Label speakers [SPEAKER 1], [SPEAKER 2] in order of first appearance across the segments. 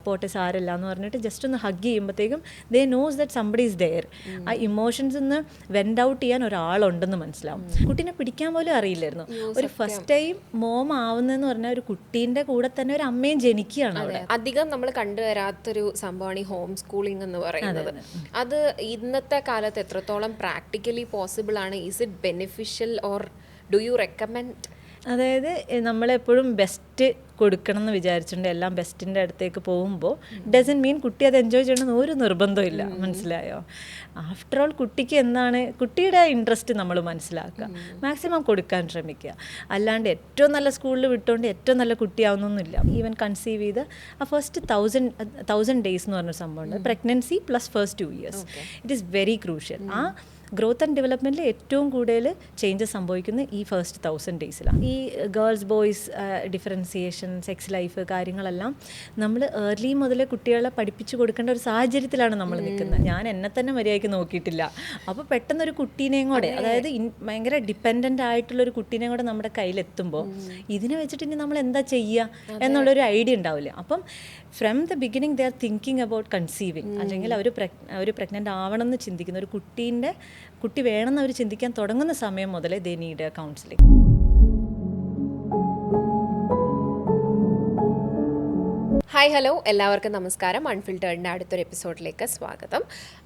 [SPEAKER 1] പോട്ടെ സാരമില്ല എന്ന് പറഞ്ഞിട്ട് ജസ്റ്റ് ഒന്ന് ഹഗ് ചെയ്യുമ്പോഴത്തേക്കും they know that somebody is there. ആ ഇമോഷൻസ് ഒന്ന് വെൻഡ് ഔട്ട് ചെയ്യാൻ ഒരാളുണ്ടെന്ന് മനസ്സിലാവും. കുട്ടീനെ പിടിക്കാൻ പോലും അറിയില്ലായിരുന്നു. ഒരു ഫസ്റ്റ് ടൈം മോം ആവുന്നതെന്ന് പറഞ്ഞാൽ ഒരു കുട്ടീൻ്റെ കൂടെ തന്നെ ഒരു അമ്മയും ജനിക്കുകയാണ് അവിടെ.
[SPEAKER 2] അധികം നമ്മൾ കണ്ടുവരാത്തൊരു സംഭവമാണ് ഈ ഹോം സ്കൂളിംഗ് എന്ന് പറയുന്നത്. അത് ഇന്നത്തെ കാലത്ത് എത്രത്തോളം പ്രാക്ടിക്കലി പോസിബിൾ ആണ്? Is it beneficial or do you recommend?
[SPEAKER 1] അതായത് നമ്മളെപ്പോഴും ബെസ്റ്റ് കൊടുക്കണം എന്ന് വിചാരിച്ചിട്ടുണ്ട് എല്ലാം ബെസ്റ്റിൻ്റെ അടുത്തേക്ക് പോകുമ്പോൾ ഡസൻ മീൻ കുട്ടി അത് എൻജോയ് ചെയ്യണമെന്ന് ഒരു നിർബന്ധമില്ല. മനസ്സിലായോ? ആഫ്റ്റർ ഓൾ കുട്ടിക്ക് എന്താണ് കുട്ടിയുടെ ഇൻട്രസ്റ്റ് നമ്മൾ മനസ്സിലാക്കുക, മാക്സിമം കൊടുക്കാൻ ശ്രമിക്കുക. അല്ലാണ്ട് ഏറ്റവും നല്ല സ്കൂളിൽ വിട്ടുകൊണ്ട് ഏറ്റവും നല്ല കുട്ടിയാവുന്നൊന്നുമില്ല. ഈവൻ കൺസീവ് ചെയ്ത് ആ ഫസ്റ്റ് 1000 ഡേയ്സ് എന്ന് പറഞ്ഞൊരു സംഭവമുണ്ട്. Pregnancy plus first 2 years it is very crucial. ആ ഗ്രോത്ത് ആൻഡ് ഡെവലപ്മെൻറ്റിൽ ഏറ്റവും കൂടുതൽ ചേഞ്ചസ് സംഭവിക്കുന്നത് ഈ ഫസ്റ്റ് 1000 ഡേയ്സിലാണ്. ഈ girls boys differentiation, sex life കാര്യങ്ങളെല്ലാം നമ്മൾ ഏർലി മുതലേ കുട്ടികളെ പഠിപ്പിച്ചു കൊടുക്കേണ്ട ഒരു സാഹചര്യത്തിലാണ് നമ്മൾ നിൽക്കുന്നത്. ഞാൻ എന്നെ തന്നെ മര്യാദയ്ക്ക് നോക്കിയിട്ടില്ല. അപ്പോൾ പെട്ടെന്നൊരു കുട്ടീനെയും കൂടെ, അതായത് ഭയങ്കര ഡിപ്പെൻഡൻ്റ് ആയിട്ടുള്ളൊരു കുട്ടീനെയും കൂടെ നമ്മുടെ കയ്യിലെത്തുമ്പോൾ ഇതിനെ വെച്ചിട്ട് ഇനി നമ്മൾ എന്താ ചെയ്യുക എന്നുള്ളൊരു ഐഡിയ ഉണ്ടാവില്ല. അപ്പം from the beginning they are thinking about conceiving, അല്ലെങ്കിൽ അവർ പ്രഗ്നൻ്റ് ആവണമെന്ന് ചിന്തിക്കുന്ന ഒരു കുട്ടി വേണമെന്ന് അവർ ചിന്തിക്കാൻ തുടങ്ങുന്ന സമയം മുതലേ they need counselling.
[SPEAKER 2] Hi hello, എല്ലാവർക്കും നമസ്കാരം. അൺഫിൽറ്റേർഡിൻ്റെ അടുത്തൊരു എപ്പിസോഡിലേക്ക് സ്വാഗതം.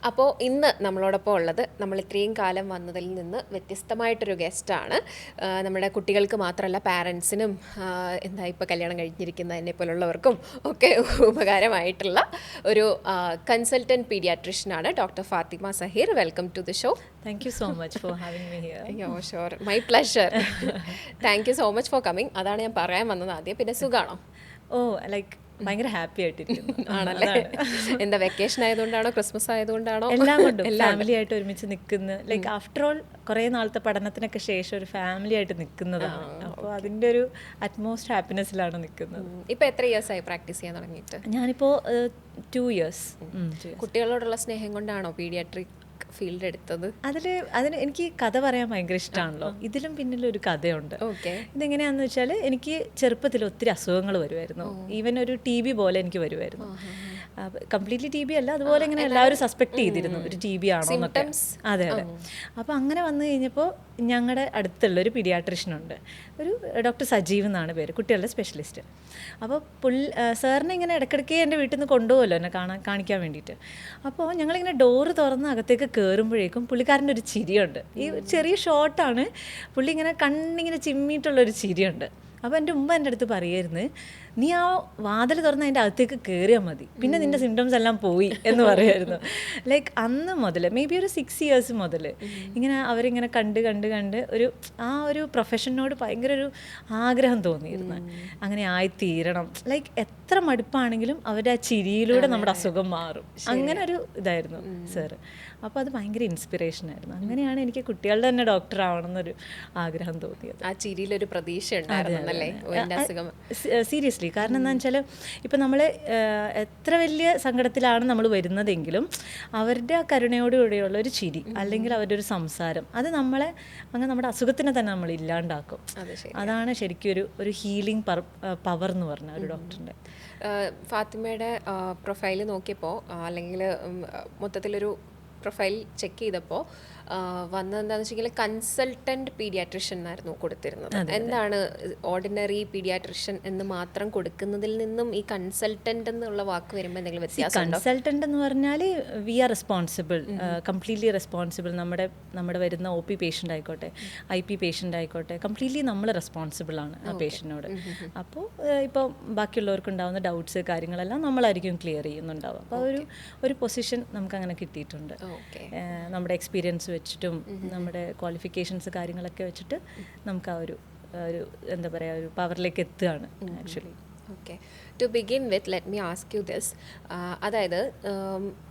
[SPEAKER 2] അപ്പോൾ ഇന്ന് നമ്മളോടൊപ്പം ഉള്ളത് നമ്മൾ ഇത്രയും കാലം വന്നതിൽ നിന്ന് വ്യത്യസ്തമായിട്ടൊരു ഗസ്റ്റാണ്. നമ്മുടെ കുട്ടികൾക്ക് മാത്രമല്ല പാരൻസിനും ഇപ്പോൾ കല്യാണം കഴിഞ്ഞിരിക്കുന്ന എന്നെ പോലുള്ളവർക്കും ഒക്കെ ഉപകാരമായിട്ടുള്ള ഒരു കൺസൾട്ടൻറ്റ് പീഡിയാട്രിഷ്യനാണ് doctor Fathima Zaheer. Welcome to the show.
[SPEAKER 1] Thank you so much for having me here.
[SPEAKER 2] Yo sure, my pleasure. Thank you so much for coming. അതാണ് ഞാൻ പറയാൻ വന്നത് ആദ്യം. പിന്നെ സുഖമാണോ?
[SPEAKER 1] ഓ ലൈക്ക് ഭയങ്കര ഹാപ്പി ആയിട്ടിരിക്കുന്നു.
[SPEAKER 2] ആണല്ലേ? എന്താ വെക്കേഷൻ ആയതുകൊണ്ടാണോ ക്രിസ്മസ് ആയതുകൊണ്ടാണോ?
[SPEAKER 1] എല്ലാം കൊണ്ടും ഫാമിലി ആയിട്ട് ഒരുമിച്ച് നിൽക്കുന്നു. ലൈക്ക് ആഫ്റ്റർ ഓൾ കുറേ നാളത്തെ പഠനത്തിനൊക്കെ ശേഷം ഒരു ഫാമിലി ആയിട്ട് നിൽക്കുന്നതാണ്. അപ്പോൾ അതിൻ്റെ ഒരു അറ്റ്മോസ്റ്റ് ഹാപ്പിനെസ്സിലാണ് നിൽക്കുന്നത്.
[SPEAKER 2] ഇപ്പോൾ എത്ര ഇയേഴ്സ് ആയി പ്രാക്ടീസ് ചെയ്യാൻ തുടങ്ങിയിട്ട്?
[SPEAKER 1] ഞാനിപ്പോൾ 2 years.
[SPEAKER 2] കുട്ടികളോടുള്ള സ്നേഹം കൊണ്ടാണോ പീഡിയാട്രിക് ഫീൽഡ് എടുത്തത്?
[SPEAKER 1] അതിന് എനിക്ക് കഥ പറയാൻ ഭയങ്കര ഇഷ്ടമാണല്ലോ. ഇതിലും പിന്നിലൊരു കഥയുണ്ട്. ഇതെങ്ങനെയാണെന്ന് വെച്ചാൽ എനിക്ക് ചെറുപ്പത്തിൽ ഒത്തിരി അസുഖങ്ങൾ വരുമായിരുന്നു. ഈവൻ ഒരു TB പോലെ എനിക്ക് വരുമായിരുന്നു. കംപ്ലീറ്റ്ലി TB അല്ല, അതുപോലെ ഇങ്ങനെ എല്ലാവരും സസ്പെക്ട് ചെയ്തിരുന്നു ഒരു TB ആണോ എന്നൊക്കെ. അതെ. അപ്പോൾ അങ്ങനെ വന്നു കഴിഞ്ഞപ്പോൾ ഞങ്ങളുടെ അടുത്തുള്ളൊരു പീഡിയാട്രിഷ്യനുണ്ട്, ഒരു ഡോക്ടർ സജീവ് എന്നാണ് പേര്, കുട്ടികളുടെ സ്പെഷ്യലിസ്റ്റ്. അപ്പോൾ സാറിനെ ഇങ്ങനെ ഇടയ്ക്കിടയ്ക്ക് എൻ്റെ വീട്ടിൽ നിന്ന് കൊണ്ടുപോകുമല്ലോ എന്നെ കാണിക്കാൻ വേണ്ടിയിട്ട്. അപ്പോൾ ഞങ്ങളിങ്ങനെ ഡോറ് തുറന്ന് അകത്തേക്ക് കയറുമ്പോഴേക്കും പുള്ളിക്കാരൻ്റെ ഒരു ചിരിയുണ്ട്. ഈ ചെറിയ ഷോട്ടാണ്, പുള്ളി ഇങ്ങനെ കണ്ണിങ്ങനെ ചിമ്മിയിട്ടുള്ളൊരു ചിരിയുണ്ട്. അപ്പോൾ എൻ്റെ ഉമ്മ എൻ്റെ അടുത്ത് പറയായിരുന്നു, നീ ആ വാതിൽ തുറന്ന് അതിൻ്റെ അകത്തേക്ക് കയറിയാൽ മതി, പിന്നെ നിൻ്റെ സിംറ്റംസ് എല്ലാം പോയി എന്ന് പറയുമായിരുന്നു. ലൈക്ക് അന്ന് മുതൽ മേ ബി ഒരു 6 years മുതൽ ഇങ്ങനെ അവരിങ്ങനെ കണ്ട് ഒരു പ്രൊഫഷനോട് ഭയങ്കര ഒരു ആഗ്രഹം തോന്നിയിരുന്നു. അങ്ങനെ ആയിത്തീരണം. ലൈക്ക് എത്ര മടുപ്പാണെങ്കിലും അവരുടെ ആ ചിരിയിലൂടെ നമ്മുടെ അസുഖം മാറും. അങ്ങനെ ഒരു ഇതായിരുന്നു സാറ്. അപ്പോൾ അത് ഭയങ്കര ഇൻസ്പിറേഷനായിരുന്നു. അങ്ങനെയാണ് എനിക്ക് കുട്ടികളുടെ തന്നെ ഡോക്ടർ ആവണമെന്നൊരു ആഗ്രഹം തോന്നിയത്.
[SPEAKER 2] ആ ചിരിയിലൊരു പ്രതീക്ഷ ഉണ്ടായിരുന്നല്ലേ?
[SPEAKER 1] സീരിയസ്ലി. കാരണം എന്താണെന്ന് വെച്ചാൽ ഇപ്പം നമ്മൾ എത്ര വലിയ സങ്കടത്തിലാണ് നമ്മൾ വരുന്നതെങ്കിലും അവരുടെ ആ കരുണയോടുകൂടിയുള്ള ഒരു ചിരി അല്ലെങ്കിൽ അവരുടെ ഒരു സംസാരം അത് നമ്മളെ അങ്ങനെ നമ്മുടെ അസുഖത്തിനെ തന്നെ നമ്മൾ ഇല്ലാണ്ടാക്കും. അതാണ് ശരിക്കും ഒരു ഹീലിംഗ് പവർ എന്ന് പറഞ്ഞ ഒരു ഡോക്ടറിൻ്റെ.
[SPEAKER 2] ഫാത്തിമയുടെ പ്രൊഫൈൽ നോക്കിയപ്പോൾ അല്ലെങ്കിൽ മൊത്തത്തിലൊരു പ്രൊഫൈൽ ചെക്ക് ചെയ്തപ്പോൾ വന്നതെന്താണെന്ന് വെച്ചെങ്കിൽ കൺസൾട്ടൻറ്റ് പീഡിയാട്രിഷ്യൻ എന്നായിരുന്നു കൊടുത്തിരുന്നത്. എന്താണ് ഓർഡിനറി പീഡിയാട്രിഷ്യൻ എന്ന് മാത്രം കൊടുക്കുന്നതിൽ നിന്നും ഈ കൺസൾട്ടൻ്റ് എന്നുള്ള വാക്ക് വരുമ്പോൾ എന്തെങ്കിലും വ്യത്യാസം?
[SPEAKER 1] കൺസൾട്ടൻ്റ് എന്ന് പറഞ്ഞാൽ we are responsible, completely responsible. നമ്മുടെ വരുന്ന OP പേഷ്യൻ്റ് ആയിക്കോട്ടെ, IP പേഷ്യൻ്റ് ആയിക്കോട്ടെ, കംപ്ലീറ്റ്ലി നമ്മൾ റെസ്പോൺസിബിൾ ആണ് ആ പേഷ്യൻറ്റിനോട്. അപ്പോൾ ഇപ്പോൾ ബാക്കിയുള്ളവർക്കുണ്ടാകുന്ന ഡൗട്ട്സ് കാര്യങ്ങളെല്ലാം നമ്മളായിരിക്കും ക്ലിയർ ചെയ്യുന്നുണ്ടാവും. അപ്പോൾ ഒരു പൊസിഷൻ നമുക്കങ്ങനെ കിട്ടിയിട്ടുണ്ട്. നമ്മുടെ എക്സ്പീരിയൻസ് വെച്ചിട്ടും നമ്മുടെ ക്വാളിഫിക്കേഷൻസ് കാര്യങ്ങളൊക്കെ വെച്ചിട്ട് നമുക്ക് ആ ഒരു എന്താ പറയുക ഒരു പവറിലേക്ക് എത്തുകയാണ് actually.
[SPEAKER 2] Okay, to begin with let me ask you this. അതായത്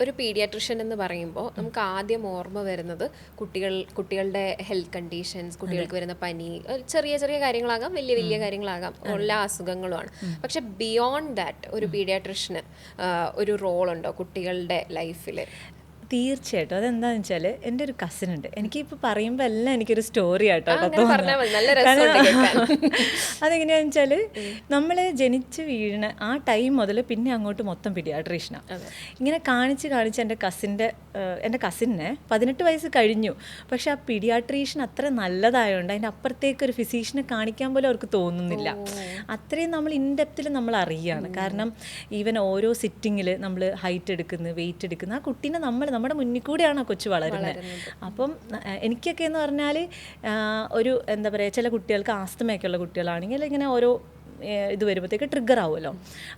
[SPEAKER 2] ഒരു പീഡിയാട്രിഷ്യൻ എന്ന് പറയുമ്പോൾ നമുക്ക് ആദ്യം ഓർമ്മ വരുന്നത് കുട്ടികളുടെ ഹെൽത്ത് കണ്ടീഷൻസ്, കുട്ടികൾക്ക് വരുന്ന പനി, ചെറിയ ചെറിയ കാര്യങ്ങളാകാം, വലിയ വലിയ കാര്യങ്ങളാകാം, എല്ലാ അസുഖങ്ങളുമാണ്. പക്ഷെ ബിയോണ്ട് ദാറ്റ് ഒരു പീഡിയാട്രിഷ്യന് ഒരു റോളുണ്ടോ കുട്ടികളുടെ ലൈഫിൽ?
[SPEAKER 1] തീർച്ചയായിട്ടും. അതെന്താണെന്ന് വെച്ചാൽ എൻ്റെ ഒരു കസിൻ ഉണ്ട്. എനിക്കിപ്പോൾ പറയുമ്പോൾ എല്ലാം എനിക്കൊരു സ്റ്റോറി ആട്ടോ അതെങ്ങനെയാണെന്ന് വെച്ചാൽ നമ്മൾ ജനിച്ച് വീഴുന്ന ആ ടൈം മുതൽ പിന്നെ അങ്ങോട്ട് മൊത്തം പീഡിയാട്രീഷ്യനാണ്. ഇങ്ങനെ കാണിച്ച് എൻ്റെ കസിനെ 18 വയസ്സ് കഴിഞ്ഞു. പക്ഷെ ആ പീഡിയാട്രീഷ്യൻ അത്ര നല്ലതായതുകൊണ്ട് അതിൻ്റെ അപ്പുറത്തേക്ക് ഒരു ഫിസീഷ്യനെ കാണിക്കാൻ പോലും അവർക്ക് തോന്നുന്നില്ല. അത്രയും നമ്മൾ ഇൻഡെപ്തിൽ നമ്മൾ അറിയുകയാണ്. കാരണം ഈവൻ ഓരോ സിറ്റിങ്ങിൽ നമ്മൾ ഹൈറ്റ് എടുക്കുന്നു, വെയിറ്റ് എടുക്കുന്നു, ആ കുട്ടീനെ നമ്മുടെ മുന്നിൽ കൂടെയാണ് ആ കൊച്ചു വളരുന്നത്. അപ്പം എനിക്കൊക്കെ എന്ന് പറഞ്ഞാൽ ഒരു എന്താ പറയുക, ചില കുട്ടികൾക്ക് ആസ്തമയൊക്കെ ഉള്ള കുട്ടികളാണെങ്കിൽ ഇങ്ങനെ ഓരോ ഇത് വരുമ്പോഴത്തേക്ക് ട്രിഗർ ആവുമല്ലോ.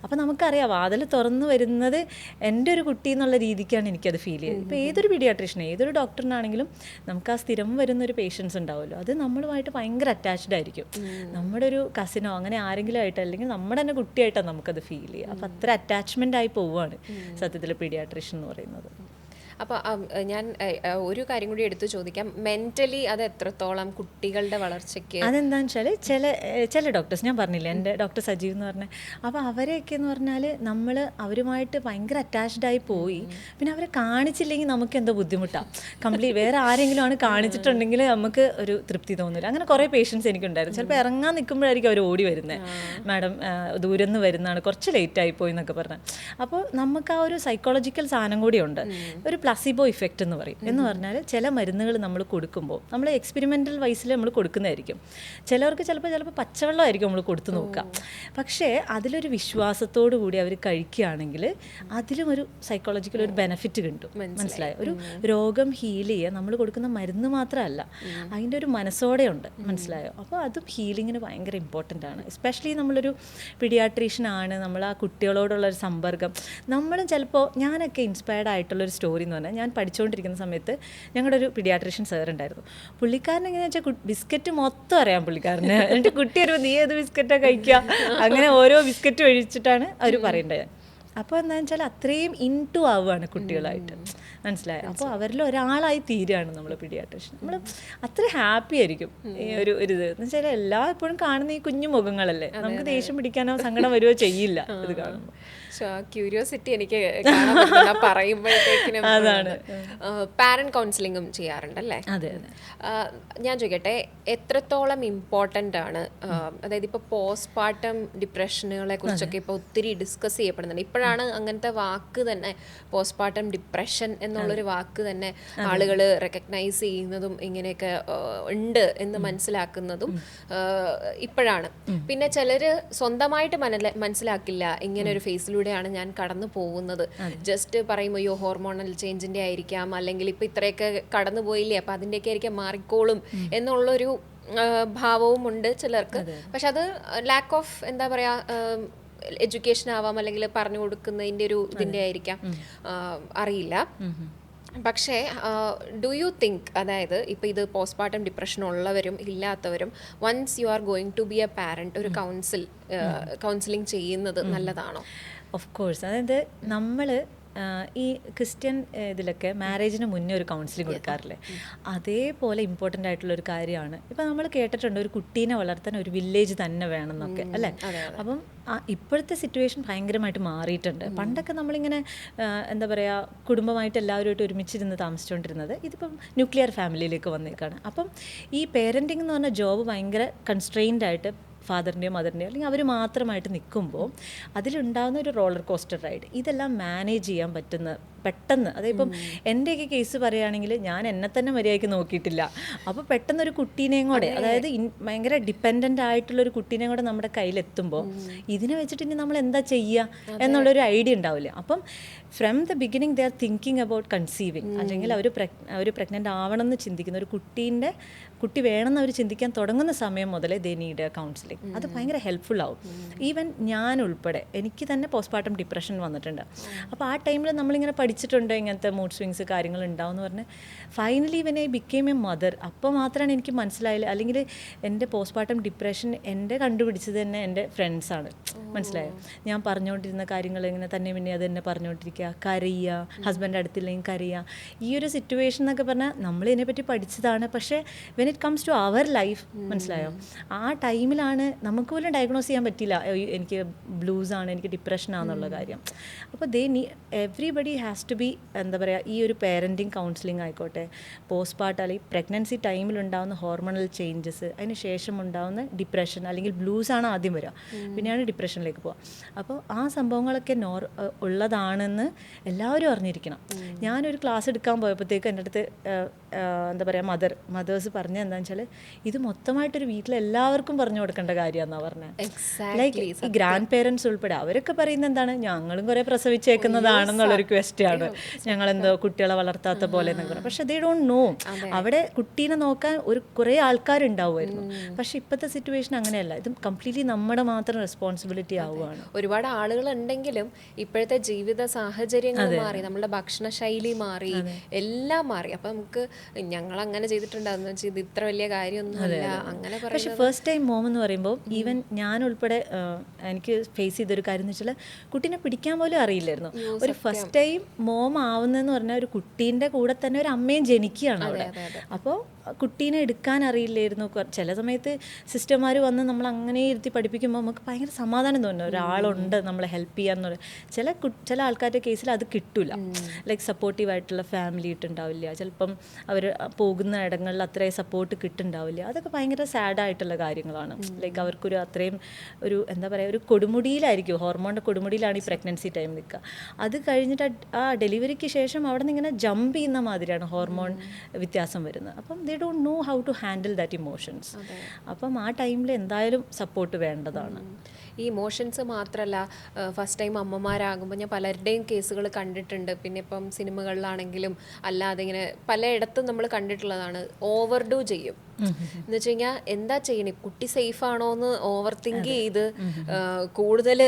[SPEAKER 1] അപ്പോൾ നമുക്കറിയാം വാതിൽ തുറന്നു വരുന്നത് എൻ്റെ ഒരു കുട്ടി എന്നുള്ള രീതിക്കാണ് എനിക്കത് ഫീൽ ചെയ്തത്. ഇപ്പോൾ ഏതൊരു പീഡിയാട്രീഷ്യനെ, ഏതൊരു ഡോക്ടറിനാണെങ്കിലും നമുക്ക് ആ സ്ഥിരം വരുന്നൊരു പേഷ്യൻസ് ഉണ്ടാവുമല്ലോ, അത് നമ്മളുമായിട്ട് ഭയങ്കര അറ്റാച്ച്ഡ് ആയിരിക്കും. നമ്മുടെ ഒരു കസിനോ അങ്ങനെ ആരെങ്കിലും ആയിട്ട്, അല്ലെങ്കിൽ നമ്മുടെ തന്നെ കുട്ടിയായിട്ടാണ് നമുക്കത് ഫീൽ ചെയ്യുക. അപ്പോൾ അത്ര അറ്റാച്ച്മെൻ്റ് ആയി പോവുകയാണ് സത്യത്തിൽ പീഡിയാട്രീഷ്യൻ എന്ന് പറയുന്നത്.
[SPEAKER 2] അപ്പോൾ ഞാൻ ഒരു കാര്യം കൂടി എടുത്തു ചോദിക്കാം, മെൻ്റലി അത് എത്രത്തോളം കുട്ടികളുടെ വളർച്ചയ്ക്ക്?
[SPEAKER 1] അതെന്താണെന്ന് വെച്ചാൽ ചില ഡോക്ടേഴ്സ്, ഞാൻ പറഞ്ഞില്ല എൻ്റെ ഡോക്ടർ സജീവ് എന്ന് പറഞ്ഞാൽ, അപ്പോൾ അവരെയൊക്കെ എന്ന് പറഞ്ഞാൽ നമ്മൾ അവരുമായിട്ട് ഭയങ്കര അറ്റാച്ച്ഡ് ആയി പോയി. പിന്നെ അവരെ കാണിച്ചില്ലെങ്കിൽ നമുക്ക് എന്തോ ബുദ്ധിമുട്ടാണ്. വേറെ ആരെങ്കിലും ആണ് കാണിച്ചിട്ടുണ്ടെങ്കിൽ നമുക്ക് ഒരു തൃപ്തി തോന്നില്ല. അങ്ങനെ കുറേ പേഷ്യൻസ് എനിക്കുണ്ടായിരുന്നു. ചിലപ്പോൾ ഇറങ്ങാൻ നിൽക്കുമ്പോഴായിരിക്കും അവർ ഓടി വരുന്നത്, മാഡം ദൂരം നിന്ന് വരുന്നതാണ്, കുറച്ച് ലേറ്റ് ആയിപ്പോയി എന്നൊക്കെ പറഞ്ഞാൽ. അപ്പോൾ നമുക്ക് ആ ഒരു സൈക്കോളജിക്കൽ സാധനം കൂടിയുണ്ട്, ഒരു പ്ലസിബോ ഇഫക്റ്റ് എന്ന് പറയും. എന്ന് പറഞ്ഞാൽ ചില മരുന്നുകൾ നമ്മൾ കൊടുക്കുമ്പോൾ നമ്മൾ എക്സ്പെരിമെൻ്റൽ വൈസിൽ നമ്മൾ കൊടുക്കുന്നതായിരിക്കും. ചിലവർക്ക് ചിലപ്പോൾ പച്ചവെള്ളമായിരിക്കും നമ്മൾ കൊടുത്തു നോക്കുക. പക്ഷേ അതിലൊരു വിശ്വാസത്തോടു കൂടി അവർ കഴിക്കുകയാണെങ്കിൽ അതിലും ഒരു സൈക്കോളജിക്കൽ ഒരു ബെനിഫിറ്റ് കിട്ടും. മനസ്സിലായോ? ഒരു രോഗം ഹീൽ ചെയ്യുക നമ്മൾ കൊടുക്കുന്ന മരുന്ന് മാത്രമല്ല, അതിൻ്റെ ഒരു മനസ്സോടെ ഉണ്ട്. മനസ്സിലായോ? അപ്പോൾ അതും ഹീലിങ്ങിന് ഭയങ്കര ഇമ്പോർട്ടൻ്റ് ആണ്. എസ്പെഷ്യലി നമ്മളൊരു പീഡിയാട്രീഷ്യനാണ്, നമ്മൾ ആ കുട്ടികളോടുള്ളൊരു സമ്പർക്കം. നമ്മളും ചിലപ്പോൾ, ഞാനൊക്കെ ഇൻസ്പയർഡ് ആയിട്ടുള്ളൊരു സ്റ്റോറി എന്ന് പറഞ്ഞാൽ, ഞാൻ പഠിച്ചുകൊണ്ടിരിക്കുന്ന സമയത്ത് ഞങ്ങളുടെ ഒരു പീഡിയാട്രീഷ്യൻ സാർ ഉണ്ടായിരുന്നു. പുള്ളിക്കാരൻ എങ്ങനെയാണെന്ന് വെച്ചാൽ ബിസ്ക്കറ്റ് മൊത്തം അറിയാം പുള്ളിക്കാരന്. എന്നിട്ട് കുട്ടി ഒരു നീ ഏത് ബിസ്ക്കറ്റാണ് കഴിക്കുക, അങ്ങനെ ഓരോ ബിസ്ക്കറ്റ് ഒഴിച്ചിട്ടാണ് അവർ പറയേണ്ടത്. അപ്പോൾ എന്താണെന്ന് വെച്ചാൽ അത്രയും ഇൻടു ആവുകയാണ് കുട്ടികളായിട്ട്. മനസ്സിലായോ? അപ്പോൾ അവരിൽ ഒരാളായി തീരുകയാണ് നമ്മൾ പീഡിയാട്രീഷ്യൻ. നമ്മൾ അത്ര ഹാപ്പി ആയിരിക്കും. ഈ ഒരു ഇത് എന്ന് വെച്ചാൽ എപ്പോഴും കാണുന്ന ഈ കുഞ്ഞു മുഖങ്ങളല്ലേ, നമുക്ക് ദേഷ്യം പിടിക്കാനോ സങ്കടം വരുമോ ചെയ്യില്ല ഇത് കാണുമ്പോൾ.
[SPEAKER 2] ക്യൂരിയോസിറ്റി എനിക്ക് പറയുമ്പോഴത്തേക്കിനും.
[SPEAKER 1] അതാണ്.
[SPEAKER 2] പാരന്റ് കൗൺസിലിങ്ങും ചെയ്യാറുണ്ടല്ലേ?
[SPEAKER 1] അതെ.
[SPEAKER 2] ഞാൻ ചോദിക്കട്ടെ, എത്രത്തോളം ഇമ്പോർട്ടൻ്റ് ആണ്, അതായത് ഇപ്പോൾ പോസ്റ്റ്പാർട്ടം ഡിപ്രഷനുകളെ കുറിച്ചൊക്കെ ഇപ്പോൾ ഒത്തിരി ഡിസ്കസ് ചെയ്യപ്പെടുന്നുണ്ട്. ഇപ്പോഴാണ് അങ്ങനത്തെ വാക്ക് തന്നെ, പോസ്റ്റ്പാർട്ടം ഡിപ്രഷൻ എന്നുള്ളൊരു വാക്ക് തന്നെ ആളുകൾ റെക്കഗ്നൈസ് ചെയ്യുന്നതും ഇങ്ങനെയൊക്കെ ഉണ്ട് എന്ന് മനസ്സിലാക്കുന്നതും ഇപ്പോഴാണ്. പിന്നെ ചിലർ സ്വന്തമായിട്ട് മനസ്സിലാക്കില്ല ഇങ്ങനെ ഒരു ഫേസിലൂടെയാണ് ഞാൻ കടന്നു പോകുന്നത്. ജസ്റ്റ് പറയുമ്പോൾ അയ്യോ ഹോർമോണൽ ചേഞ്ചിന്റെ ആയിരിക്കാം, അല്ലെങ്കിൽ ഇപ്പൊ ഇത്രയൊക്കെ കടന്നു പോയില്ലേ അപ്പൊ അതിൻ്റെയൊക്കെ ആയിരിക്കാം മാറിക്കോളും എന്നുള്ളൊരു ഭാവവും ഉണ്ട് ചിലർക്ക്. പക്ഷെ അത് ലാക്ക് ഓഫ് എന്താ പറയാ എഡ്യൂക്കേഷൻ ആവാം, അല്ലെങ്കിൽ പറഞ്ഞു കൊടുക്കുന്നതിൻ്റെ ഒരു ഇതിൻ്റെ ആയിരിക്കാം, അറിയില്ല. പക്ഷേ ഡു യു തിങ്ക്, അതായത് ഇപ്പോൾ ഇത് പോസ്റ്റ്പാർട്ടം ഡിപ്രഷൻ ഉള്ളവരും ഇല്ലാത്തവരും once you are going to be a parent ഒരു കൗൺസിലിംഗ് ചെയ്യുന്നത് നല്ലതാണോ?
[SPEAKER 1] Of course. അതായത് നമ്മൾ ഈ ക്രിസ്ത്യൻ ഇതിലൊക്കെ മാരേജിന് മുന്നേ ഒരു കൗൺസിലിംഗ് കൊടുക്കാറില്ലേ, അതേപോലെ ഇമ്പോർട്ടൻ്റ് ആയിട്ടുള്ളൊരു കാര്യമാണ്. ഇപ്പം നമ്മൾ കേട്ടിട്ടുണ്ട് ഒരു കുട്ടീനെ വളർത്താൻ ഒരു വില്ലേജ് തന്നെ വേണമെന്നൊക്കെ അല്ലേ. അപ്പം ഇപ്പോഴത്തെ സിറ്റുവേഷൻ ഭയങ്കരമായിട്ട് മാറിയിട്ടുണ്ട്. പണ്ടൊക്കെ നമ്മളിങ്ങനെ എന്താ പറയുക, കുടുംബമായിട്ട് എല്ലാവരുമായിട്ട് ഒരുമിച്ചിരുന്ന് താമസിച്ചുകൊണ്ടിരുന്നത്, ഇതിപ്പം ന്യൂക്ലിയർ ഫാമിലിയിലേക്ക് വന്നേക്കാണ്. അപ്പം ഈ പേരൻറ്റിംഗ് എന്ന് പറഞ്ഞ ജോബ് ഭയങ്കര കൺസ്ട്രെയിൻഡ് ആയിട്ട് ഫാദറിൻ്റെയോ മദറിൻ്റെയോ അല്ലെങ്കിൽ അവർ മാത്രമായിട്ട് നിൽക്കുമ്പോൾ അതിലുണ്ടാകുന്ന ഒരു റോളർ കോസ്റ്റർ റൈഡ്, ഇതെല്ലാം മാനേജ് ചെയ്യാൻ പറ്റുന്ന പെട്ടെന്ന്. അതായതിപ്പം എൻ്റെയൊക്കെ കേസ് പറയുകയാണെങ്കിൽ ഞാൻ എന്നെ തന്നെ മര്യാദയ്ക്ക് നോക്കിയിട്ടില്ല. അപ്പോൾ പെട്ടെന്നൊരു കുട്ടീനെയും കൂടെ, അതായത് ഭയങ്കര ഡിപ്പെൻഡൻ്റ് ആയിട്ടുള്ളൊരു കുട്ടീനെയും കൂടെ നമ്മുടെ കയ്യിലെത്തുമ്പോൾ ഇതിനെ വെച്ചിട്ട് ഇനി നമ്മൾ എന്താ ചെയ്യുക എന്നുള്ളൊരു ഐഡിയ ഉണ്ടാവില്ല. അപ്പം from the beginning they are thinking about conceiving, അല്ലെങ്കിൽ അവർ പ്രഗ്നൻ്റ് ആവണമെന്ന് ചിന്തിക്കുന്ന ഒരു കുട്ടി വേണമെന്ന് അവർ ചിന്തിക്കാൻ തുടങ്ങുന്ന സമയം മുതലേ ദേ നീഡ് കൗൺസിലിംഗ്. അത് ഭയങ്കര ഹെൽപ്ഫുൾ ആവും. ഈവൻ ഞാൻ ഉൾപ്പെടെ എനിക്ക് തന്നെ പോസ്റ്റ്പാർട്ടം ഡിപ്രഷൻ വന്നിട്ടുണ്ട്. അപ്പോൾ ആ ടൈമിൽ നമ്മളിങ്ങനെ പഠിച്ചിട്ടുണ്ട് ഇങ്ങനത്തെ മൂഡ് സ്വിങ്സ് കാര്യങ്ങൾ ഉണ്ടാവും എന്ന് പറഞ്ഞ് finally when I became A mother, അപ്പോൾ മാത്രമാണ് എനിക്ക് മനസ്സിലായില്ല. അല്ലെങ്കിൽ എൻ്റെ പോസ്റ്റ്പാർട്ടം ഡിപ്രഷൻ എൻ്റെ കണ്ടുപിടിച്ചത് തന്നെ എൻ്റെ ഫ്രണ്ട്സാണ്. മനസ്സിലായോ? ഞാൻ പറഞ്ഞുകൊണ്ടിരുന്ന കാര്യങ്ങൾ ഇങ്ങനെ തന്നെ പിന്നെ അത് തന്നെ പറഞ്ഞുകൊണ്ടിരിക്കുക, കരയുക, ഹസ്ബൻഡ് അടുത്തില്ലെങ്കിൽ കരയുക. ഈ ഒരു സിറ്റുവേഷൻ എന്നൊക്കെ പറഞ്ഞാൽ നമ്മൾ ഇതിനെപ്പറ്റി പഠിച്ചതാണ്. പക്ഷേ when it comes to our life, മനസ്സിലായോ, ആ ടൈമിലാണ് പെട്ടെന്ന് നമുക്ക് പോലും ഡയഗ്നോസ് ചെയ്യാൻ പറ്റില്ല എനിക്ക് ബ്ലൂസാണ്, എനിക്ക് ഡിപ്രഷനാണെന്നുള്ള കാര്യം. അപ്പോൾ എവ്രിബഡി ഹാസ് ടു ബി എന്താ പറയുക, ഈ ഒരു പേരൻറ്റിങ് കൗൺസിലിംഗ് ആയിക്കോട്ടെ, പോസ്റ്റ് പാർട്ട് അല്ലെങ്കിൽ പ്രഗ്നൻസി ടൈമിലുണ്ടാകുന്ന ഹോർമോണൽ ചേഞ്ചസ്, അതിന് ശേഷം ഉണ്ടാകുന്ന ഡിപ്രഷൻ അല്ലെങ്കിൽ ബ്ലൂസാണ് ആദ്യം വരിക, പിന്നെയാണ് ഡിപ്രഷനിലേക്ക് പോവുക. അപ്പോൾ ആ സംഭവങ്ങളൊക്കെ ഉള്ളതാണെന്ന് എല്ലാവരും അറിഞ്ഞിരിക്കണം. ഞാനൊരു ക്ലാസ് എടുക്കാൻ പോയപ്പോഴത്തേക്ക് എൻ്റെ അടുത്ത് എന്താ പറയുക മദേഴ്സ് പറഞ്ഞത് എന്താണെന്ന് വെച്ചാൽ ഇത് മൊത്തമായിട്ടൊരു വീട്ടിലെല്ലാവർക്കും പറഞ്ഞു കൊടുക്കേണ്ട കാര്യമാണെന്നാണ് പറഞ്ഞത്. ലൈക്ക് ഈ ഗ്രാൻഡ് പേരൻസ് ഉൾപ്പെടെ അവരൊക്കെ പറയുന്നത് എന്താണ്, ഞങ്ങളും കുറേ പ്രസവിച്ചേക്കുന്നതാണെന്നുള്ളൊരു ക്വസ്റ്റ്യാണ്, ഞങ്ങളെന്തോ കുട്ടികളെ വളർത്താത്ത പോലെ എന്നൊക്കെ പറഞ്ഞു. പക്ഷെ ദേ ഡോണ്ട് നോ, അവിടെ കുട്ടീനെ നോക്കാൻ കുറേ ആൾക്കാരുണ്ടാവുമായിരുന്നു. പക്ഷെ ഇപ്പോഴത്തെ സിറ്റുവേഷൻ അങ്ങനെയല്ല, ഇത് കംപ്ലീറ്റ്ലി നമ്മുടെ മാത്രം റെസ്പോൺസിബിലിറ്റി ആവുകയാണ്.
[SPEAKER 2] ഒരുപാട് ആളുകൾ ഉണ്ടെങ്കിലും ഇപ്പോഴത്തെ ജീവിത സാഹചര്യങ്ങൾ മാറി, നമ്മുടെ ഭക്ഷണ ശൈലി മാറി, എല്ലാം മാറി. അപ്പൊ നമുക്ക് ഞങ്ങൾ അങ്ങനെ ചെയ്തിട്ടുണ്ടാകുന്ന വെച്ചാൽ ഇത് ഇത്ര വലിയ കാര്യമൊന്നുമല്ല അങ്ങനെ.
[SPEAKER 1] പക്ഷെ ഫസ്റ്റ് ടൈം മോം എന്ന് പറയുമ്പോൾ ഈവൻ ഞാൻ ഉൾപ്പെടെ എനിക്ക് ഫേസ് ചെയ്തൊരു കാര്യം എന്ന് വെച്ചാൽ കുട്ടീനെ പിടിക്കാൻ പോലും അറിയില്ലായിരുന്നു. ഒരു ഫസ്റ്റ് ടൈം മോം ആവുന്നതെന്ന് പറഞ്ഞാൽ ഒരു കുട്ടീൻ്റെ കൂടെ തന്നെ ഒരു അമ്മയും ജനിക്കുകയാണ് അവിടെ. അപ്പോൾ കുട്ടീനെ എടുക്കാൻ അറിയില്ലായിരുന്നു. ചില സമയത്ത് സിസ്റ്റർമാർ വന്ന് നമ്മൾ അങ്ങനെ ഇരുത്തി പഠിപ്പിക്കുമ്പോൾ നമുക്ക് ഭയങ്കര സമാധാനം തോന്നുന്നു, ഒരാളുണ്ട് നമ്മളെ ഹെൽപ്പ് ചെയ്യാന്നുള്ളത്. ചില ആൾക്കാരുടെ കേസിൽ അത് കിട്ടില്ല. ലൈക്ക് സപ്പോർട്ടീവായിട്ടുള്ള ഫാമിലി ഇട്ടുണ്ടാവില്ല, ചിലപ്പം അവർ പോകുന്ന ഇടങ്ങളിൽ അത്രയും സപ്പോർട്ട് കിട്ടുന്നുണ്ടാവില്ല. അതൊക്കെ ഭയങ്കര സാഡായിട്ടുള്ള കാര്യങ്ങളാണ്. ലൈക്ക് അവർക്കൊരു അത്രയും ഒരു എന്താ പറയുക, ഒരു കൊടുമുടിയിലായിരിക്കും, ഹോർമോണിൻ്റെ കൊടുമുടിയിലാണ് ഈ പ്രഗ്നൻസി ടൈം നിൽക്കുക. അത് കഴിഞ്ഞിട്ട് ആ ഡെലിവറിക്ക് ശേഷം അവിടെ നിന്ന് ഇങ്ങനെ ജമ്പ് ചെയ്യുന്ന മാതിരിയാണ് ഹോർമോൺ വ്യത്യാസം വരുന്നത്. അപ്പം they don't know how to handle that emotions. അപ്പം ആ ടൈമിൽ എന്തായാലും സപ്പോർട്ട് വേണ്ടതാണ്.
[SPEAKER 2] ഈ ഇമോഷൻസ് മാത്രമല്ല, ഫസ്റ്റ് ടൈം അമ്മമാരാകുമ്പോൾ ഞാൻ പലരുടെയും കേസുകൾ കണ്ടിട്ടുണ്ട്. പിന്നെ ഇപ്പം സിനിമകളിലാണെങ്കിലും അല്ലാതെ ഇങ്ങനെ പലയിടത്തും നമ്മൾ കണ്ടിട്ടുള്ളതാണ്, ഓവർഡു ചെയ്യും. എന്ന് വെച്ച് കഴിഞ്ഞാൽ എന്താ ചെയ്യണേ, കുട്ടി സേഫ് ആണോ എന്ന് ഓവർ തിങ്ക് ചെയ്ത് കൂടുതൽ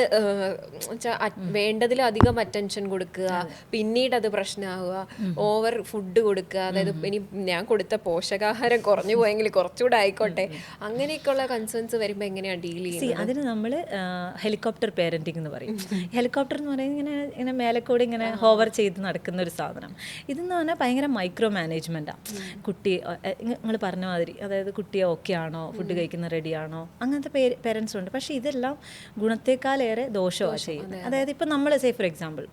[SPEAKER 2] വേണ്ടതിലധികം അറ്റൻഷൻ കൊടുക്കുക, പിന്നീട് അത് പ്രശ്നമാവുക, ഓവർ ഫുഡ് കൊടുക്കുക. അതായത് ഇനി ഞാൻ കൊടുത്ത പോഷകാഹാരം കുറഞ്ഞു പോയെങ്കിൽ കുറച്ചുകൂടെ ആയിക്കോട്ടെ, അങ്ങനെയൊക്കെയുള്ള കൺസേൺസ് വരുമ്പോൾ എങ്ങനെയാണ് ഡീൽ ചെയ്യുന്നത്?
[SPEAKER 1] അതിന് നമ്മൾ ഹെലികോപ്റ്റർ പേരൻറ്റിംഗ് എന്ന് പറയും. ഹെലികോപ്റ്റർ എന്ന് പറയുന്നത് ഇങ്ങനെ മേലക്കൂടെ ഇങ്ങനെ ഹോവർ ചെയ്ത് നടക്കുന്ന ഒരു സാധനം. ഇതെന്ന് പറഞ്ഞാൽ ഭയങ്കര മൈക്രോ മാനേജ്മെൻറ്റാണ്. കുട്ടി നിങ്ങൾ പറഞ്ഞ മാതിരി, അതായത് കുട്ടിയെ ഓക്കെ ആണോ, ഫുഡ് കഴിക്കുന്ന റെഡിയാണോ, അങ്ങനത്തെ പേരൻസ് ഉണ്ട്. പക്ഷേ ഇതെല്ലാം ഗുണത്തേക്കാളേറെ ദോഷമാണ് ചെയ്യുന്നത്. അതായത് ഇപ്പം നമ്മൾ ഫോർ എക്സാമ്പിൾ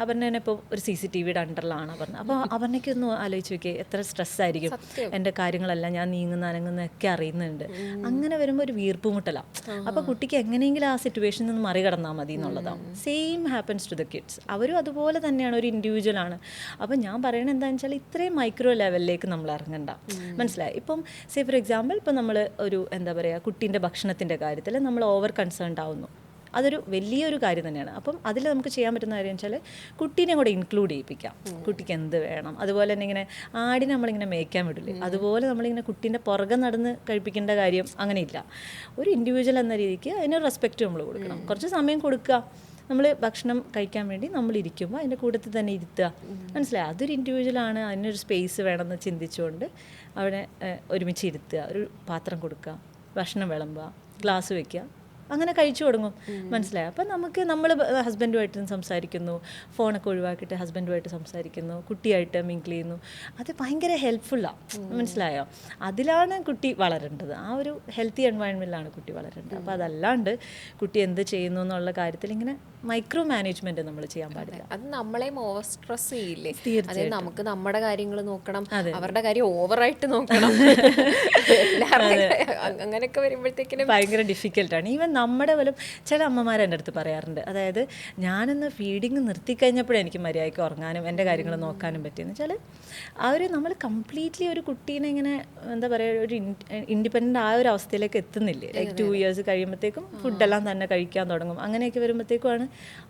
[SPEAKER 1] അവരുടെ തന്നെ ഇപ്പോൾ ഒരു CCTV അണ്ടറിലാണ് പറഞ്ഞത്. അപ്പോൾ അവരുടെയൊക്കെ ഒന്ന് ആലോചിച്ച് നോക്കിയേ, എത്ര സ്ട്രെസ്സായിരിക്കും. എൻ്റെ കാര്യങ്ങളെല്ലാം ഞാൻ അനങ്ങുന്നതൊക്കെ അറിയുന്നുണ്ട്. അങ്ങനെ വരുമ്പോൾ ഒരു വീർപ്പുമുട്ടലാണ്. അപ്പോൾ കുട്ടിക്ക് എങ്ങനെയെങ്കിലും ആ സിറ്റുവേഷനിൽ നിന്ന് മറികടന്നാൽ മതി എന്നുള്ളതാണ്. Same happens to the kids. അവരും അതുപോലെ തന്നെയാണ്, ഒരു ഇൻഡിവിജ്വലാണ്. അപ്പം ഞാൻ പറയണത് എന്താണെന്ന് വെച്ചാൽ ഇത്രയും മൈക്രോ ലെവലിലേക്ക് നമ്മൾ ഇറങ്ങണ്ട. മനസ്സിലായി? ഇപ്പം ഫോർ എക്സാമ്പിൾ ഇപ്പം നമ്മൾ ഒരു എന്താ പറയുക, കുട്ടീൻ്റെ ഭക്ഷണത്തിൻ്റെ കാര്യത്തിൽ നമ്മൾ ഓവർ കൺസേൺഡ് ആവുന്നു. അതൊരു വലിയൊരു കാര്യം തന്നെയാണ്. അപ്പം അതിൽ നമുക്ക് ചെയ്യാൻ പറ്റുന്ന കാര്യം വെച്ചാൽ കുട്ടീനെ കൂടെ ഇൻക്ലൂഡ് ചെയ്യിപ്പിക്കാം. കുട്ടിക്ക് എന്ത് വേണം, അതുപോലെ തന്നെ ഇങ്ങനെ ആടിനെ നമ്മളിങ്ങനെ മേയ്ക്കാൻ വിടില്ലേ, അതുപോലെ നമ്മളിങ്ങനെ കുട്ടീൻ്റെ പുറകെ നടന്ന് കഴിപ്പിക്കേണ്ട കാര്യം അങ്ങനെയില്ല. ഒരു ഇൻഡിവിജ്വൽ എന്ന രീതിക്ക് അതിനൊരു റെസ്പെക്റ്റ് നമ്മൾ കൊടുക്കണം. കുറച്ച് സമയം കൊടുക്കുക. നമ്മൾ ഭക്ഷണം കഴിക്കാൻ വേണ്ടി നമ്മൾ ഇരിക്കുമ്പോൾ അതിൻ്റെ കൂട്ടത്തിൽ തന്നെ ഇരുത്തുക. മനസ്സിലായി? അതൊരു ഇൻഡിവിജ്വലാണ്, അതിനൊരു സ്പേസ് വേണമെന്ന് ചിന്തിച്ചുകൊണ്ട് അവിടെ ഒരുമിച്ച് ഇരുത്തുക, ഒരു പാത്രം കൊടുക്കുക, ഭക്ഷണം വിളമ്പുക, ഗ്ലാസ് വയ്ക്കുക, അങ്ങനെ കഴിച്ചു തുടങ്ങും. മനസ്സിലായി? അപ്പം നമ്മൾ ഹസ്ബൻഡുമായിട്ട് സംസാരിക്കുന്നു, ഫോണൊക്കെ ഒഴിവാക്കിയിട്ട് ഹസ്ബൻഡുമായിട്ട് സംസാരിക്കുന്നു, കുട്ടിയായിട്ട് മിങ്കിൾ ചെയ്യുന്നു. അത് ഭയങ്കര ഹെൽപ്ഫുള്ളാണ്. മനസ്സിലായോ? അതിലാണ് കുട്ടി വളരേണ്ടത്. ആ ഒരു ഹെൽത്തി എൻവയൺമെൻറ്റിലാണ് കുട്ടി വളരേണ്ടത്. അപ്പോൾ അതല്ലാണ്ട് കുട്ടി എന്ത് ചെയ്യുന്നു എന്നുള്ള കാര്യത്തിൽ ഇങ്ങനെ മൈക്രോ മാനേജ്മെൻറ്റ് നമ്മൾ ചെയ്യാൻ പാടില്ല.
[SPEAKER 2] അത് നമ്മളെയും ഓവർ സ്ട്രെസ് ചെയ്യില്ലേ? അതായത് നമുക്ക് നമ്മുടെ കാര്യങ്ങൾ നോക്കണം, അവരുടെ കാര്യം ഓവറായിട്ട് നോക്കണം. അങ്ങനെയൊക്കെ വരുമ്പോഴത്തേക്കിനും
[SPEAKER 1] ഭയങ്കര ഡിഫിക്കൽട്ടാണ്. ഈവൻ നമ്മുടെ പോലും ചില അമ്മമാർ എൻ്റെ അടുത്ത് പറയാറുണ്ട്, അതായത് ഞാനൊന്ന് ഫീഡിങ് നിർത്തിക്കഴിഞ്ഞപ്പോഴേ എനിക്ക് മര്യാദയ്ക്ക് ഉറങ്ങാനും എൻ്റെ കാര്യങ്ങൾ നോക്കാനും പറ്റിയെന്ന് വെച്ചാൽ നമ്മൾ കംപ്ലീറ്റ്ലി ഒരു കുട്ടീനെ ഇങ്ങനെ എന്താ പറയുക, ഒരു ഇൻഡിപെൻഡൻ്റ് ആ ഒരു അവസ്ഥയിലേക്ക് എത്തുന്നില്ലേ. ലൈക്ക് 2 years കഴിയുമ്പോഴത്തേക്കും ഫുഡെല്ലാം തന്നെ കഴിക്കാൻ തുടങ്ങും. അങ്ങനെയൊക്കെ വരുമ്പോഴത്തേക്കുമാണ്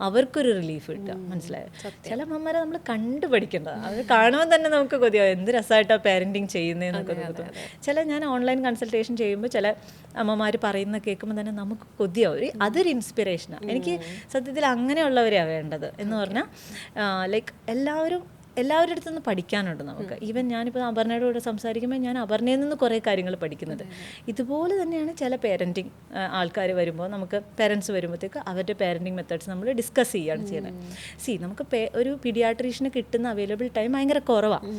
[SPEAKER 1] അവർക്കൊരു റിലീഫ് കിട്ടുക. മനസ്സിലായോ? ചില അമ്മമാരെ നമ്മൾ കണ്ടുപഠിക്കേണ്ടതാണ്. അത് കാണുമ്പോൾ തന്നെ നമുക്ക് കൊതിയാവും, എന്ത് രസമായിട്ടാണ് പാരൻറ്റിങ് ചെയ്യുന്നതെന്നൊക്കെ തോന്നും. ഞാൻ ഓൺലൈൻ കൺസൾട്ടേഷൻ ചെയ്യുമ്പോൾ ചില അമ്മമാർ പറയുന്ന കേൾക്കുമ്പോൾ തന്നെ നമുക്ക് കൊതിയാവും. അതൊരു ഇൻസ്പിറേഷനാണ്. എനിക്ക് സത്യത്തിൽ അങ്ങനെയുള്ളവരെയാണ് വേണ്ടത്. എന്ന് പറഞ്ഞാൽ ലൈക്ക് എല്ലാവരും എല്ലാവരുടെ അടുത്തു നിന്ന് പഠിക്കാനുണ്ട് നമുക്ക്. ഈവൻ ഞാനിപ്പോൾ അപർണയുടെ കൂടെ സംസാരിക്കുമ്പോൾ ഞാൻ അപർണയിൽ നിന്ന് കുറേ കാര്യങ്ങൾ പഠിക്കുന്നത്. ഇതുപോലെ തന്നെയാണ് ചില പേരൻറ്റിങ് ആൾക്കാർ വരുമ്പോൾ, നമുക്ക് പേരൻസ് വരുമ്പോഴത്തേക്ക് അവരുടെ പേരൻറ്റിങ് മെത്തേഡ്സ് നമ്മൾ ഡിസ്കസ് ചെയ്യുകയാണ് ചെയ്യുന്നത്. നമുക്ക് ഒരു പീഡിയാട്രീഷന് കിട്ടുന്ന അവൈലബിൾ ടൈം ഭയങ്കര കുറവാണ്.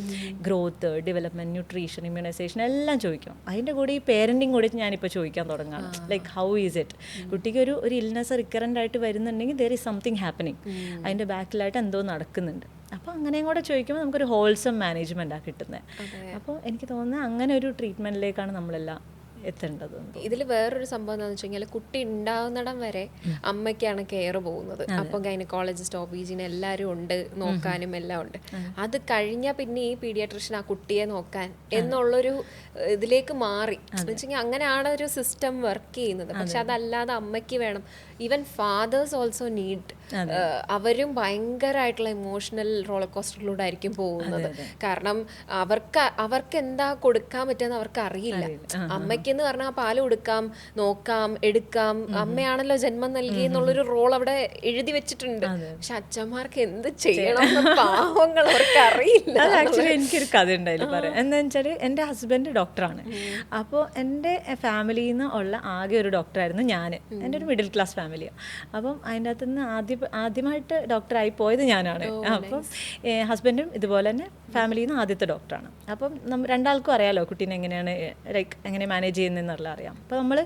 [SPEAKER 1] ഗ്രോത്ത്, ഡെവലപ്മെൻറ്റ്, ന്യൂട്രീഷൻ, ഇമ്മ്യൂണൈസേഷൻ എല്ലാം ചോദിക്കും. അതിൻ്റെ കൂടെ ഈ പേരൻറ്റിങ് കൂടി ഞാനിപ്പോൾ ചോദിക്കാൻ തുടങ്ങുകയാണ്. ലൈക്ക് ഹൗ ഈസ് ഇറ്റ്, കുട്ടിക്ക് ഒരു ഇൽനെസ് റിക്കറൻ്റ് ആയിട്ട് വരുന്നുണ്ടെങ്കിൽ ദർ ഈസ് സംതിങ് ഹാപ്പനിങ്, അതിൻ്റെ ബാക്കിലായിട്ട് എന്തോ നടക്കുന്നുണ്ട്. അപ്പോൾ അങ്ങനെയും കൂടെ ചോദിക്കുമ്പോൾ നമുക്കൊരു ഹോൾസം മാനേജ്മെൻറ്റാണ് കിട്ടുന്നത്. അപ്പോൾ എനിക്ക് തോന്നുന്നത് അങ്ങനെ ഒരു ട്രീറ്റ്മെൻറ്റിലേക്കാണ് നമ്മളെല്ലാം എത്തേണ്ടത്.
[SPEAKER 2] ഇതിൽ വേറൊരു സംഭവം എന്താണെന്ന് വെച്ച് കഴിഞ്ഞാൽ കുട്ടി ഉണ്ടാവുന്നിടം വരെ അമ്മയ്ക്കാണ് കെയർ പോകുന്നത്. അപ്പം ഗൈനക്കോളജിസ്റ്റ്, ഒബിജിന് എല്ലാവരും ഉണ്ട്, നോക്കാനും എല്ലാം ഉണ്ട്. അത് കഴിഞ്ഞാൽ പിന്നെ ഈ പീഡിയാട്രിഷ്യൻ ആ കുട്ടിയെ നോക്കാൻ എന്നുള്ളൊരു ഇതിലേക്ക് മാറി എന്ന് വെച്ചെങ്കിൽ അങ്ങനെയാണ് ഒരു സിസ്റ്റം വർക്ക് ചെയ്യുന്നത്. പക്ഷെ അതല്ലാതെ അമ്മയ്ക്ക് വേണം. Even fathers also need. അവരും ഭയങ്കരമായിട്ടുള്ള ഇമോഷണൽ റോളർ കോസ്റ്ററിലൂടെ ആയിരിക്കും പോകുന്നത്. കാരണം അവർക്ക് എന്താ കൊടുക്കാൻ പറ്റുമെന്ന് അവർക്ക് അറിയില്ല. അമ്മയ്ക്ക് എന്ന് പറഞ്ഞാൽ പാല് കൊടുക്കാം, നോക്കാം, എടുക്കാം, അമ്മയാണല്ലോ ജന്മം നൽകി എന്നുള്ളൊരു റോൾ അവിടെ എഴുതി വെച്ചിട്ടുണ്ട്. പക്ഷെ അച്ഛന്മാർക്ക് എന്ത് ചെയ്യണം പാവങ്ങൾ അവർക്ക് അറിയില്ല.
[SPEAKER 1] അത് ആക്ച്വലി എനിക്കൊരു കഥ ഉണ്ടായാലും പറയാം. എന്താണെന്ന് വെച്ചാൽ എൻ്റെ ഹസ്ബൻഡ് ഡോക്ടറാണ്. അപ്പോൾ എൻ്റെ ഫാമിലിയിൽ നിന്ന് ഉള്ള ആകെ ഒരു ഡോക്ടറായിരുന്നു ഞാൻ. എൻ്റെ ഒരു മിഡിൽ ക്ലാസ് ഫാമിലിയാണ്. അപ്പം അതിൻ്റെ അകത്ത് നിന്ന് ആദ്യമായിട്ട് ഡോക്ടറായി പോയത് ഞാനാണ്. അപ്പം ഹസ്ബൻഡും ഇതുപോലെ തന്നെ ഫാമിലിയിൽ നിന്ന് ആദ്യത്തെ ഡോക്ടറാണ്. അപ്പം രണ്ടാൾക്കും അറിയാമല്ലോ കുട്ടീനെ എങ്ങനെയാണ് ലൈക്ക് എങ്ങനെ മാനേജ് ചെയ്യുന്നതെന്നുള്ള അറിയാം. അപ്പോൾ നമ്മൾ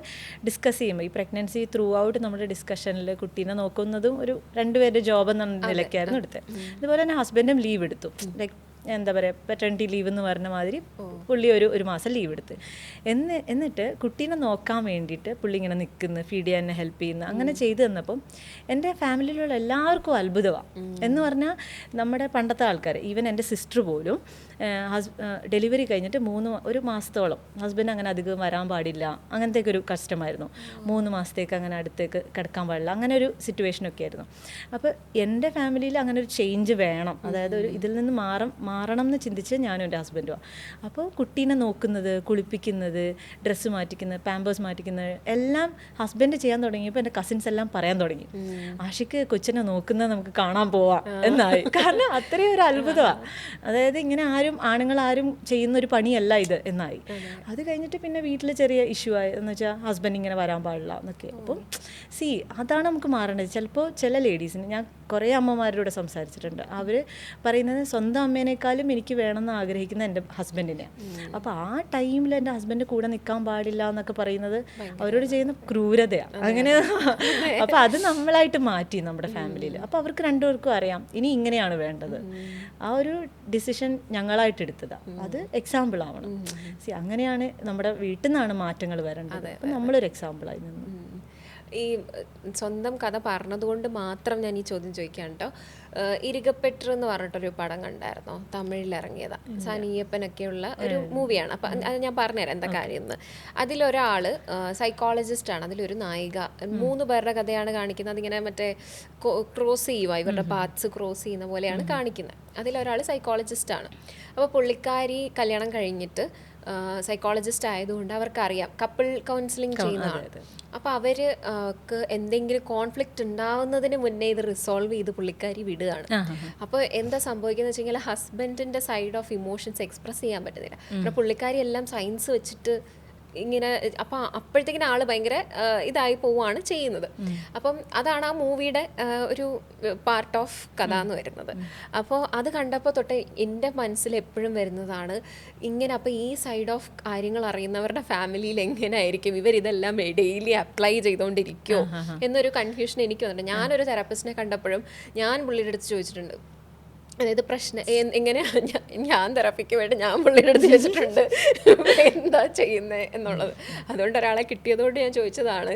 [SPEAKER 1] ഡിസ്കസ് ചെയ്യുമ്പോൾ ഈ പ്രഗ്നൻസി ത്രൂ ഔട്ട് നമ്മുടെ ഡിസ്കഷനിൽ കുട്ടീനെ നോക്കുന്നതും ഒരു രണ്ടുപേരുടെ ജോബ് എന്ന നിലയ്ക്കായിരുന്നു എടുത്തത്. ഇതുപോലെ തന്നെ ഹസ്ബൻഡും ലീവ് എടുത്തു. ലൈക്ക് എന്താ പറയുക, പെറ്റർണിറ്റി ലീവ് എന്ന് പറഞ്ഞ മാതിരി പുള്ളി ഒരു മാസം ലീവ് എടുത്ത്. എന്നിട്ട് കുട്ടീനെ നോക്കാൻ വേണ്ടിയിട്ട് പുള്ളി ഇങ്ങനെ നിൽക്കുന്നു, ഫീഡ് ചെയ്യാൻ ഹെൽപ്പ് ചെയ്യുന്നു. അങ്ങനെ ചെയ്തു തന്നപ്പം എൻ്റെ ഫാമിലിയിലുള്ള എല്ലാവർക്കും അത്ഭുതമാണ്. എന്ന് പറഞ്ഞാൽ നമ്മുടെ പണ്ടത്തെ ആൾക്കാർ, ഈവൻ എൻ്റെ സിസ്റ്റർ പോലും ഡെലിവറി കഴിഞ്ഞിട്ട് ഒരു മാസത്തോളം ഹസ്ബൻഡ് അങ്ങനെ അധികം വരാൻ പാടില്ല, അങ്ങനത്തേക്ക് ഒരു കഷ്ടമായിരുന്നു. 3 മാസത്തേക്ക് അങ്ങനെ അടുത്തേക്ക് കിടക്കാൻ പാടില്ല, അങ്ങനെ ഒരു സിറ്റുവേഷനൊക്കെ ആയിരുന്നു. അപ്പോൾ എൻ്റെ ഫാമിലിയിൽ അങ്ങനെ ഒരു ചേഞ്ച് വേണം, അതായത് ഇതിൽ നിന്ന് മാറണം എന്ന് ചിന്തിച്ച് ഞാനും എൻ്റെ ഹസ്ബൻഡുമാണ്. അപ്പോൾ കുട്ടീനെ നോക്കുന്നത്, കുളിപ്പിക്കുന്നത്, ഡ്രസ്സ് മാറ്റിക്കുന്നത്, പാമ്പേഴ്സ് മാറ്റിക്കുന്നത് എല്ലാം ഹസ്ബൻഡ് ചെയ്യാൻ തുടങ്ങിയപ്പോൾ എൻ്റെ കസിൻസ് എല്ലാം പറയാൻ തുടങ്ങി, ആഷിക്ക് കൊച്ചിനെ നോക്കുന്നത് നമുക്ക് കാണാൻ പോവാം എന്നായി. കാരണം അത്രയും ഒരു അത്ഭുതമാണ്. അതായത് ഇങ്ങനെ ആണുങ്ങളാരും ചെയ്യുന്നൊരു പണിയല്ല ഇത് എന്നായി. അത് കഴിഞ്ഞിട്ട് പിന്നെ വീട്ടിൽ ചെറിയ ഇഷ്യൂ ആയി എന്ന് വെച്ചാൽ ഹസ്ബൻഡ് ഇങ്ങനെ വരാൻ പാടില്ല എന്നൊക്കെ. അപ്പം അതാണ് നമുക്ക് മാറേണ്ടത്. ചിലപ്പോൾ ചില ലേഡീസിന്, ഞാൻ കുറേ അമ്മമാരോട് സംസാരിച്ചിട്ടുണ്ട്, അവർ പറയുന്നത് സ്വന്തം അമ്മേനേക്കാളും എനിക്ക് വേണമെന്ന് ആഗ്രഹിക്കുന്ന എൻ്റെ ഹസ്ബൻഡിനെ. അപ്പോൾ ആ ടൈമിൽ എൻ്റെ ഹസ്ബൻഡ് കൂടെ നിൽക്കാൻ പാടില്ല എന്നൊക്കെ പറയുന്നത് അവരോട് ചെയ്യുന്ന ക്രൂരതയാണ്. അങ്ങനെ അപ്പോൾ അത് നമ്മളായിട്ട് മാറ്റി നമ്മുടെ ഫാമിലിയിൽ. അപ്പോൾ അവർക്ക് രണ്ടുപേർക്കും അറിയാം ഇനി ഇങ്ങനെയാണ് വേണ്ടത്. ആ ഒരു ഡിസിഷൻ ഞങ്ങളായിട്ട് എടുത്തതാണ്. അത് എക്സാമ്പിൾ ആവണം. അങ്ങനെയാണ് നമ്മുടെ വീട്ടിൽ നിന്നാണ് മാറ്റങ്ങൾ വരേണ്ടത്. അപ്പം നമ്മളൊരു എക്സാമ്പിളായി നിന്നു.
[SPEAKER 2] ഈ സ്വന്തം കഥ പറഞ്ഞതുകൊണ്ട് മാത്രം ഞാൻ ഈ ചോദ്യം ചോദിക്കാം കേട്ടോ. ഇരികപ്പെട്ട് എന്ന് പറഞ്ഞിട്ടൊരു പടം കണ്ടായിരുന്നോ? തമിഴിലിറങ്ങിയതാണ്. സനിയപ്പനൊക്കെയുള്ള ഒരു മൂവിയാണ്. അപ്പം അത് ഞാൻ പറഞ്ഞുതരാം എന്താ കാര്യം എന്ന്. അതിലൊരാൾ സൈക്കോളജിസ്റ്റാണ്, അതിലൊരു നായിക. 3 പേരുടെ കഥയാണ് കാണിക്കുന്നത്. അതിങ്ങനെ മറ്റേ ക്രോസ് ചെയ്യുക, ഇവരുടെ പാത്സ് ക്രോസ് ചെയ്യുന്ന പോലെയാണ് കാണിക്കുന്നത്. അതിലൊരാൾ സൈക്കോളജിസ്റ്റാണ്. അപ്പോൾ പുള്ളിക്കാരി കല്യാണം കഴിഞ്ഞിട്ട് സൈക്കോളജിസ്റ്റ് ആയതുകൊണ്ട് അവർക്കറിയാം, കപ്പിൾ കൗൺസിലിംഗ് ചെയ്യുന്നതാണ്. അപ്പോൾ അവർക്ക് എന്തെങ്കിലും കോൺഫ്ലിക്റ്റ് ഉണ്ടാവുന്നതിന് മുന്നേ ഇത് റിസോൾവ് ചെയ്ത് പുള്ളിക്കാരി വിടുകയാണ്. അപ്പോൾ എന്താ സംഭവിക്കുന്നത് വെച്ച് കഴിഞ്ഞാൽ ഹസ്ബൻഡിൻ്റെ സൈഡ് ഓഫ് ഇമോഷൻസ് എക്സ്പ്രസ് ചെയ്യാൻ പറ്റുന്നില്ല. അപ്പോൾ പുള്ളിക്കാരി എല്ലാം സയൻസ് വെച്ചിട്ട് ഇങ്ങനെ, അപ്പം അപ്പോഴത്തേക്കിന് ആൾ ഭയങ്കര ഇതായി പോവുകയാണ് ചെയ്യുന്നത്. അപ്പം അതാണ് ആ മൂവിയുടെ ഒരു പാർട്ട് ഓഫ് കഥ എന്ന് വരുന്നത്. അപ്പോൾ അത് കണ്ടപ്പോൾ തൊട്ട് എൻ്റെ മനസ്സിൽ എപ്പോഴും വരുന്നതാണ് ഇങ്ങനെ. അപ്പോൾ ഈ സൈഡ് ഓഫ് കാര്യങ്ങൾ അറിയുന്നവരുടെ ഫാമിലിയിൽ എങ്ങനെയായിരിക്കും ഇവരിതെല്ലാം ഡെയിലി അപ്ലൈ ചെയ്തുകൊണ്ടിരിക്കുമോ എന്നൊരു കൺഫ്യൂഷൻ എനിക്ക് വന്നിട്ടുണ്ട്. ഞാനൊരു തെറാപ്പിസ്റ്റിനെ കണ്ടപ്പോഴും ഞാൻ പുള്ളിയുടെ അടുത്ത് ചോദിച്ചിട്ടുണ്ട്, അതായത് പ്രശ്നം എങ്ങനെയാണ് ഞാൻ തെറാപ്പിക്ക് വേണ്ടി ഞാൻ പുള്ളിയുടെ അടുത്ത് വെച്ചിട്ടുണ്ട് എന്താ ചെയ്യുന്നത് എന്നുള്ളത്. അതുകൊണ്ട് ഒരാളെ കിട്ടിയതുകൊണ്ട് ഞാൻ ചോദിച്ചതാണ്.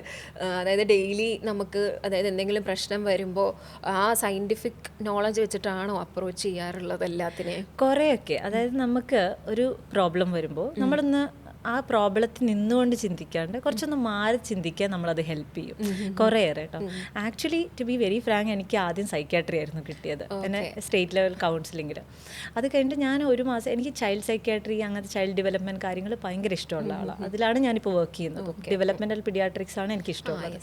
[SPEAKER 2] അതായത് ഡെയിലി നമുക്ക്, അതായത് എന്തെങ്കിലും പ്രശ്നം വരുമ്പോൾ ആ സയൻറ്റിഫിക് നോളജ് വെച്ചിട്ടാണോ അപ്രോച്ച് ചെയ്യാറുള്ളത് എല്ലാത്തിനെയും?
[SPEAKER 1] കുറേയൊക്കെ, അതായത് നമുക്ക് ഒരു പ്രോബ്ലം വരുമ്പോൾ നമ്മളൊന്ന് ആ പ്രോബ്ലത്തിൽ നിന്നുകൊണ്ട് ചിന്തിക്കാണ്ട് കുറച്ചൊന്ന് മാറി ചിന്തിക്കാൻ നമ്മളത് ഹെൽപ്പ് ചെയ്യും കുറേയേറെ കേട്ടോ. Actually to be very frank എനിക്ക് ആദ്യം സൈക്യാട്രി ആയിരുന്നു കിട്ടിയത്, എന്നെ സ്റ്റേറ്റ് ലെവൽ കൗൺസിലിങ്ങിൽ. അത് കഴിഞ്ഞിട്ട് ഞാൻ ഒരു മാസം, എനിക്ക് ചൈൽഡ് സൈക്യാട്രി അങ്ങനത്തെ ചൈൽഡ് ഡെവലപ്മെൻറ്റ് കാര്യങ്ങൾ ഭയങ്കര ഇഷ്ടമുള്ള ആളാണ്. അതിലാണ് ഞാനിപ്പോൾ വർക്ക് ചെയ്യുന്നത്. ഡെവലപ്മെൻറ്റൽ പീഡിയാട്രിക്സ് ആണ് എനിക്ക് ഇഷ്ടമുള്ളത്.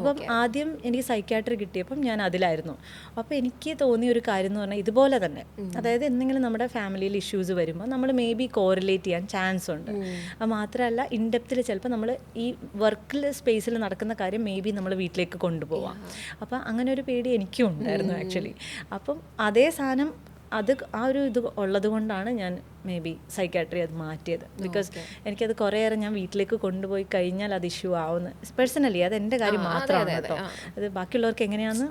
[SPEAKER 1] അപ്പം ആദ്യം എനിക്ക് സൈക്യാട്രി കിട്ടിയപ്പം ഞാൻ അതിലായിരുന്നു. അപ്പോൾ എനിക്ക് തോന്നിയ ഒരു കാര്യം എന്ന് പറഞ്ഞാൽ ഇതുപോലെ തന്നെ, അതായത് എന്തെങ്കിലും നമ്മുടെ ഫാമിലിയിൽ ഇഷ്യൂസ് വരുമ്പോൾ നമ്മൾ മേ ബി കോറിലേറ്റ് ചെയ്യാൻ ചാൻസ് ഉണ്ട്. അത് മാത്രമല്ല ഇൻഡെപ്തിൽ ചിലപ്പോൾ നമ്മൾ ഈ വർക്കിൽ സ്പേസിൽ നടക്കുന്ന കാര്യം മേ ബി നമ്മൾ വീട്ടിലേക്ക് കൊണ്ടുപോവാം. അപ്പം അങ്ങനെ ഒരു പേടി എനിക്കും ഉണ്ടായിരുന്നു ആക്ച്വലി. അപ്പം അതേ സാധനം അത് ആ ഒരു ഇത് ഉള്ളത് കൊണ്ടാണ് ഞാൻ മേ ബി സൈക്യാട്രി അത് മാറ്റിയത്. ബിക്കോസ് എനിക്കത് കുറേയേറെ ഞാൻ വീട്ടിലേക്ക് കൊണ്ടുപോയി കഴിഞ്ഞാൽ അത് ഇഷ്യൂ ആവുന്നു പേഴ്സണലി. അത് എൻ്റെ കാര്യം മാത്രമാണ് കേട്ടോ, അത് ബാക്കിയുള്ളവർക്ക് എങ്ങനെയാണെന്ന്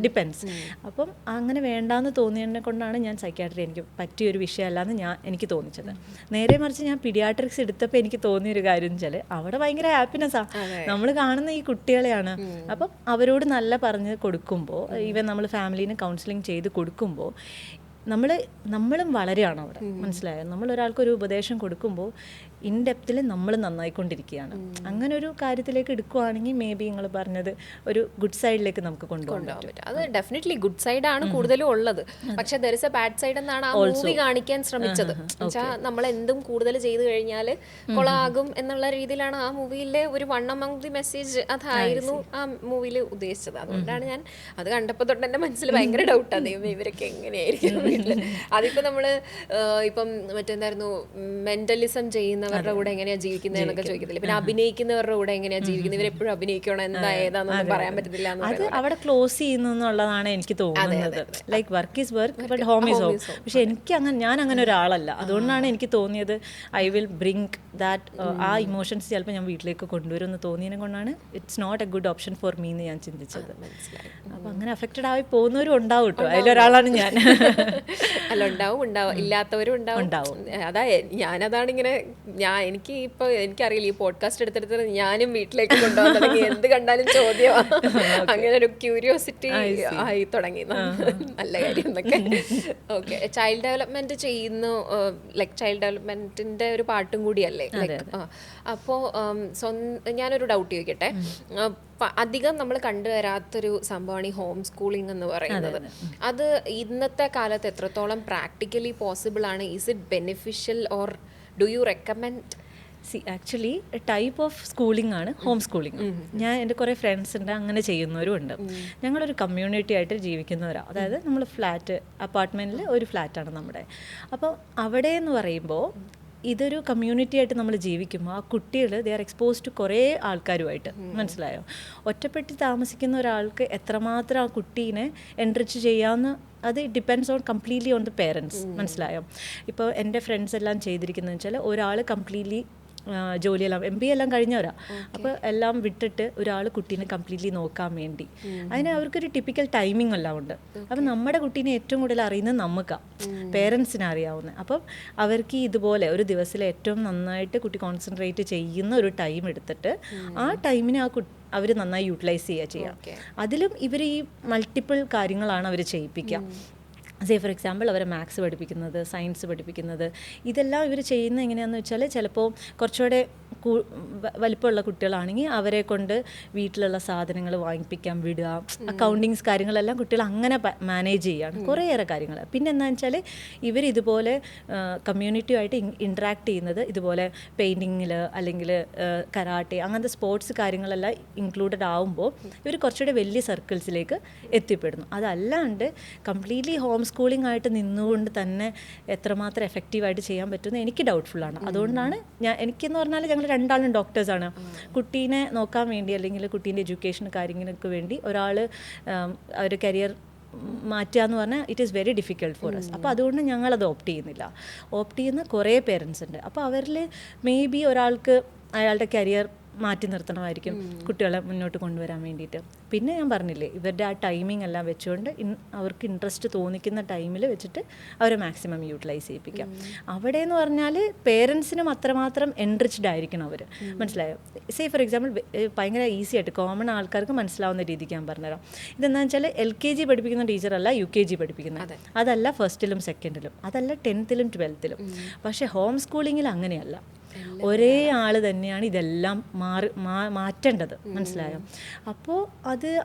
[SPEAKER 1] ഡിപ്പെൻസ്. അപ്പം അങ്ങനെ വേണ്ടാന്ന് തോന്നിയതിനെ കൊണ്ടാണ് ഞാൻ സൈക്യാട്രി എനിക്ക് പറ്റിയൊരു വിഷയമല്ലാന്ന് എനിക്ക് തോന്നിച്ചത്. നേരെ മറിച്ച് ഞാൻ പീഡിയാട്രിക്സ് എടുത്തപ്പോൾ എനിക്ക് തോന്നിയൊരു കാര്യം എന്ന് വെച്ചാൽ അവിടെ ഭയങ്കര ഹാപ്പിനെസ്സാണ്. നമ്മൾ കാണുന്ന ഈ കുട്ടികളെയാണ്. അപ്പം അവരോട് നല്ല പറഞ്ഞ് കൊടുക്കുമ്പോൾ, ഈവൻ നമ്മൾ ഫാമിലീനെ കൗൺസിലിംഗ് ചെയ്ത് കൊടുക്കുമ്പോൾ നമ്മളും വളരെയാണ് അവിടെ. മനസ്സിലായോ? നമ്മൾ ഒരാൾക്കൊരു ഉപദേശം കൊടുക്കുമ്പോൾ ഇൻഡെപ്തിൽ നമ്മൾ നന്നായിക്കൊണ്ടിരിക്കുകയാണ്. അങ്ങനെ ഒരു കാര്യത്തിലേക്ക് എടുക്കുകയാണെങ്കിൽ മേ ബി നിങ്ങൾ പറഞ്ഞത് ഒരു ഗുഡ് സൈഡിലേക്ക് നമുക്ക് കൊണ്ടുപോകാൻ പറ്റും.
[SPEAKER 2] അത് ഡെഫിനറ്റ്ലി ഗുഡ് സൈഡാണ് കൂടുതലും ഉള്ളത്. പക്ഷെ there is A bad side എന്നാണ് ആ മൂവി കാണിക്കാൻ ശ്രമിച്ചത്. എന്നുവെച്ചാൽ നമ്മൾ എന്തും കൂടുതൽ ചെയ്തു കഴിഞ്ഞാൽ കൊളാകും എന്നുള്ള രീതിയിലാണ് ആ മൂവിയിലെ ഒരു വൺ അമംഗ് ദി മെസ്സേജ് അതായിരുന്നു ആ മൂവിയിൽ ഉദ്ദേശിച്ചത്. അതുകൊണ്ടാണ് ഞാൻ അത് കണ്ടപ്പോൾ തൊട്ട് എൻ്റെ മനസ്സിൽ ഭയങ്കര ഡൗട്ടാണ്, ദൈവം ഇവരൊക്കെ എങ്ങനെയായിരിക്കും വീട്ടിൽ. അതിപ്പോൾ നമ്മൾ ഇപ്പം മറ്റെന്തായിരുന്നു മെന്റലിസം ചെയ്യുന്നവരുടെ കൂടെ എങ്ങനെയാ ജീവിക്കുന്നത് എന്നൊക്കെ ചോദിക്കത്തില്ല. പിന്നെ അഭിനയിക്കുന്നവരുടെ കൂടെ എങ്ങനെയാ ജീവിക്കുന്നത്, ഇവരെപ്പോഴും അഭിനയിക്കണം എന്താ ഏതാന്നൊന്നും പറയാൻ പറ്റത്തില്ല.
[SPEAKER 1] അത് അവിടെ ക്ലോസ് ചെയ്യുന്നു എന്നുള്ളതാണ് എനിക്ക് തോന്നുന്നത്. Like work is work but home is home. പക്ഷെ ഞാൻ അങ്ങനെ ഒരാളല്ല. അതുകൊണ്ടാണ് എനിക്ക് തോന്നിയത് ഐ വിൽ ബ്രിങ് ദാറ്റ് ആ ഇമോഷൻസ് ചിലപ്പോൾ ഞാൻ വീട്ടിലേക്ക് കൊണ്ടുവരുമെന്ന് തോന്നിയതിനെ കൊണ്ടാണ് it's not a good option for me എന്ന് ഞാൻ ചിന്തിച്ചത്. അപ്പം അങ്ങനെ അഫക്റ്റഡ് ആയി പോകുന്നവരും ഉണ്ടാവും കേട്ടോ, അതിലൊരാളാണ് ഞാൻ.
[SPEAKER 2] അല്ല ഉണ്ടാവും ഇല്ലാത്തവരും ഉണ്ടാവും. അതാ ഞാനതാണ് ഇങ്ങനെ എനിക്കറിയില്ല, ഈ പോഡ്കാസ്റ്റ് എടുത്തെടുത്ത് ഞാനും വീട്ടിലേക്ക് കൊണ്ടുപോകാൻ തുടങ്ങി. എന്ത് കണ്ടാലും ചോദ്യമാണ്. അങ്ങനെ ഒരു ക്യൂരിയോസിറ്റി ആയി തുടങ്ങി. നല്ല കാര്യം എന്നൊക്കെ. ഓക്കെ, ചൈൽഡ് ഡെവലപ്മെന്റ് ചെയ്യുന്നു, ലൈക്ക് ചൈൽഡ് ഡെവലപ്മെന്റിന്റെ ഒരു പാട്ടും കൂടിയല്ലേ? അപ്പോൾ ഞാനൊരു ഡൗട്ട് ചോദിക്കട്ടെ. അധികം നമ്മൾ കണ്ടുവരാത്തൊരു സംഭവമാണ് ഈ ഹോം സ്കൂളിംഗ് എന്ന് പറയുന്നത്. അത് ഇന്നത്തെ കാലത്ത് എത്രത്തോളം പ്രാക്ടിക്കലി പോസിബിൾ ആണ്? Is it beneficial or do you recommend?
[SPEAKER 1] Actually type of schooling ആണ് ഹോം സ്കൂളിംഗ്. ഞാൻ എൻ്റെ കുറേ ഫ്രണ്ട്സ് ഉണ്ട്, അങ്ങനെ ചെയ്യുന്നവരും ഉണ്ട്. ഞങ്ങളൊരു കമ്മ്യൂണിറ്റി ആയിട്ട് ജീവിക്കുന്നവരാണ്. അതായത് നമ്മൾ അപ്പാർട്ട്മെൻറ്റിൽ ഒരു ഫ്ലാറ്റാണ് നമ്മുടെ. അപ്പോൾ അവിടെ എന്ന് പറയുമ്പോൾ ഇതൊരു കമ്മ്യൂണിറ്റി ആയിട്ട് നമ്മൾ ജീവിക്കുമ്പോൾ ആ കുട്ടികൾ ദേ ആർ എക്സ്പോസ് ടു കുറേ ആൾക്കാരുമായിട്ട്. മനസ്സിലായോ? ഒറ്റപ്പെട്ട് താമസിക്കുന്ന ഒരാൾക്ക് എത്രമാത്രം ആ കുട്ടീനെ എൻറിച്ച് ചെയ്യാമെന്ന് അത് depends on completely on the parents. മനസ്സിലായോ? ഇപ്പോൾ എൻ്റെ ഫ്രണ്ട്സ് എല്ലാം ചെയ്തിരിക്കുന്നതെന്ന് വെച്ചാൽ ഒരാൾ കംപ്ലീറ്റ്ലി ജോലിയെല്ലാം MBA എല്ലാം കഴിഞ്ഞവരാ. അപ്പോൾ എല്ലാം വിട്ടിട്ട് ഒരാൾ കുട്ടീനെ കംപ്ലീറ്റ്ലി നോക്കാൻ വേണ്ടി അതിന് അവർക്കൊരു ടിപ്പിക്കൽ ടൈമിംഗ് എല്ലാം ഉണ്ട്. അപ്പം നമ്മുടെ കുട്ടീനെ ഏറ്റവും കൂടുതൽ അറിയുന്നത് നമുക്കാണ്, പേരൻസിനെ അറിയാവുന്നത്. അപ്പം അവർക്ക് ഇതുപോലെ ഒരു ദിവസത്തിൽ ഏറ്റവും നന്നായിട്ട് കുട്ടി കോൺസെൻട്രേറ്റ് ചെയ്യുന്ന ഒരു ടൈം എടുത്തിട്ട് ആ ടൈമിനെ അവർ നന്നായി യൂട്ടിലൈസ് ചെയ്യാം. അതിലും ഇവർ ഈ മൾട്ടിപ്പിൾ കാര്യങ്ങളാണ് അവർ ചെയ്യിപ്പിക്കുക. സേ ഫോർ എക്സാമ്പിൾ അവരെ മാത്സ് പഠിപ്പിക്കുന്നത്, സയൻസ് പഠിപ്പിക്കുന്നത്, ഇതെല്ലാം ഇവർ ചെയ്യുന്നത് എങ്ങനെയാണെന്ന് വെച്ചാൽ ചിലപ്പോൾ കുറച്ചുകൂടെ വലിപ്പമുള്ള കുട്ടികളാണെങ്കിൽ അവരെ കൊണ്ട് വീട്ടിലുള്ള സാധനങ്ങൾ വാങ്ങിപ്പിക്കാൻ വിടുക, അക്കൗണ്ടിങ്സ് കാര്യങ്ങളെല്ലാം കുട്ടികൾ അങ്ങനെ മാനേജ് ചെയ്യുകയാണ്, കുറേയേറെ കാര്യങ്ങൾ. പിന്നെ എന്താണെന്ന് വെച്ചാൽ ഇവരിതുപോലെ കമ്മ്യൂണിറ്റിയുമായിട്ട് ഇൻട്രാക്ട് ചെയ്യുന്നത് ഇതുപോലെ പെയിൻറ്റിങ്ങിൽ അല്ലെങ്കിൽ കരാട്ടെ അങ്ങനത്തെ സ്പോർട്സ് കാര്യങ്ങളെല്ലാം ഇൻക്ലൂഡഡ് ആവുമ്പോൾ ഇവർ കുറച്ചുകൂടെ വലിയ സർക്കിൾസിലേക്ക് എത്തിപ്പെടുന്നു. അതല്ലാണ്ട് കംപ്ലീറ്റ്ലി ഹോം സ്കൂളിംഗ് ആയിട്ട് നിന്നുകൊണ്ട് തന്നെ എത്രമാത്രം എഫക്റ്റീവായിട്ട് ചെയ്യാൻ പറ്റുമെന്ന് എനിക്ക് ഡൗട്ട്ഫുള്ളാണ്. അതുകൊണ്ടാണ് എനിക്കെന്ന് പറഞ്ഞാൽ ഞങ്ങൾ രണ്ടാളും ഡോക്ടേഴ്സാണ്. കുട്ടീനെ നോക്കാൻ വേണ്ടി അല്ലെങ്കിൽ കുട്ടീൻ്റെ എഡ്യൂക്കേഷൻ കാര്യങ്ങൾക്ക് വേണ്ടി ഒരാൾ ഒരു കരിയർ മാറ്റുക എന്ന് പറഞ്ഞാൽ it is very difficult for us. അപ്പോൾ അതുകൊണ്ട് ഞങ്ങളത് ഓപ്റ്റ് ചെയ്യുന്ന കുറേ പേരൻസ് ഉണ്ട്. അപ്പോൾ അവരിൽ മേ ബി ഒരാൾക്ക് അയാളുടെ കരിയർ മാറ്റി നിർത്തണമായിരിക്കും കുട്ടികളെ മുന്നോട്ട് കൊണ്ടുവരാൻ വേണ്ടിയിട്ട്. പിന്നെ ഞാൻ പറഞ്ഞില്ലേ, ഇവരുടെ ആ ടൈമിംഗ് എല്ലാം വെച്ചുകൊണ്ട് അവർക്ക് ഇൻട്രസ്റ്റ് തോന്നിക്കുന്ന ടൈമിൽ വെച്ചിട്ട് അവരെ മാക്സിമം യൂട്ടിലൈസ് ചെയ്യിപ്പിക്കാം. അവിടെ എന്ന് പറഞ്ഞാൽ പേരൻസിനും അത്രമാത്രം എൻറിച്ച്ഡ് ആയിരിക്കണം അവർ. മനസ്സിലായോ? സേ ഫോർ എക്സാമ്പിൾ ഭയങ്കര ഈസി ആയിട്ട് കോമൺ ആൾക്കാർക്ക് മനസ്സിലാവുന്ന രീതിക്ക് ഞാൻ പറഞ്ഞുതരാം. ഇതെന്താണെന്ന് വെച്ചാൽ LKG പഠിപ്പിക്കുന്ന ടീച്ചറല്ല UKG പഠിപ്പിക്കുന്നത്, അതല്ല ഫസ്റ്റിലും സെക്കൻഡിലും, അതല്ല 10th-ലും 12th-ലും. പക്ഷേ ഹോം സ്കൂളിങ്ങിൽ അങ്ങനെയല്ല. ഒരേ ആൾ തന്നെയാണ് ഇതെല്ലാം മാറ്റേണ്ടത്, മനസ്സിലായോ? അപ്പോൾ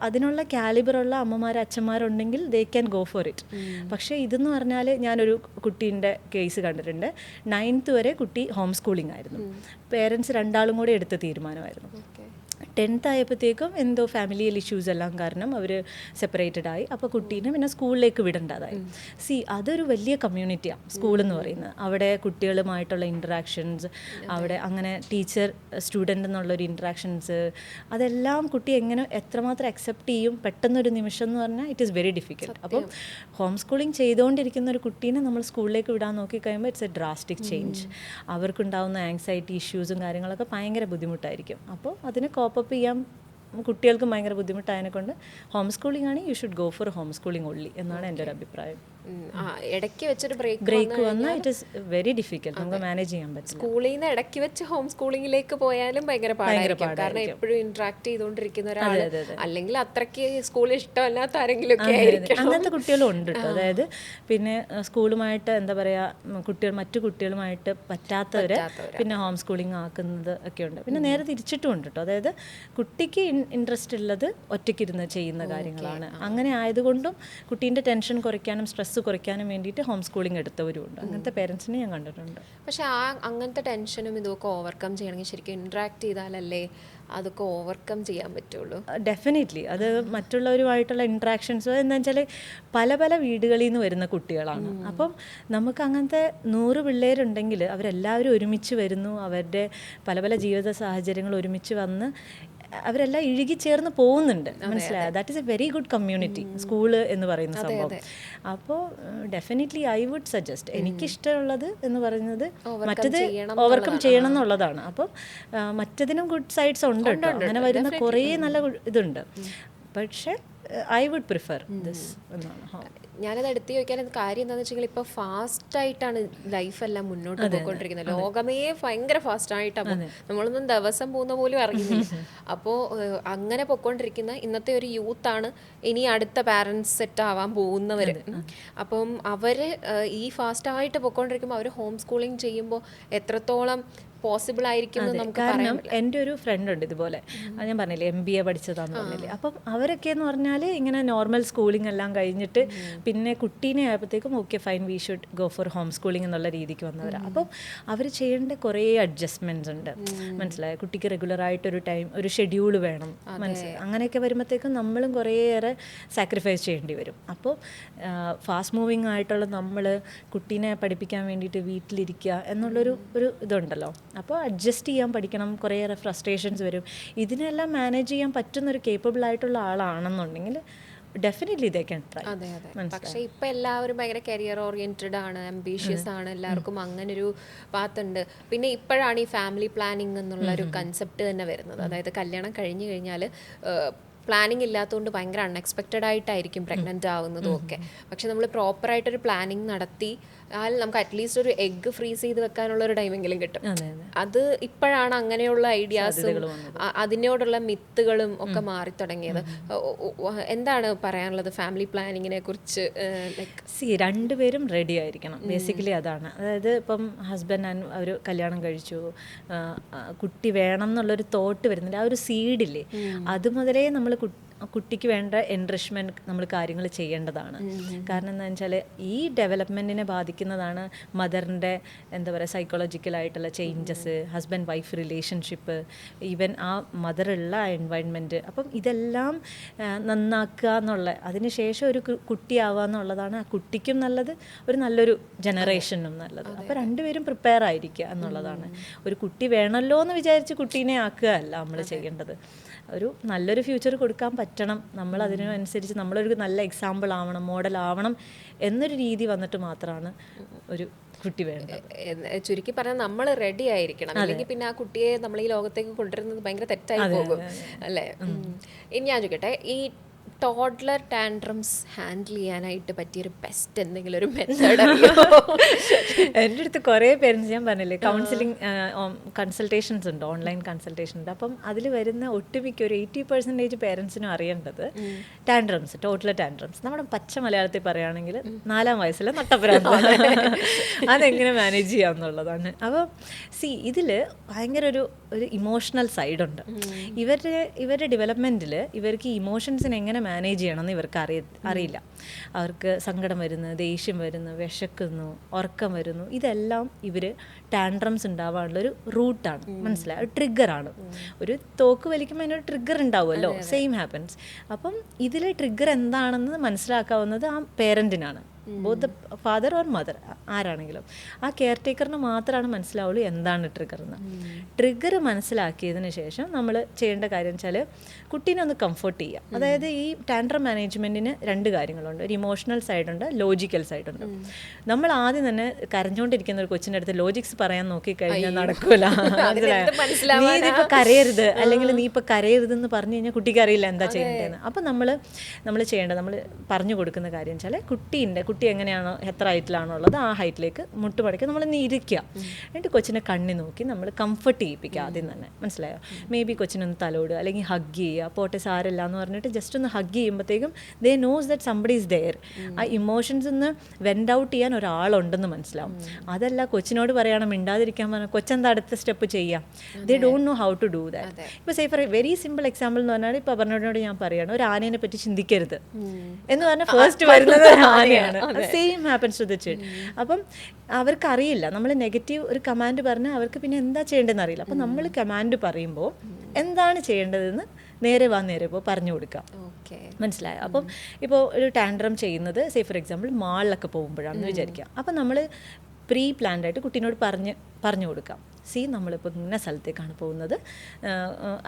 [SPEAKER 1] അതിനുള്ള കാലിബറുള്ള അമ്മമാർ അച്ഛന്മാരുണ്ടെങ്കിൽ they can go for it. പക്ഷേ ഇതെന്ന് പറഞ്ഞാൽ ഞാനൊരു കുട്ടീൻ്റെ കേസ് കണ്ടിട്ടുണ്ട്. 9th വരെ കുട്ടി ഹോം സ്കൂളിംഗ് ആയിരുന്നു. പേരൻസ് രണ്ടാളും കൂടെ എടുത്ത തീരുമാനമായിരുന്നു. 10th ആയപ്പോഴത്തേക്കും എന്തോ ഫാമിലിയൽ ഇഷ്യൂസ് എല്ലാം കാരണം അവർ സെപ്പറേറ്റഡ് ആയി. അപ്പോൾ കുട്ടീനെ പിന്നെ സ്കൂളിലേക്ക് വിടേണ്ടതായി. അതൊരു വലിയ കമ്മ്യൂണിറ്റിയാണ് സ്കൂൾ എന്ന് പറയുന്നത്. അവിടെ കുട്ടികളുമായിട്ടുള്ള ഇൻട്രാക്ഷൻസ്, അവിടെ അങ്ങനെ ടീച്ചർ സ്റ്റുഡൻ്റ് എന്നുള്ളൊരു ഇൻട്രാക്ഷൻസ്, അതെല്ലാം കുട്ടി എത്രമാത്രം അക്സെപ്റ്റ് ചെയ്യും പെട്ടെന്നൊരു നിമിഷം എന്ന് പറഞ്ഞാൽ ഇറ്റ് ഈസ് വെരി ഡിഫിക്കൽട്ട്. അപ്പം ഹോം സ്കൂളിംഗ് ചെയ്തുകൊണ്ടിരിക്കുന്ന ഒരു കുട്ടീനെ നമ്മൾ സ്കൂളിലേക്ക് വിടാൻ നോക്കിക്കഴിയുമ്പോൾ ഇറ്റ്സ് എ ഡ്രാസ്റ്റിക് ചേഞ്ച്. അവർക്കുണ്ടാവുന്ന ആങ്സൈറ്റി ഇഷ്യൂസും കാര്യങ്ങളൊക്കെ ഭയങ്കര ബുദ്ധിമുട്ടായിരിക്കും. അപ്പോൾ അതിന് കോപ്പപ്പ് ചെയ്യാൻ കുട്ടികൾക്ക് ഭയങ്കര ബുദ്ധിമുട്ടായതിനെ കൊണ്ട് ഹോം സ്കൂളിംഗ് ആണ്, you should go for home schooling only എന്നാണ് എൻ്റെ ഒരു അഭിപ്രായം.
[SPEAKER 2] ഇടയ്ക്ക് വെച്ചൊരു
[SPEAKER 1] ബ്രേക്ക് വന്നാൽ ഇറ്റ് ഈസ് വെരി ഡിഫിക്കൽട്ട്, നമുക്ക് മാനേജ് ചെയ്യാൻ പറ്റും.
[SPEAKER 2] സ്കൂളിൽ നിന്ന് ഇടയ്ക്ക് വെച്ച് ഹോം സ്കൂളിംഗിലേക്ക് പോയാലും ഭയങ്കര പാടായിരിക്കും. കാരണം എപ്പോഴും ഇന്ററാക്ട് ചെയ്തുകൊണ്ടിരിക്കുന്ന ഒരാൾ, അല്ലെങ്കിൽ അത്രയ്ക്ക് സ്കൂൾ ഇഷ്ടമല്ലാത്ത ആരെങ്കിലും ഒക്കെ ആയിരിക്കും.
[SPEAKER 1] അങ്ങനത്തെ കുട്ടികളും ഉണ്ട് കേട്ടോ. അതായത് പിന്നെ സ്കൂളുമായിട്ട് എന്താ പറയുക, മറ്റു കുട്ടികളുമായിട്ട് പറ്റാത്തവരെ പിന്നെ ഹോം സ്കൂളിംഗ് ആക്കുന്നത് ഒക്കെ ഉണ്ട്. പിന്നെ നേരെ തിരിച്ചിട്ടും ഉണ്ട് കേട്ടോ. അതായത് കുട്ടിക്ക് ഇൻട്രസ്റ്റ് ഉള്ളത് ഒറ്റയ്ക്കിരുന്ന് ചെയ്യുന്ന കാര്യങ്ങളാണ്. അങ്ങനെ ആയതുകൊണ്ടും കുട്ടീൻ്റെ ടെൻഷൻ കുറയ്ക്കാനും സ്ട്രെസ് കുറയ്ക്കാനും വേണ്ടിയിട്ട് ഹോം സ്കൂളിംഗ് എടുത്തവരും ഉണ്ട്. അങ്ങനത്തെ പേരൻസിനെ ഞാൻ കണ്ടിട്ടുണ്ട്.
[SPEAKER 2] പക്ഷെ അങ്ങനത്തെ ടെൻഷനും ഇതൊക്കെ ഓവർകം ചെയ്യണമെങ്കിൽ ശരിക്കും ഇൻട്രാക്ട് ചെയ്താലല്ലേ അതൊക്കെ ഓവർകം ചെയ്യാൻ പറ്റുള്ളൂ.
[SPEAKER 1] ഡെഫിനറ്റ്ലി അത് മറ്റുള്ളവരുമായിട്ടുള്ള ഇൻട്രാക്ഷൻസ് എന്താ വെച്ചാൽ പല പല വീടുകളിൽ നിന്ന് വരുന്ന കുട്ടികളാണ്. അപ്പം നമുക്ക് അങ്ങനത്തെ 100 പിള്ളേരുണ്ടെങ്കിൽ അവരെല്ലാവരും ഒരുമിച്ച് വരുന്നു, അവരുടെ പല പല ജീവിത സാഹചര്യങ്ങൾ ഒരുമിച്ച് വന്ന് അവരെല്ലാം ഇഴുകിച്ചേർന്ന് പോകുന്നുണ്ട്, മനസ്സിലായോ? That is A very good community school എന്ന് പറയുന്ന സംഭവം. അപ്പോൾ ഡെഫിനറ്റ്ലി ഐ വുഡ് സജസ്റ്റ്, എനിക്കിഷ്ടമുള്ളത് എന്ന് പറയുന്നത് മറ്റത് ഓവർകം ചെയ്യണം എന്നുള്ളതാണ്. അപ്പം മറ്റതിനും ഗുഡ് സൈഡ്സ് ഉണ്ട് കേട്ടോ. അങ്ങനെ വരുന്ന കുറേ നല്ല ഇതുണ്ട്. പക്ഷേ ഐ വുഡ് പ്രിഫർ ദിസ് എന്നാണ്.
[SPEAKER 2] ഞാനത് എടുത്ത് ചോദിക്കാൻ കാര്യം എന്താണെന്ന് വെച്ചെങ്കിൽ ഇപ്പോൾ ഫാസ്റ്റായിട്ടാണ് ലൈഫെല്ലാം മുന്നോട്ട് പോയിക്കൊണ്ടിരിക്കുന്നത്. ലോകമേ ഭയങ്കര ഫാസ്റ്റായിട്ടാണ്, നമ്മളൊന്നും ദിവസം പോകുന്ന പോലും അറിയുന്നില്ല. അപ്പോൾ അങ്ങനെ പൊയ്ക്കൊണ്ടിരിക്കുന്ന ഇന്നത്തെ ഒരു യൂത്താണ് ഇനി അടുത്ത പാരൻസ് സെറ്റ് ആവാൻ പോകുന്നവർ. അപ്പം അവർ ഈ ഫാസ്റ്റായിട്ട് പൊയ്ക്കൊണ്ടിരിക്കുമ്പോൾ അവർ ഹോം സ്കൂളിംഗ് ചെയ്യുമ്പോൾ എത്രത്തോളം പോസിബിൾ ആയിരിക്കും എന്ന് നമുക്ക് പറയാം.
[SPEAKER 1] എൻ്റെ ഒരു ഫ്രണ്ട് ഉണ്ട് ഇതുപോലെ, ഞാൻ പറഞ്ഞില്ലേ MBA പഠിച്ചതാന്ന് പറഞ്ഞില്ലേ. അപ്പം അവരൊക്കെ എന്ന് പറഞ്ഞാൽ ഇങ്ങനെ നോർമൽ സ്കൂളിംഗ് എല്ലാം കഴിഞ്ഞിട്ട് പിന്നെ കുട്ടീനെ ആയപ്പോഴത്തേക്കും okay fine we should go for home schooling എന്നുള്ള രീതിക്ക് വന്നവരാണ്. അപ്പം അവർ ചെയ്യേണ്ട കുറേ അഡ്ജസ്റ്റ്മെൻറ്റ്സ് ഉണ്ട്, മനസ്സിലായോ? കുട്ടിക്ക് റെഗുലറായിട്ടൊരു ടൈം, ഒരു ഷെഡ്യൂൾ വേണം, മനസ്സിലായി? അങ്ങനെയൊക്കെ വരുമ്പോഴത്തേക്കും നമ്മളും കുറേയേറെ സാക്രിഫൈസ് ചെയ്യേണ്ടി വരും. അപ്പോൾ ഫാസ്റ്റ് മൂവിങ് ആയിട്ടുള്ള നമ്മൾ കുട്ടീനെ പഠിപ്പിക്കാൻ വേണ്ടിയിട്ട് വീട്ടിലിരിക്കുക എന്നുള്ളൊരു ഇതുണ്ടല്ലോ. അപ്പോൾ അഡ്ജസ്റ്റ് ചെയ്യാൻ പഠിക്കണം, കുറേയേറെ ഫ്രസ്ട്രേഷൻസ് വരും. ഇതിനെല്ലാം മാനേജ് ചെയ്യാൻ പറ്റുന്നൊരു കേപ്പബിൾ ആയിട്ടുള്ള ആളാണെന്നുണ്ടെങ്കിൽ ഡെഫിനറ്റ്ലി ദേ ക്യാൻ ട്രൈ.
[SPEAKER 2] അതെ അതെ. പക്ഷേ ഇപ്പം എല്ലാവരും ഭയങ്കര കരിയർ ഓറിയൻറ്റഡ് ആണ്, അംബീഷ്യസ് ആണ്, എല്ലാവർക്കും അങ്ങനൊരു പാത്തുണ്ട്. പിന്നെ ഇപ്പോഴാണ് ഈ ഫാമിലി പ്ലാനിങ് എന്നുള്ളൊരു കൺസെപ്റ്റ് തന്നെ വരുന്നത്. അതായത് കല്യാണം കഴിഞ്ഞു കഴിഞ്ഞാൽ പ്ലാനിങ് ഇല്ലാത്തതുകൊണ്ട് ഭയങ്കര അൺഎക്സ്പെക്റ്റഡ് ആയിട്ടായിരിക്കും പ്രഗ്നൻ്റ് ആവുന്നതും ഒക്കെ. പക്ഷെ നമ്മൾ പ്രോപ്പറായിട്ടൊരു പ്ലാനിങ് നടത്തി നമുക്ക് അറ്റ്ലീസ്റ്റ് ഒരു എഗ്ഗ് ഫ്രീസ് ചെയ്ത് വെക്കാനുള്ള ഒരു ടൈമെങ്കിലും കിട്ടും. അത് ഇപ്പോഴാണ് അങ്ങനെയുള്ള ഐഡിയാസും അതിനോടുള്ള മിത്തുകളും ഒക്കെ മാറി തുടങ്ങിയത്. എന്താണ് പറയാനുള്ളത് ഫാമിലി പ്ലാനിങ്ങിനെ കുറിച്ച്?
[SPEAKER 1] രണ്ടുപേരും റെഡി ആയിരിക്കണം, ബേസിക്കലി അതാണ്. അതായത് ഇപ്പം ഹസ്ബൻഡ് ആൻഡ് അവർ കല്യാണം കഴിച്ചു, കുട്ടി വേണം എന്നുള്ളൊരു തോട്ട് വരുന്നുണ്ട്, ആ ഒരു സീഡില്ലേ, അത് മുതലേ നമ്മൾ കുട്ടിക്ക് വേണ്ട എൻറിച്ച്മെൻറ്റ് നമ്മൾ കാര്യങ്ങൾ ചെയ്യേണ്ടതാണ്. കാരണം എന്താണെന്ന് വെച്ചാൽ ഈ ഡെവലപ്മെൻറ്റിനെ ബാധിക്കുന്നതാണ് മദറിൻ്റെ എന്താ പറയുക സൈക്കോളജിക്കലായിട്ടുള്ള changes, husband wife relationship, even ആ മദറുള്ള ആ എൻവയൺമെൻറ്റ്. അപ്പം ഇതെല്ലാം നന്നാക്കുക എന്നുള്ള, അതിനുശേഷം ഒരു കുട്ടിയാവുക എന്നുള്ളതാണ് ആ കുട്ടിക്കും നല്ലത്, ഒരു നല്ലൊരു ജനറേഷനും നല്ലത്. അപ്പോൾ രണ്ടുപേരും പ്രിപ്പയർ ആയിരിക്കുക എന്നുള്ളതാണ്. ഒരു കുട്ടി വേണമല്ലോ എന്ന് വിചാരിച്ച് കുട്ടീനെ ആക്കുക അല്ല നമ്മൾ ചെയ്യേണ്ടത്. ഒരു നല്ലൊരു ഫ്യൂച്ചർ കൊടുക്കാൻ പറ്റണം, നമ്മൾ അതിനനുസരിച്ച് നമ്മളൊരു നല്ല എക്സാമ്പിൾ ആവണം, മോഡൽ ആവണം എന്നൊരു രീതി വന്നിട്ട് മാത്രമാണ് ഒരു കുട്ടി വേണ്ടത്.
[SPEAKER 2] ചുരുക്കി പറഞ്ഞാൽ നമ്മൾ റെഡി ആയിരിക്കണം, അല്ലെങ്കിൽ പിന്നെ ആ കുട്ടിയെ നമ്മൾ ഈ ലോകത്തേക്ക് കൊണ്ടുവരുന്നത് ഭയങ്കര തെറ്റായി പോകും അല്ലേ? ഇനി ഞാൻ ചോദിക്കട്ടെ, ഈ ടോഡ്ലർ ടാൻഡ്രംസ് ഹാൻഡിൽ ചെയ്യാനായിട്ട് പറ്റിയൊരു ബെസ്റ്റ് എന്തെങ്കിലും ഒരു മെത്തേഡ്
[SPEAKER 1] എൻ്റെ അടുത്ത് കുറേ പേരൻസ്, ഞാൻ പറഞ്ഞില്ലേ കൗൺസിലിംഗ് കൺസൾട്ടേഷൻസ് ഉണ്ട്, ഓൺലൈൻ കൺസൾട്ടേഷൻ ഉണ്ട്. അപ്പം അതിൽ വരുന്ന ഒട്ടുമിക്ക ഒരു 80% പേരൻസിനും അറിയേണ്ടത് ടാൻഡ്രംസ്, ടോഡ്ലർ ടാൻഡ്രംസ്. നമ്മുടെ പച്ച മലയാളത്തിൽ പറയുകയാണെങ്കിൽ 4-ാം വയസ്സിലെ നട്ടപ്പുരാന്ത്, അതെങ്ങനെ മാനേജ് ചെയ്യാമെന്നുള്ളതാണ്. അപ്പോൾ ഇതിൽ ഭയങ്കര ഒരു ഇമോഷണൽ സൈഡുണ്ട്. ഇവരുടെ ഡെവലപ്മെൻറ്റിൽ ഇവർക്ക് ഇമോഷൻസിനെ എങ്ങനെ മാനേജ് ചെയ്യണമെന്ന് ഇവർക്ക് അറിയില്ല. അവർക്ക് സങ്കടം വരുന്നു, ദേഷ്യം വരുന്നു, വിശക്കുന്നു, ഉറക്കം വരുന്നു, ഇതെല്ലാം ഇവർ ടാൻഡ്രംസ് ഉണ്ടാവാനുള്ളൊരു റൂട്ടാണ്, മനസ്സിലായി, ഒരു ട്രിഗറാണ്. ഒരു തോക്ക് വലിക്കുമ്പോൾ അതിനൊരു ട്രിഗർ ഉണ്ടാവുമല്ലോ, സെയിം ഹാപ്പൻസ്. അപ്പം ഇതിലെ ട്രിഗർ എന്താണെന്ന് മനസ്സിലാക്കാവുന്നത് ആ പേരൻറ്റിനാണ്, both the father or mother, ആരാണെങ്കിലും. ആ കെയർ ടേക്കറിന് മാത്രമാണ് മനസ്സിലാവുള്ളൂ എന്താണ് ട്രിഗർ എന്ന്. ട്രിഗർ മനസ്സിലാക്കിയതിന് ശേഷം നമ്മൾ ചെയ്യേണ്ട കാര്യം വെച്ചാൽ കുട്ടീനെ ഒന്ന് കംഫർട്ട് ചെയ്യുക. അതായത് ഈ ടാൻഡ്രം മാനേജ്മെൻറ്റിന് 2 കാര്യങ്ങളുണ്ട്, ഒരു ഇമോഷണൽ സൈഡുണ്ട്, ലോജിക്കൽ സൈഡുണ്ട്. നമ്മൾ ആദ്യം തന്നെ കരഞ്ഞുകൊണ്ടിരിക്കുന്ന ഒരു കൊച്ചിൻ്റെ അടുത്ത് ലോജിക്സ് പറയാൻ നോക്കിക്കഴിഞ്ഞാൽ നടക്കൂല. മനസ്സിലായോ, നീ ഇതിപ്പോൾ കരയരുത്, അല്ലെങ്കിൽ നീ ഇപ്പോൾ കരയരുതെന്ന് പറഞ്ഞു കഴിഞ്ഞാൽ കുട്ടിക്ക് അറിയില്ല എന്താ ചെയ്യേണ്ടതെന്ന്. അപ്പം നമ്മൾ ചെയ്യേണ്ടത്, നമ്മൾ പറഞ്ഞു കൊടുക്കുന്ന കാര്യം വെച്ചാൽ കുട്ടി എങ്ങനെയാണോ, എത്ര ഹൈറ്റിലാണോ ഉള്ളത് ആ ഹൈറ്റിലേക്ക് മുട്ടുമടക്കി നമ്മൾ ഇരിക്കുക. എന്നിട്ട് കൊച്ചിനെ കണ്ണി നോക്കി നമ്മൾ കംഫർട്ട് ചെയ്യിപ്പിക്കുക ആദ്യം തന്നെ, മനസ്സിലായോ. മേ ബി കൊച്ചിനൊന്ന് തലോടുക, അല്ലെങ്കിൽ ഹഗ് ചെയ്യുക, പോട്ടെ സാരമില്ല എന്ന് പറഞ്ഞിട്ട് ജസ്റ്റ് ഒന്ന് ഹഗ് ചെയ്യുമ്പോഴത്തേക്കും they know that somebody is there. ആ ഇമോഷൻസ് ഒന്ന് വെൻഡ് ഔട്ട് ചെയ്യാൻ ഒരാളുണ്ടെന്ന് മനസ്സിലാവും. അതല്ല കൊച്ചിനോട് പറയണം മിണ്ടാതിരിക്കാൻ പറഞ്ഞാൽ കൊച്ചെന്താ അടുത്ത സ്റ്റെപ്പ് ചെയ്യാം. They don't know how to do that. ഇപ്പോൾ say for very simple example എന്ന് പറഞ്ഞാൽ ഇപ്പോൾ പറഞ്ഞോട് ഞാൻ പറയുകയാണ്, ഒരു ആനയെ പറ്റി ചിന്തിക്കരുത് എന്ന് പറഞ്ഞാൽ ഫസ്റ്റ് വരുന്നത് ആനയാണ്. Same happens to the child. അപ്പം അവർക്കറിയില്ല, നമ്മൾ നെഗറ്റീവ് ഒരു കമാൻഡ് പറഞ്ഞാൽ അവർക്ക് പിന്നെ എന്താ ചെയ്യേണ്ടതെന്ന് അറിയില്ല. അപ്പം നമ്മൾ കമാൻഡ് പറയുമ്പോൾ എന്താണ് ചെയ്യേണ്ടതെന്ന് നേരെ പോ പറഞ്ഞു കൊടുക്കാം, മനസ്സിലായോ. അപ്പം ഇപ്പോൾ ഒരു ടാൻഡ്രം ചെയ്യുന്നത് സേ ഫോർ എക്സാമ്പിൾ മാളിലൊക്കെ പോകുമ്പോഴാണെന്ന് വിചാരിക്കുക. അപ്പം നമ്മൾ പ്രീ പ്ലാൻഡായിട്ട് കുട്ടീനോട് പറഞ്ഞു കൊടുക്കാം, നമ്മളിപ്പോൾ ഇന്ന സ്ഥലത്തേക്കാണ് പോകുന്നത്,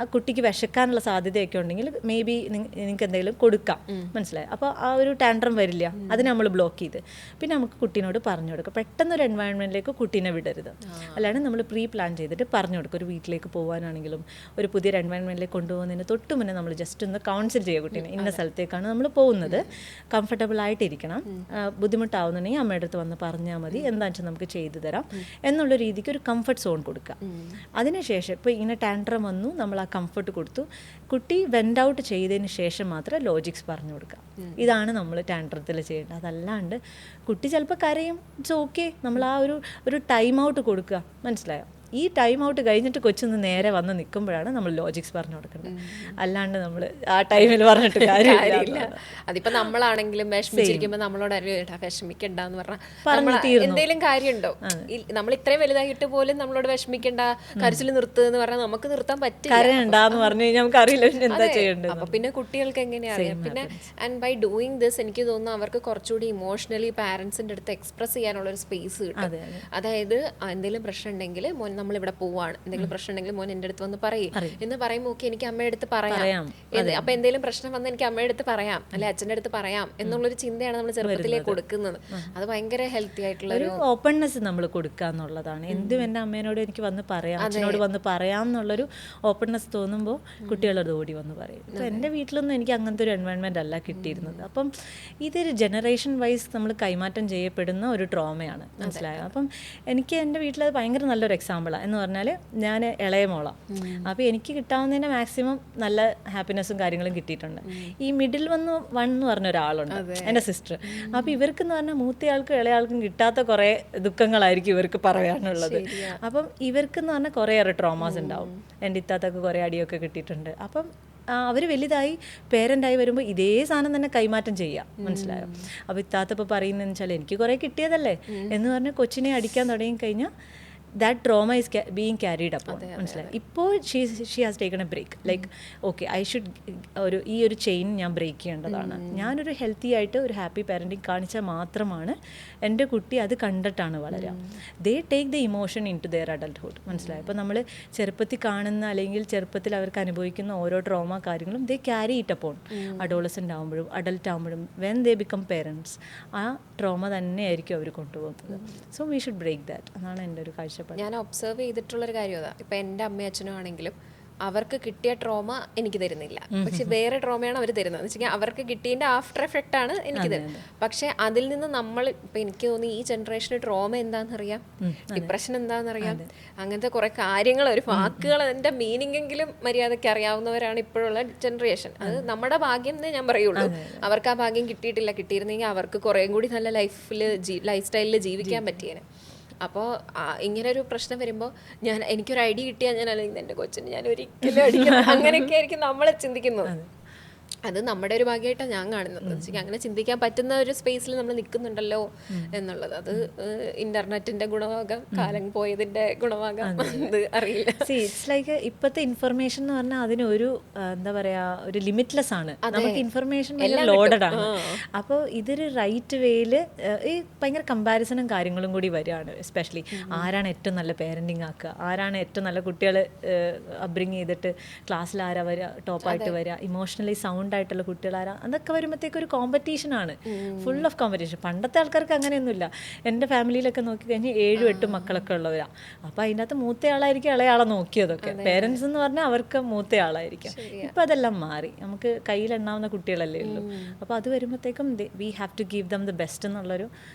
[SPEAKER 1] ആ കുട്ടിക്ക് വിശക്കാനുള്ള സാധ്യതയൊക്കെ ഉണ്ടെങ്കിൽ മേ ബി നിങ്ങൾക്ക് എന്തെങ്കിലും കൊടുക്കാം, മനസ്സിലായി. അപ്പോൾ ആ ഒരു ടാൻഡ്രം വരില്ല, അതിനെ നമ്മൾ ബ്ലോക്ക് ചെയ്ത് പിന്നെ നമുക്ക് കുട്ടീനോട് പറഞ്ഞു കൊടുക്കാം. പെട്ടെന്നൊരു എൻവയൺമെൻറ്റിലേക്ക് കുട്ടീനെ വിടരുത്. അല്ലാണ്ട് നമ്മൾ പ്രീ പ്ലാൻ ചെയ്തിട്ട് പറഞ്ഞു കൊടുക്കും. ഒരു വീട്ടിലേക്ക് പോകാനാണെങ്കിലും ഒരു പുതിയൊരു എൻവയൺമെൻറ്റിലേക്ക് കൊണ്ടുപോകുന്നതിന് തൊട്ട് മുന്നേ നമ്മൾ ജസ്റ്റ് ഒന്ന് കൗൺസിൽ ചെയ്യുക കുട്ടീനെ, ഇന്ന സ്ഥലത്തേക്കാണ് നമ്മൾ പോകുന്നത്, കംഫർട്ടബിൾ ആയിട്ടിരിക്കണം, ബുദ്ധിമുട്ടാവുന്നുണ്ടെങ്കിൽ അമ്മയുടെ അടുത്ത് വന്ന് പറഞ്ഞാൽ മതി, എന്താണെന്ന് വെച്ചാൽ നമുക്ക് ചെയ്തു തരാം എന്നുള്ള രീതിക്ക് ഒരു കംഫർട്ട് സോൺ കൊടുക്കുക. അതിനുശേഷം ഇപ്പോൾ ഇങ്ങനെ ടാൻഡ്രം വന്നു, നമ്മൾ ആ കംഫർട്ട് കൊടുത്തു, കുട്ടി വെൻഡ് ഔട്ട് ചെയ്തതിന് ശേഷം മാത്രം ലോജിക്സ് പറഞ്ഞു കൊടുക്കുക. ഇതാണ് നമ്മൾ ടാൻഡ്രത്തിൽ ചെയ്യേണ്ടത്. അതല്ലാണ്ട് കുട്ടി ചിലപ്പോൾ കരയും, ഇറ്റ്സ് ഓക്കെ, നമ്മൾ ആ ഒരു ടൈം ഔട്ട് കൊടുക്കുക, മനസ്സിലായോ. ഈ ടൈം ഔട്ട് കഴിഞ്ഞിട്ട് കൊച്ചൊന്ന് നേരെ വന്ന് നിൽക്കുമ്പോഴാണ് നമ്മൾ ലോജിക്സ് പറഞ്ഞു കൊടുക്കേണ്ടത്. അല്ലാണ്ട് നമ്മൾ ആ ടൈമിൽ പറഞ്ഞിട്ട് കാര്യമില്ല.
[SPEAKER 2] അതിപ്പോൾ നമ്മളാണെങ്കിലും വിഷമിച്ചിരിക്കുമ്പോൾ നമ്മളോട് വിഷമിക്കണ്ടെന്ന് പറഞ്ഞാൽ എന്തെങ്കിലും കാര്യമുണ്ടോ? നമ്മൾ ഇത്രയും വലുതായിട്ട് പോലും നമ്മളോട് വിഷമിക്കണ്ട, കരച്ചിൽ നിർത്തുക എന്ന് പറഞ്ഞാൽ നമുക്ക് നിർത്താൻ പറ്റില്ല.
[SPEAKER 1] കരയണ്ടെന്ന് പറഞ്ഞു കഴിഞ്ഞാൽ നമുക്ക് അറിയില്ല എന്താ ചെയ്യേണ്ടത്.
[SPEAKER 2] അപ്പൊ പിന്നെ കുട്ടികൾക്ക് എങ്ങനെയാ അറിയാം. പിന്നെ ആൻഡ് ബൈ ഡൂയിങ് ദിസ് എനിക്ക് തോന്നുന്നു അവർക്ക് കുറച്ചുകൂടി ഇമോഷണലി പാരന്റ്സിന്റെ അടുത്ത് എക്സ്പ്രസ് ചെയ്യാനുള്ള ഒരു സ്പേസ് കിട്ടും. അതായത് എന്തെങ്കിലും പ്രശ്നം ഉണ്ടെങ്കിൽ നമ്മളിവിടെ പോവാണ്, എന്തെങ്കിലും പ്രശ്നം ഉണ്ടെങ്കിൽ മോൻ എൻ്റെ അടുത്ത് വന്ന് പറയും എന്ന് പറയുമ്പോൾ ഓക്കെ എനിക്ക് അമ്മയുടെ അടുത്ത് പറയാം, അപ്പൊ എന്തെങ്കിലും പ്രശ്നം വന്ന് എനിക്ക് അമ്മയുടെ അടുത്ത് പറയാം, അല്ലെ അച്ഛൻ്റെ അടുത്ത് പറയാം എന്നുള്ളൊരു ചിന്തയാണ് നമ്മൾ ചെറുപ്പത്തിലേക്ക് കൊടുക്കുന്നത്. അത് ഭയങ്കര ഹെൽത്തി ആയിട്ടുള്ള ഒരു
[SPEAKER 1] ഓപ്പൺനെസ് നമ്മൾ കൊടുക്കുക എന്നുള്ളതാണ്. എന്തും എൻ്റെ അമ്മേനോട് എനിക്ക് വന്ന് പറയാം, അച്ഛനോട് വന്ന് പറയാം എന്നുള്ളൊരു ഓപ്പൺനെസ് തോന്നുമ്പോൾ കുട്ടികളത് ഓടി വന്ന് പറയും. അപ്പോൾ എൻ്റെ വീട്ടിലൊന്നും എനിക്ക് അങ്ങനത്തെ ഒരു എൻവയോൺമെൻ്റ് അല്ല കിട്ടിയിരുന്നത്. അപ്പം ഇതൊരു ജനറേഷൻ വൈസ് നമ്മൾ കൈമാറ്റം ചെയ്യപ്പെടുന്ന ഒരു ട്രോമയാണ്, മനസ്സിലായോ. അപ്പം എനിക്ക് എൻ്റെ വീട്ടിലത് ഭയങ്കര നല്ലൊരു എക്സാമ്പിളാണ്. എന്ന് പറഞ്ഞാൽ ഞാൻ ഇളയ മോളാണ്. അപ്പോൾ എനിക്ക് കിട്ടാവുന്നതിന് മാക്സിമം നല്ല ഹാപ്പിനെസ്സും കാര്യങ്ങളും കിട്ടിയിട്ടുണ്ട്. ഈ മിഡിൽ വൺ എന്ന് പറഞ്ഞ ഒരാളുണ്ട്, എൻ്റെ സിസ്റ്റർ. അപ്പോൾ ഇവർക്കെന്ന് പറഞ്ഞാൽ മൂത്തയാൾക്കും ഇളയാൾക്കും കിട്ടാത്ത കുറേ ദുഃഖങ്ങളായിരിക്കും ഇവർക്ക് പറയാനുള്ളത്. അപ്പം ഇവർക്കെന്ന് പറഞ്ഞാൽ കുറേയേറെ ട്രോമാസ് ഉണ്ടാവും. എൻ്റെ ഇത്താത്തൊക്കെ കുറേ അടിയൊക്കെ കിട്ടിയിട്ടുണ്ട്. അപ്പം അവർ വലുതായി പേരൻ്റായി വരുമ്പോൾ ഇതേ സാധനം തന്നെ കൈമാറ്റം ചെയ്യുക, മനസ്സിലായോ. അപ്പോൾ ഇത്താത്തപ്പോൾ പറയുന്നതെന്ന് വെച്ചാൽ എനിക്ക് കുറേ കിട്ടിയതല്ലേ എന്ന് പറഞ്ഞ് കൊച്ചിനെ അടിക്കാൻ തുടങ്ങിക്കഴിഞ്ഞാൽ that trauma is being carried അപ്പോൾ, മനസ്സിലായി. ഇപ്പോൾ she has taken a break, like okay I should ഈ ഒരു ചെയിൻ ഞാൻ ബ്രേക്ക് ചെയ്യേണ്ടതാണ്. ഞാനൊരു ഹെൽത്തി ആയിട്ട് ഒരു ഹാപ്പി പാരൻറ്റിങ് കാണിച്ചാൽ മാത്രമാണ് എൻ്റെ കുട്ടി അത് കണ്ടിട്ടാണ് വളരുക. They take the emotion into their adulthood, മനസ്സിലായി. അപ്പോൾ നമ്മൾ ചെറുപ്പത്തിൽ കാണുന്ന അല്ലെങ്കിൽ ചെറുപ്പത്തിൽ അവർക്ക് അനുഭവിക്കുന്ന ഓരോ ട്രോമ കാര്യങ്ങളും they carry it upon adolescent ആകുമ്പോഴും അഡൽട്ട് ആകുമ്പോഴും വെൻ ദേ ബിക്കം പേരൻസ് ആ ട്രോമ തന്നെയായിരിക്കും അവർ കൊണ്ടുപോകുന്നത്. So we should break that. അതാണ് എൻ്റെ ഒരു കാഴ്ച.
[SPEAKER 2] ഞാൻ ഒബ്സർവ് ചെയ്തിട്ടുള്ളൊരു കാര്യം അതാ. ഇപ്പം എൻ്റെ അമ്മയും അച്ഛനും ആണെങ്കിലും അവർക്ക് കിട്ടിയ ട്രോമ എനിക്ക് തരുന്നില്ല, പക്ഷെ വേറെ ട്രോമയാണ് അവർ തരുന്നത് എന്ന് വെച്ചാൽ അവർക്ക് കിട്ടിയതിൻ്റെ ആഫ്റ്റർ എഫക്റ്റ് ആണ് എനിക്ക് തരുന്നത്. പക്ഷെ അതിൽ നിന്ന് നമ്മൾ ഇപ്പം എനിക്ക് തോന്നി ഈ ജനറേഷന് ട്രോമ എന്താണെന്നറിയാം, ഡിപ്രഷൻ എന്താണെന്നറിയാം, അങ്ങനത്തെ കുറെ കാര്യങ്ങൾ ഒരു വാക്കുകൾ അതിൻ്റെ മീനിങ് എങ്കിലും മര്യാദയ്ക്ക് അറിയാവുന്നവരാണ് ഇപ്പോഴുള്ള ജനറേഷൻ. അത് നമ്മുടെ ഭാഗ്യം എന്നേ ഞാൻ പറയുള്ളൂ. അവർക്ക് ആ ഭാഗ്യം കിട്ടിയിട്ടില്ല. കിട്ടിയിരുന്നെങ്കിൽ അവർക്ക് കുറേയും കൂടി നല്ല ലൈഫ് സ്റ്റൈലിൽ ജീവിക്കാൻ പറ്റിയേനെ. അപ്പോൾ ഇങ്ങനെ ഒരു പ്രശ്നം വരുമ്പോൾ എനിക്കൊരു ഐഡിയ കിട്ടിയാൽ ഞാൻ അല്ലെങ്കിൽ എൻ്റെ കൊച്ചിന് ഞാൻ ഒരിക്കലും അടിക്കണം അങ്ങനെയൊക്കെ ആയിരിക്കും നമ്മളെ ചിന്തിക്കുന്നത്. അത് നമ്മുടെ ഒരു ഭാഗ്യമായിട്ടാണ് ഞാൻ കാണുന്നത്. അങ്ങനെ ചിന്തിക്കാൻ പറ്റുന്ന ഒരു സ്പേസിൽ നമ്മൾ നിൽക്കുന്നുണ്ടല്ലോ എന്നുള്ളത്. അത് ഇന്റർനെറ്റിന്റെ ഗുണമാകാം, കാലം പോയതിന്റെ ഗുണമാകാം, അത് അറിയില്ല.
[SPEAKER 1] ഇറ്റ്സ് ലൈക്ക് ഇപ്പോഴത്തെ ഇൻഫർമേഷൻ എന്ന് പറഞ്ഞാൽ അതിനൊരു എന്താ പറയാ, ഒരു ലിമിറ്റ്ലെസ് ആണ്. നമുക്ക് ഇൻഫർമേഷൻ ലോഡഡ് ആണ്. അപ്പോൾ ഇതൊരു റൈറ്റ് വേയിൽ ഈ ഭയങ്കര കമ്പാരിസണും കാര്യങ്ങളും കൂടി വരികയാണ്. എസ്പെഷ്യലി ആരാണ് ഏറ്റവും നല്ല പേരൻറ്റിങ് ആക്കുക, ആരാണ് ഏറ്റവും നല്ല കുട്ടികൾ അപ്ബ്രിങ് ചെയ്തിട്ട് ക്ലാസ്സിൽ ആരാ വരിക, ടോപ്പായിട്ട് വരിക, ഇമോഷണലി സൗണ്ട് ആയിട്ടുള്ള കുട്ടികളാരാ, അതൊക്കെ വരുമ്പോഴത്തേക്ക് ഒരു കോമ്പറ്റീഷനാണ്, ഫുൾ ഓഫ് കോമ്പറ്റീഷൻ. പണ്ടത്തെ ആൾക്കാർക്ക് അങ്ങനെയൊന്നുമില്ല. എൻ്റെ ഫാമിലിയിലൊക്കെ നോക്കിക്കഴിഞ്ഞാൽ 7-8 മക്കളൊക്കെ ഉള്ളവരാണ്. അപ്പോൾ അതിൻ്റെ അകത്ത് മൂത്തയാളായിരിക്കും ഇളയാളെ നോക്കിയതൊക്കെ. പേരൻസ് എന്ന് പറഞ്ഞാൽ അവർക്ക് മൂത്തയാളായിരിക്കും. ഇപ്പം അതെല്ലാം മാറി, നമുക്ക് കയ്യിലെണ്ണാവുന്ന കുട്ടികളല്ലേ ഉള്ളൂ. അപ്പോൾ അത് വരുമ്പോഴത്തേക്കും we have to give them the best എന്നുള്ളൊരു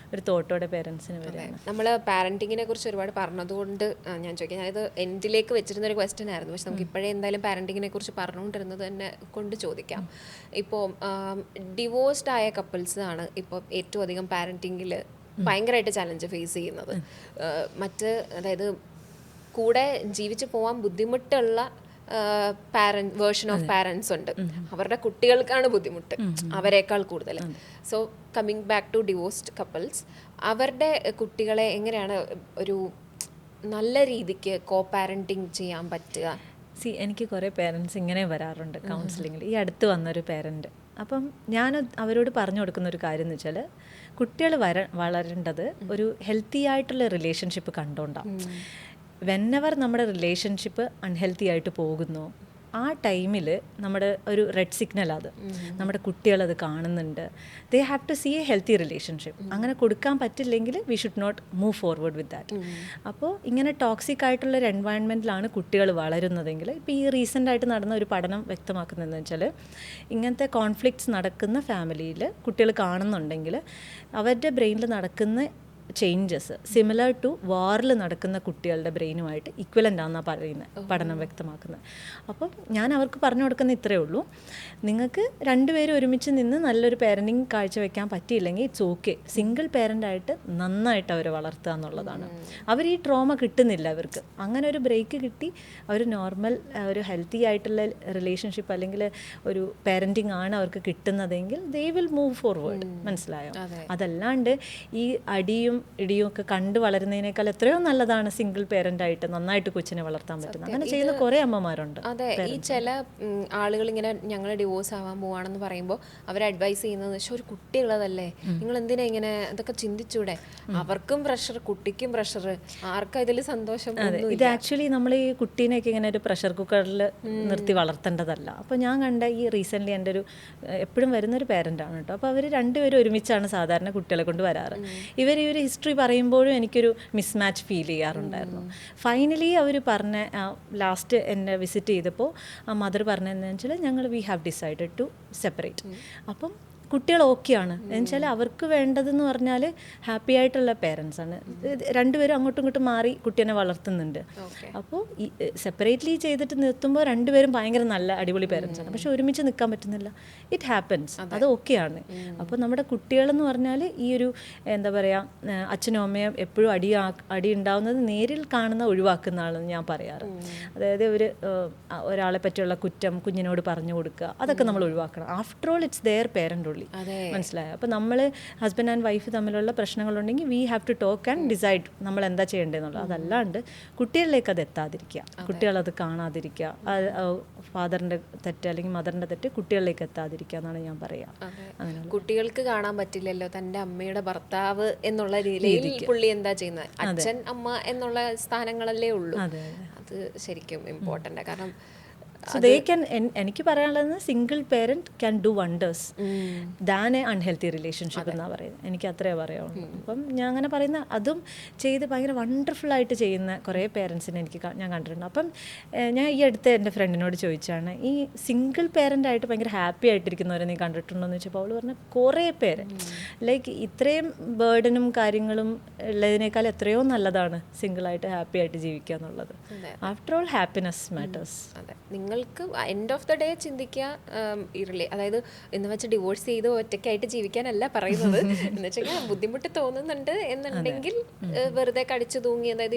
[SPEAKER 1] തോട്ടോടെ പേരൻസിന് വരികയാണ്.
[SPEAKER 2] നമ്മൾ പാരൻറ്റിങ്ങിനെ കുറിച്ച് ഒരുപാട് പറഞ്ഞതുകൊണ്ട് ഞാൻ ചോദിക്കാം, ഞാനിത് എൻഡിലേക്ക് വെച്ചിരുന്ന ഒരു ക്വസ്റ്റ്യൻ ആയിരുന്നു, പക്ഷെ നമുക്ക് ഇപ്പോഴേ എന്തായാലും പാരൻറ്റിങ്ങിനെ കുറിച്ച് പറഞ്ഞുകൊണ്ടിരുന്നത് തന്നെ കൊണ്ട് ചോദിക്കാം. ഇപ്പോൾ ഡിവോഴ്സ്ഡ് ആയ കപ്പിൾസ് ആണ് ഇപ്പോൾ ഏറ്റവും അധികം പാരൻറ്റിങ്ങിൽ ഭയങ്കരമായിട്ട് ചലഞ്ച് ഫേസ് ചെയ്യുന്നത്. അതായത് കൂടെ ജീവിച്ചു പോകാൻ ബുദ്ധിമുട്ടുള്ള വേർഷൻ ഓഫ് പാരൻസ് ഉണ്ട്. അവരുടെ കുട്ടികൾക്കാണ് ബുദ്ധിമുട്ട് അവരെക്കാൾ കൂടുതൽ. So coming back to divorced couples, അവരുടെ കുട്ടികളെ എങ്ങനെയാണ് ഒരു നല്ല രീതിക്ക് കോ പാരൻറ്റിങ് ചെയ്യാൻ പറ്റുക?
[SPEAKER 1] എനിക്ക് കുറേ പേരൻസ് ഇങ്ങനെ വരാറുണ്ട് കൗൺസിലിങ്ങിൽ. ഈ അടുത്ത് വന്നൊരു പേരൻറ്റ്, അപ്പം ഞാൻ അവരോട് പറഞ്ഞു കൊടുക്കുന്ന ഒരു കാര്യം എന്ന് വെച്ചാൽ, കുട്ടികൾ വളരേണ്ടത് ഒരു ഹെൽത്തി ആയിട്ടുള്ള റിലേഷൻഷിപ്പ് കണ്ടുകൊണ്ടാണ്. വെന്നെവർ നമ്മുടെ റിലേഷൻഷിപ്പ് അൺഹെൽത്തി ആയിട്ട് പോകുന്നു, ആ ടൈമിൽ നമ്മുടെ ഒരു റെഡ് സിഗ്നൽ, അത് നമ്മുടെ കുട്ടികളത് കാണുന്നുണ്ട്. They have to see a healthy relationship. അങ്ങനെ കൊടുക്കാൻ പറ്റില്ലെങ്കിൽ we should not move forward with that. അപ്പോൾ ഇങ്ങനെ ടോക്സിക് ആയിട്ടുള്ളൊരു എൻവയൺമെൻറ്റിലാണ് കുട്ടികൾ വളരുന്നതെങ്കിൽ, ഇപ്പോൾ ഈ റീസെൻ്റായിട്ട് നടന്ന ഒരു പഠനം വ്യക്തമാക്കുന്നതെന്ന് വെച്ചാൽ, ഇങ്ങനത്തെ കോൺഫ്ലിക്ട്സ് നടക്കുന്ന ഫാമിലിയിൽ കുട്ടികൾ കാണുന്നുണ്ടെങ്കിൽ അവരുടെ ബ്രെയിനിൽ നടക്കുന്ന ചേഞ്ചസ് സിമിലർ ടു വാറിൽ നടക്കുന്ന കുട്ടികളുടെ ബ്രെയിനുമായിട്ട് ഇക്വലൻ്റ് ആണെന്നാണ് പറയുന്നത് പഠനം വ്യക്തമാക്കുന്നത്. അപ്പം ഞാൻ അവർക്ക് പറഞ്ഞു കൊടുക്കുന്ന ഇത്രയേ ഉള്ളൂ, നിങ്ങൾക്ക് രണ്ടുപേരും ഒരുമിച്ച് നിന്ന് നല്ലൊരു പേരൻറ്റിങ് കാഴ്ചവെക്കാൻ പറ്റിയില്ലെങ്കിൽ ഇറ്റ്സ് ഓക്കെ. സിംഗിൾ പേരൻ്റായിട്ട് നന്നായിട്ട് അവരെ വളർത്തുക എന്നുള്ളതാണ്. അവർ ഈ ട്രോമ കിട്ടുന്നില്ല അവർക്ക്. അങ്ങനെ ഒരു ബ്രേക്ക് കിട്ടി അവർ നോർമൽ ഒരു ഹെൽത്തി ആയിട്ടുള്ള റിലേഷൻഷിപ്പ് അല്ലെങ്കിൽ ഒരു പേരൻറ്റിങ് ആണ് അവർക്ക് കിട്ടുന്നതെങ്കിൽ ദേ വിൽ മൂവ് ഫോർവേഡ്. മനസ്സിലായോ? അതല്ലാണ്ട് ഈ അടിയും ഇടിയും ഒക്കെ കണ്ടു വളരുന്നതിനേക്കാൾ എത്രയോ നല്ലതാണ് സിംഗിൾ പേരന്റ് ആയിട്ട് നന്നായിട്ട് കൊച്ചിനെ വളർത്താൻ പറ്റുന്നത്. അങ്ങനെ ചെയ്യുന്ന കുറേ അമ്മമാരുണ്ട്.
[SPEAKER 2] അതെ, ഈ ചില ആളുകൾ ഇങ്ങനെ ഞങ്ങൾ ഡിവോഴ്സ് ആവാൻ പോവാണെന്ന് പറയുമ്പോൾ അവർ അഡ്വൈസ് ചെയ്യുന്നത് പക്ഷെ ഒരു കുട്ടികളതല്ലേ, നിങ്ങൾ എന്തിനാ ഇങ്ങനെ ഇതൊക്കെ ചിന്തിച്ചൂടെ, അവർക്കും പ്രഷർ കുട്ടിക്കും പ്രഷർ, ആർക്കും ഇതിൽ സന്തോഷം.
[SPEAKER 1] ഇത് ആക്ച്വലി നമ്മൾ ഈ കുട്ടീനെയൊക്കെ ഇങ്ങനെ ഒരു പ്രഷർ കുക്കറിൽ നിർത്തി വളർത്തേണ്ടതല്ല. അപ്പോൾ ഞാൻ കണ്ട ഈ റീസെൻ്റ്ലി എൻ്റെ ഒരു എപ്പോഴും വരുന്നൊരു പേരൻ്റാണ് കേട്ടോ. അപ്പോൾ അവർ രണ്ടുപേരും ഒരുമിച്ചാണ് സാധാരണ കുട്ടികളെ കൊണ്ട് വരാറ്. ഇവർ ഈ ഒരു ഹിസ്റ്ററി പറയുമ്പോഴും എനിക്കൊരു മിസ്മാച്ച് ഫീൽ ചെയ്യാറുണ്ടായിരുന്നു. ഫൈനലി അവർ പറഞ്ഞ ലാസ്റ്റ് എന്നെ വിസിറ്റ് ചെയ്തപ്പോൾ ആ മദർ പറഞ്ഞതെന്ന് വെച്ചാൽ ഞങ്ങൾ we have decided to separate. അപ്പം കുട്ടികൾ ഓക്കെയാണ് എന്നുവെച്ചാൽ അവർക്ക് വേണ്ടതെന്ന് പറഞ്ഞാൽ ഹാപ്പി ആയിട്ടുള്ള പേരൻസാണ്. രണ്ടുപേരും അങ്ങോട്ടും ഇങ്ങോട്ടും മാറി കുട്ടീനെ വളർത്തുന്നുണ്ട്. അപ്പോൾ ഈ സെപ്പറേറ്റ്ലി ചെയ്തിട്ട് നിർത്തുമ്പോൾ രണ്ടുപേരും ഭയങ്കര നല്ല അടിപൊളി പേരൻസാണ്. പക്ഷെ ഒരുമിച്ച് നിൽക്കാൻ പറ്റുന്നില്ല. ഇറ്റ് ഹാപ്പൻസ്, അത് ഓക്കെയാണ്. അപ്പോൾ നമ്മുടെ കുട്ടികളെന്ന് പറഞ്ഞാൽ ഈ ഒരു എന്താ പറയുക, അച്ഛനും അമ്മയും എപ്പോഴും അടി ഉണ്ടാവുന്നത് നേരിൽ കാണുന്ന ഒഴിവാക്കുന്ന ആളെന്ന് ഞാൻ പറയാറ്. അതായത് ഒരാളെ പറ്റിയുള്ള കുറ്റം കുഞ്ഞിനോട് പറഞ്ഞു കൊടുക്കുക, അതൊക്കെ നമ്മൾ ഒഴിവാക്കണം. After all it's their parent. മനസ്സിലായോ? അപ്പോൾ നമ്മൾ ഹസ്ബൻഡ് ആൻഡ് വൈഫ് തമ്മിലുള്ള പ്രശ്നങ്ങളുണ്ടെങ്കിൽ we have to talk and decide നമ്മൾ എന്താ ചെയ്യേണ്ടതെന്നുള്ളത്. അതല്ലാണ്ട് കുട്ടികളിലേക്ക് അത് എത്താതിരിക്കുക, കുട്ടികളത് കാണാതിരിക്കുക, ഫാദറിൻ്റെ തെറ്റ് അല്ലെങ്കിൽ മദറിൻ്റെ തെറ്റ് കുട്ടികളിലേക്ക് എത്താതിരിക്കുക എന്നാണ് ഞാൻ പറയുക. അങ്ങനെ
[SPEAKER 2] കുട്ടികൾക്ക് കാണാൻ പറ്റില്ലല്ലോ തൻ്റെ അമ്മയുടെ ഭർത്താവ് എന്നുള്ള രീതിയിൽ പുള്ളി എന്താ ചെയ്യുന്നത്, അച്ഛൻ അമ്മ എന്നുള്ള സ്ഥാനങ്ങളല്ലേ ഉള്ളൂ. അത് ശരിക്കും ഇമ്പോർട്ടൻ്റ്. കാരണം
[SPEAKER 1] സോ ദേ ക്യാൻ, എനിക്ക് പറയാനുള്ളത് single parent can do wonders than A unhealthy relationship എന്നാണ് പറയുന്നത്. എനിക്ക് അത്രേ പറയാവുള്ളൂ. അപ്പം ഞാൻ അങ്ങനെ പറയുന്ന അതും ചെയ്ത് ഭയങ്കര വണ്ടർഫുള്ളായിട്ട് ചെയ്യുന്ന കുറേ പേരൻസിനെ ഞാൻ കണ്ടിട്ടുണ്ട്. അപ്പം ഞാൻ ഈ അടുത്ത് എൻ്റെ ഫ്രണ്ടിനോട് ചോദിച്ചാണ്, ഈ സിംഗിൾ പേരൻ്റായിട്ട് ഭയങ്കര ഹാപ്പി ആയിട്ടിരിക്കുന്നവരെ നീ കണ്ടിട്ടുണ്ടോ എന്ന് ചോദിച്ചപ്പോൾ അവൾ പറഞ്ഞ കുറേ പേര്. ലൈക്ക് ഇത്രയും ബേർഡനും കാര്യങ്ങളും ഉള്ളതിനേക്കാൾ എത്രയോ നല്ലതാണ് സിംഗിളായിട്ട് ഹാപ്പി ആയിട്ട് ജീവിക്കുക എന്നുള്ളത്. After all happiness matters.
[SPEAKER 2] അതെ, നിങ്ങൾക്ക് എൻഡ് ഓഫ് ദ ഡേ ചിന്തിക്കുക, അതായത് എന്ന് വെച്ച് ഡിവോഴ്സ് ചെയ്ത് ഒറ്റയ്ക്കായിട്ട് ജീവിക്കാനല്ല പറയുന്നത്. എന്ന് വെച്ചാൽ ബുദ്ധിമുട്ട് തോന്നുന്നുണ്ട് എന്നുണ്ടെങ്കിൽ വെറുതെ കടിച്ചു തൂങ്ങി, അതായത്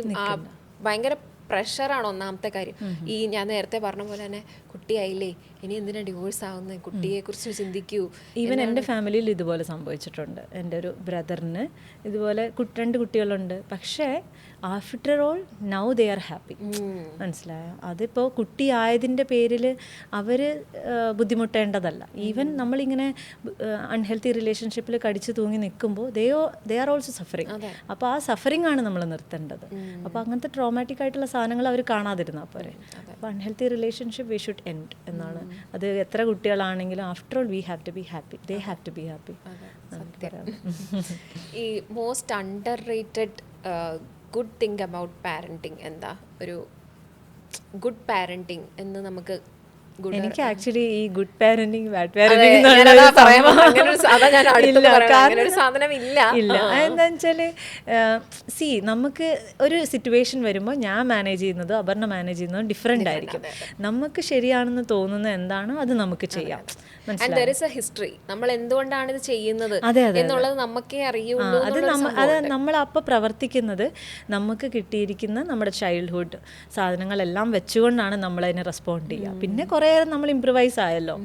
[SPEAKER 2] ഭയങ്കര പ്രഷറാണ് ഒന്നാമത്തെ കാര്യം. ഈ ഞാൻ നേരത്തെ പറഞ്ഞ പോലെ തന്നെ കുട്ടിയായില്ലേ, ഇനി എന്തിനാ ഡിവോഴ്സ് ആവുന്നത്, കുട്ടിയെക്കുറിച്ച് ചിന്തിക്കൂ.
[SPEAKER 1] ഈവൻ എൻ്റെ ഫാമിലിയിൽ ഇതുപോലെ സംഭവിച്ചിട്ടുണ്ട്. എൻ്റെ ഒരു ബ്രദറിന് ഇതുപോലെ 2 കുട്ടികളുണ്ട്. പക്ഷേ after all now they are happy. മനസ്സിലായോ? അതിപ്പോൾ കുട്ടിയായതിൻ്റെ പേരിൽ അവർ ബുദ്ധിമുട്ടേണ്ടതല്ല. ഈവൻ നമ്മളിങ്ങനെ അൺഹെൽത്തി റിലേഷൻഷിപ്പിൽ കടിച്ചു തൂങ്ങി നിൽക്കുമ്പോൾ ദേ ആർ ഓൾസോ സഫറിങ്. അപ്പോൾ ആ സഫറിങ് ആണ് നമ്മൾ നിർത്തേണ്ടത്. അപ്പോൾ അങ്ങനത്തെ ട്രോമാറ്റിക് ആയിട്ടുള്ള സാധനങ്ങൾ അവർ കാണാതിരുന്നാൽ പോരെ. അപ്പോൾ unhealthy relationship we should end എന്നാണ്. അത് എത്ര കുട്ടികളാണെങ്കിലും after all we have to be happy, they have to be happy.
[SPEAKER 2] ഈ most underrated good thing about parenting എന്താ? ഒരു ഗുഡ് പാരൻറ്റിങ് എന്ന് നമുക്ക്
[SPEAKER 1] എനിക്ക് ആക്ച്വലി ഈ ഗുഡ് പാരന്റിങ് ബാഡ്
[SPEAKER 2] പാരന്റിങ്
[SPEAKER 1] ഇല്ല. എന്താ വെച്ചാൽ നമുക്ക് ഒരു സിറ്റുവേഷൻ വരുമ്പോൾ ഞാൻ മാനേജ് ചെയ്യുന്നതോ അപർണ മാനേജ് ചെയ്യുന്നതോ ഡിഫറെൻ്റ് ആയിരിക്കും. നമുക്ക് ശരിയാണെന്ന് തോന്നുന്ന എന്താണോ അത് നമുക്ക് ചെയ്യാം.
[SPEAKER 2] ഹിസ്റ്ററി, നമ്മൾ എന്തുകൊണ്ടാണ് ഇത് ചെയ്യുന്നത് എന്നുള്ളത് നമുക്കേ അറിയുള്ളൂ.
[SPEAKER 1] അത് നമ്മൾ അപ്പോൾ പ്രവർത്തിക്കുന്നത് നമുക്ക് കിട്ടിയിരിക്കുന്ന നമ്മുടെ ചൈൽഡ്ഹുഡ് സാധനങ്ങളെല്ലാം വെച്ചുകൊണ്ടാണ് നമ്മളതിനെ റെസ്പോണ്ട് ചെയ്യുക. പിന്നെ കുറേ നമ്മൾ ഇംപ്രവൈസ് ആയല്ലോ.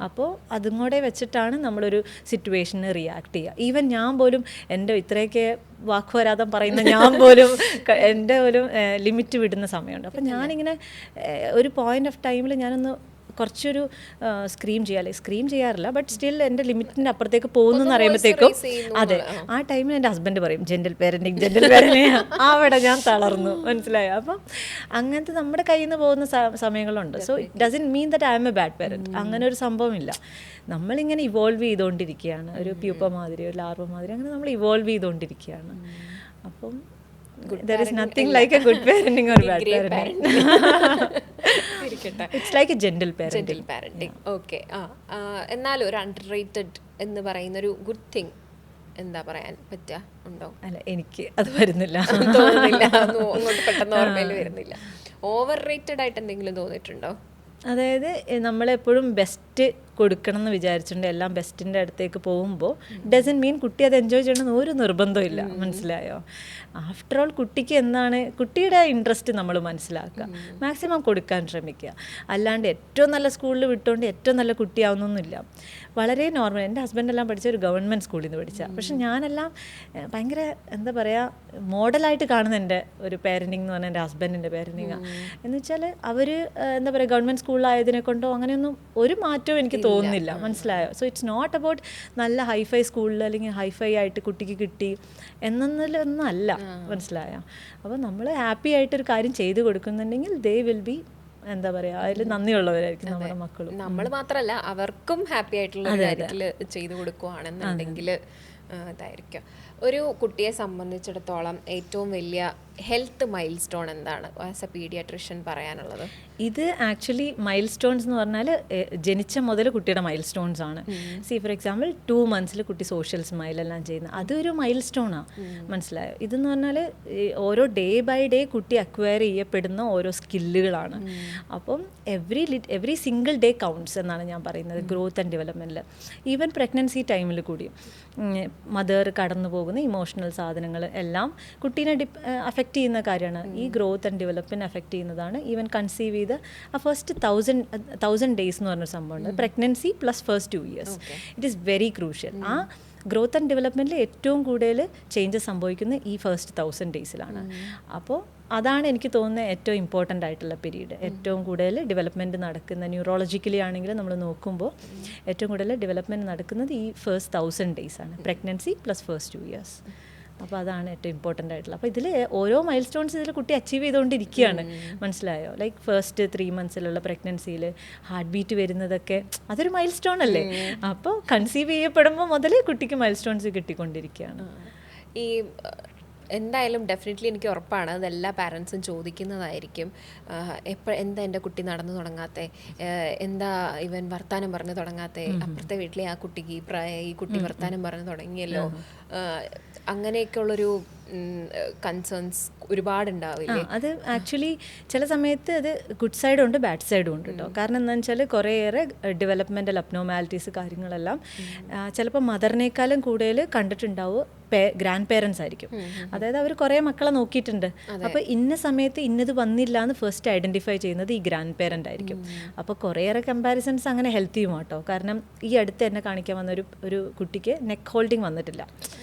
[SPEAKER 1] അപ്പോൾ അതും കൂടെ വെച്ചിട്ടാണ് നമ്മളൊരു സിറ്റുവേഷന് റിയാക്ട് ചെയ്യുക. ഈവൻ ഞാൻ പോലും എൻ്റെ ഇത്രയൊക്കെ വാക്കുവരാതം പറയുന്ന ഞാൻ പോലും എൻ്റെ ഒരു ലിമിറ്റ് വിടുന്ന സമയമുണ്ട്. അപ്പം ഞാനിങ്ങനെ ഒരു പോയിന്റ് ഓഫ് ടൈമിൽ ഞാനൊന്ന് കുറച്ചൊരു സ്ക്രീം ചെയ്യാറില്ല, ബട്ട് സ്റ്റിൽ എൻ്റെ ലിമിറ്റിൻ്റെ അപ്പുറത്തേക്ക് പോകുന്നു എന്ന് അറിയുമ്പോഴത്തേക്കും അതെ ആ ടൈമിൽ എൻ്റെ ഹസ്ബൻഡ് പറയും ജെന്റിൽ പേരൻറ്റിങ് അവിടെ ഞാൻ തളർന്നു. മനസ്സിലായോ? അപ്പം അങ്ങനത്തെ നമ്മുടെ കയ്യിൽ നിന്ന് പോകുന്ന സമയങ്ങളുണ്ട്. So it doesn't mean that I am a bad parent. അങ്ങനെ ഒരു സംഭവമില്ല. നമ്മളിങ്ങനെ ഇവോൾവ് ചെയ്തുകൊണ്ടിരിക്കുകയാണ്. ഒരു പ്യൂപ്പ മാതിരി, ഒരു ലാർവ മാതിരി, അങ്ങനെ നമ്മൾ ഇവോൾവ് ചെയ്തുകൊണ്ടിരിക്കുകയാണ്. അപ്പം there is nothing like a good parenting or bad parenting. It's like a gentle parenting.
[SPEAKER 2] Okay. എന്നാലും ഒരു അണ്ടർ റേറ്റഡ് എന്ന് പറയുന്ന ഒരു ഗുഡ് തിങ് എന്താ പറയാൻ പറ്റുക ഉണ്ടോ?
[SPEAKER 1] അല്ല, എനിക്ക് അത് വരുന്നില്ല,
[SPEAKER 2] തോന്നുന്നില്ല. അങ്ങോട്ട് പെട്ടെന്ന് ഓർമ്മയിൽ വരുന്നില്ല. ഓവർ റേറ്റഡ് ആയിട്ട് എന്തെങ്കിലും തോന്നിയിട്ടുണ്ടോ?
[SPEAKER 1] അതായത് നമ്മളെപ്പോഴും ബെസ്റ്റ് കൊടുക്കണം എന്ന് വിചാരിച്ചിട്ടുണ്ട് എല്ലാം ബെസ്റ്റിൻ്റെ അടുത്തേക്ക് പോകുമ്പോൾ ഡസൻ മീൻ കുട്ടി അത് എൻജോയ് ചെയ്യണമെന്ന് ഒരു നിർബന്ധമില്ല. മനസ്സിലായോ? ആഫ്റ്റർ ഓൾ കുട്ടിക്ക് എന്താണ് കുട്ടിയുടെ ഇൻട്രസ്റ്റ് നമ്മൾ മനസ്സിലാക്കുക, മാക്സിമം കൊടുക്കാൻ ശ്രമിക്കുക. അല്ലാണ്ട് ഏറ്റവും നല്ല സ്കൂളിൽ വിട്ടുകൊണ്ട് ഏറ്റവും നല്ല കുട്ടിയാവുന്നൊന്നുമില്ല. വളരെ നോർമൽ. എൻ്റെ ഹസ്ബൻഡെല്ലാം പഠിച്ച ഒരു ഗവൺമെൻറ് സ്കൂളിൽ നിന്ന് പഠിച്ച, പക്ഷെ ഞാനെല്ലാം ഭയങ്കര എന്താ പറയുക മോഡലായിട്ട് കാണുന്ന എൻ്റെ ഒരു പേരൻറ്റിങ് എന്ന് പറഞ്ഞാൽ എൻ്റെ ഹസ്ബൻഡിൻ്റെ പേരൻറ്റിങ്ങാണ്. എന്ന് വെച്ചാൽ അവർ എന്താ പറയുക ഗവൺമെൻറ് സ്കൂളിലായതിനെ കൊണ്ടോ അങ്ങനെയൊന്നും ഒരു മാറ്റവും എനിക്ക് തോന്നുന്നില്ല. മനസ്സിലായോ? സോ ഇറ്റ്സ് നോട്ട് അബൌട്ട് നല്ല ഹൈഫൈ സ്കൂളിൽ അല്ലെങ്കിൽ ഹൈഫൈ ആയിട്ട് കുട്ടിക്ക് കിട്ടി എന്നൊന്നും അല്ല. മനസ്സിലായോ? അപ്പോൾ നമ്മൾ ഹാപ്പി ആയിട്ടൊരു കാര്യം ചെയ്തു കൊടുക്കുന്നുണ്ടെങ്കിൽ ദേ വിൽ ബി എന്താ പറയുക അതിൽ നന്ദിയുള്ളവരായിരിക്കും നമ്മുടെ മക്കളും.
[SPEAKER 2] നമ്മൾ മാത്രമല്ല അവർക്കും ഹാപ്പി ആയിട്ടുള്ള കാര്യത്തിൽ ചെയ്തു കൊടുക്കുകയാണെന്നുണ്ടെങ്കിൽ ഇതായിരിക്കും. ഒരു കുട്ടിയെ സംബന്ധിച്ചിടത്തോളം ഏറ്റവും വലിയ ഹെൽത്ത് മൈൽ സ്റ്റോൺ എന്താണ് ആസ് എ പീഡിയാട്രിഷ്യൻ പറയാനുള്ളത്?
[SPEAKER 1] ഇത് ആക്ച്വലി മൈൽ സ്റ്റോൺസ് എന്ന് പറഞ്ഞാൽ ജനിച്ച മുതൽ കുട്ടിയുടെ മൈൽ സ്റ്റോൺസ് ആണ്. സി ഫോർ എക്സാമ്പിൾ 2 months കുട്ടി സോഷ്യൽ സ്മൈലെല്ലാം ചെയ്യുന്നത് അതൊരു മൈൽ സ്റ്റോണാണ്. മനസ്സിലായോ? ഇതെന്ന് പറഞ്ഞാൽ ഓരോ ഡേ ബൈ ഡേ കുട്ടി അക്വയർ ചെയ്യപ്പെടുന്ന ഓരോ സ്കില്ലുകളാണ്. അപ്പം എവറി സിംഗിൾ ഡേ കൗണ്ട്സ് എന്നാണ് ഞാൻ പറയുന്നത് ഗ്രോത്ത് ആൻഡ് ഡെവലപ്മെൻറ്റിൽ. ഈവൻ പ്രഗ്നൻസി ടൈമിൽ കൂടി മദർ കടന്നു പോകുന്ന ഇമോഷണൽ സാധനങ്ങൾ എല്ലാം കുട്ടീനെ അഫക്റ്റ് ചെയ്യുന്ന കാര്യമാണ്. ഈ ഗ്രോത്ത് ആൻഡ് ഡെവലപ്മെൻറ്റ് അഫക്റ്റ് ചെയ്യുന്നതാണ്. ഈവൻ കൺസീവ് ചെയ്ത് ആ ഫസ്റ്റ് 1000 days എന്ന് പറഞ്ഞൊരു സംഭവമുണ്ട്. Pregnancy plus first 2 years it is very crucial. ആ ഗ്രോത്ത് ആൻഡ് ഡെവലപ്മെൻറ്റിൽ ഏറ്റവും കൂടുതൽ ചേഞ്ചസ് സംഭവിക്കുന്നത് ഈ ഫസ്റ്റ് 1000 daysലാണ്. അപ്പോൾ അതാണ് എനിക്ക് തോന്നുന്നത് ഏറ്റവും ഇമ്പോർട്ടൻ്റ് ആയിട്ടുള്ള പീരീഡ്. ഏറ്റവും കൂടുതൽ ഡെവലപ്മെൻറ്റ് നടക്കുന്ന ന്യൂറോളജിക്കലി ആണെങ്കിൽ നമ്മൾ നോക്കുമ്പോൾ ഏറ്റവും കൂടുതൽ ഡെവലപ്മെൻറ്റ് നടക്കുന്നത് ഈ ഫസ്റ്റ് 1000 days ആണ്. Pregnancy plus first 2 years. അപ്പോൾ അതാണ് ഏറ്റവും ഇമ്പോർട്ടൻ്റ് ആയിട്ടുള്ളത്. അപ്പോൾ ഇതിൽ ഓരോ മൈൽ സ്റ്റോൺസ് ഇതിൽ കുട്ടി അച്ചീവ് ചെയ്തുകൊണ്ടിരിക്കുകയാണ്, മനസ്സിലായോ? ലൈക്ക് ഫസ്റ്റ് 3 months പ്രഗ്നൻസിയിൽ ഹാർട്ട് ബീറ്റ് വരുന്നതൊക്കെ അതൊരു മൈൽ സ്റ്റോൺ അല്ലേ. അപ്പോൾ കൺസീവ് ചെയ്യപ്പെടുമ്പോൾ മുതൽ കുട്ടിക്ക് മൈൽ സ്റ്റോൺസ് കിട്ടിക്കൊണ്ടിരിക്കുകയാണ്.
[SPEAKER 2] ഈ എന്തായാലും ഡെഫിനറ്റ്ലി എനിക്ക് ഉറപ്പാണ് അതെല്ലാ പാരൻസും ചോദിക്കുന്നതായിരിക്കും. എന്താ എൻ്റെ കുട്ടി നടന്നു തുടങ്ങാത്തെ, എന്താ ഇവൻ വർത്താനം പറഞ്ഞു തുടങ്ങാത്തെ, അപ്പുറത്തെ വീട്ടിലെ ആ കുട്ടിക്ക് ഈ കുട്ടി വർത്താനം പറഞ്ഞു തുടങ്ങിയല്ലോ, അങ്ങനെയൊക്കെയുള്ളൊരു കൺസേൺസ് ഒരുപാടുണ്ടാവില്ലേ?
[SPEAKER 1] അത് ആക്ച്വലി ചില സമയത്ത് അത് ഗുഡ് സൈഡും ഉണ്ട് ബാഡ് സൈഡും ഉണ്ട് കേട്ടോ. കാരണം എന്താണെന്ന് വെച്ചാൽ കുറേയേറെ ഡെവലപ്മെൻ്റൽ അബ്നോർമാലിറ്റീസ് കാര്യങ്ങളെല്ലാം ചിലപ്പോൾ മദറിനേക്കാളും കൂടുതൽ കണ്ടിട്ടുണ്ടാവും ഗ്രാൻഡ് പേരൻസ് ആയിരിക്കും. അതായത് അവർ കുറേ മക്കളെ നോക്കിയിട്ടുണ്ട്, അപ്പോൾ ഇന്ന സമയത്ത് ഇന്നത് വന്നില്ല എന്ന് ഫസ്റ്റ് ഐഡൻറ്റിഫൈ ചെയ്യുന്നത് ഈ ഗ്രാൻഡ് പേരൻ്റ് ആയിരിക്കും. അപ്പോൾ കുറേയേറെ കമ്പാരിസൺസ് അങ്ങനെ ഹെൽത്ത് ചെയ്യും കേട്ടോ. കാരണം ഈ അടുത്ത് എന്നെ കാണിക്കാൻ വന്ന ഒരു കുട്ടിക്ക് നെക്ക് ഹോൾഡിങ് വന്നിട്ടില്ല,